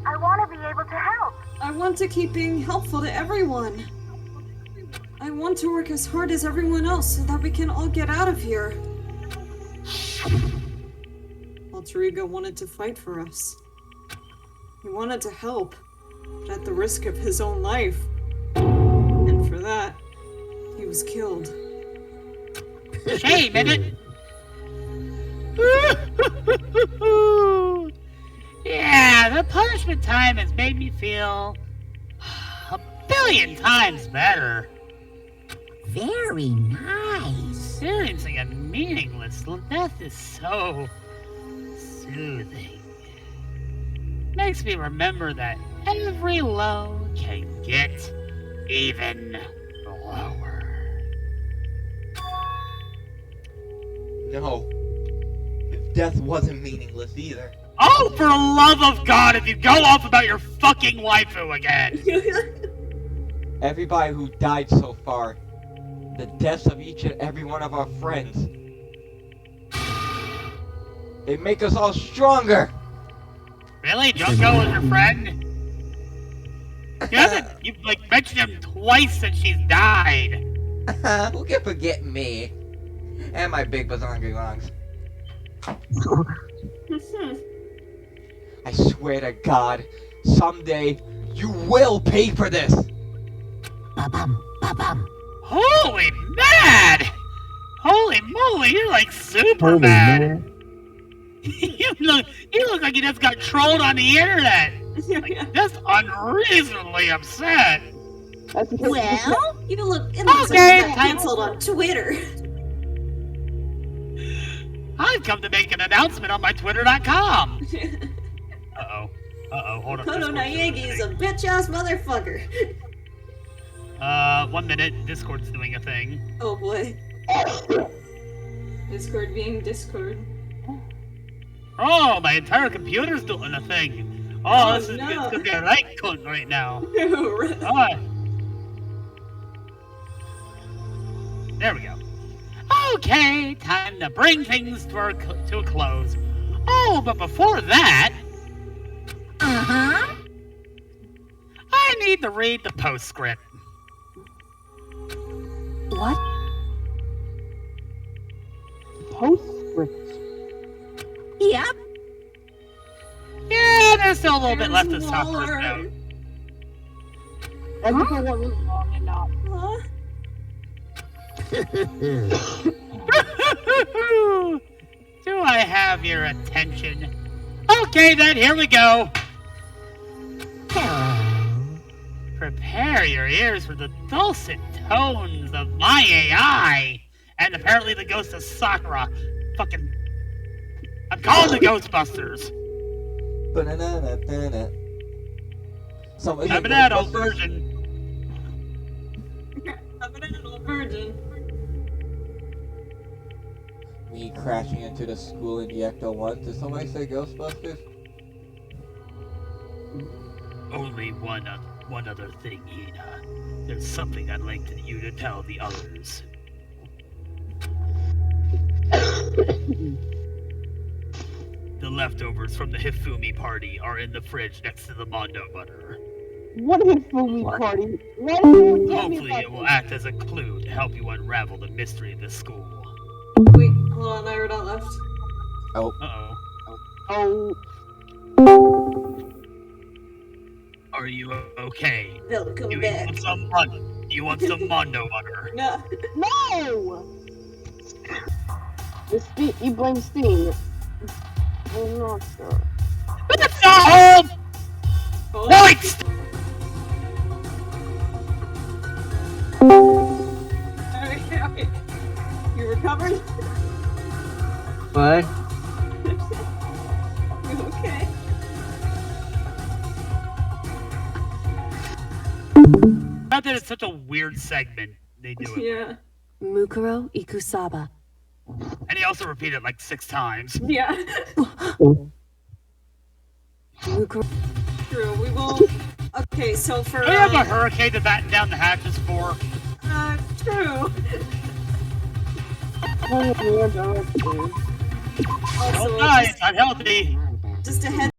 I want to be able to help. I want to keep being helpful to everyone. I want to work as hard as everyone else so that we can all get out of here. Alter Ego wanted to fight for us. He wanted to help, but at the risk of his own life. And for that, he was killed. Shame, innit? Yeah, the punishment time has made me feel a billion times better. Very nice. Experiencing a meaningless death is so soothing. Makes me remember that every low can get even lower. No. Death wasn't meaningless either. Oh, for the love of God, if you go off about your fucking waifu again! Everybody who died so far, the deaths of each and every one of our friends, they make us all stronger! Really? Junko was your friend? You've like mentioned him twice since she's died. Who can forget me? And my big bazongi lungs. I swear to God, someday you will pay for this! Ba-bum, ba-bum. Holy mad! Holy moly, you're like super mad! you look like you just got trolled on the internet! Like, just unreasonably upset! Well, you look like you got canceled on Twitter. I've come to make an announcement on my Twitter.com! Uh-oh, hold on. Makoto Naegi is a bitch-ass motherfucker. 1 minute, Discord's doing a thing. Oh boy. Discord being Discord. Oh, my entire computer's doing a thing. Oh, this is it's gonna be a right cunt right now. There we go. Okay, time to bring things to a close. Oh, but before that... I need to read the postscript. What? Postscript? Yep. Yeah, there's still a little bit left of Sakura's note. I just know what was wrong and not. Do I have your attention? Okay then, here we go. Prepare your ears for the dulcet tones of my AI. And apparently the ghost of Sakura. Fucking... I'm calling the Ghostbusters. I'm an adult version. I'm an adult virgin. Me crashing into the school in the Ecto-1. Did somebody say Ghostbusters? Only one other thing, Hina. There's something I'd like you to tell the others. The leftovers from the Hifumi party are in the fridge next to the Mondo butter. What Hifumi party? Why do you tell me Hopefully about it will act as a clue to help you unravel the mystery of the school. Wait, hold on, Iridot left. Oh. Uh-oh. Oh. Are you okay? Welcome Do back. you want some Mondo butter? No. No! You blame Steam. I'm not sure. That's not home! Wait! Okay. You recovered? What? You okay? Not that it's such a weird segment. They do it. Yeah. Mukuro Ikusaba. And he also repeated it like 6 times. Yeah. True. We will. Okay, so for. Do we have a hurricane to batten down the hatches for? True. Also, nice. I'm healthy. Just a heads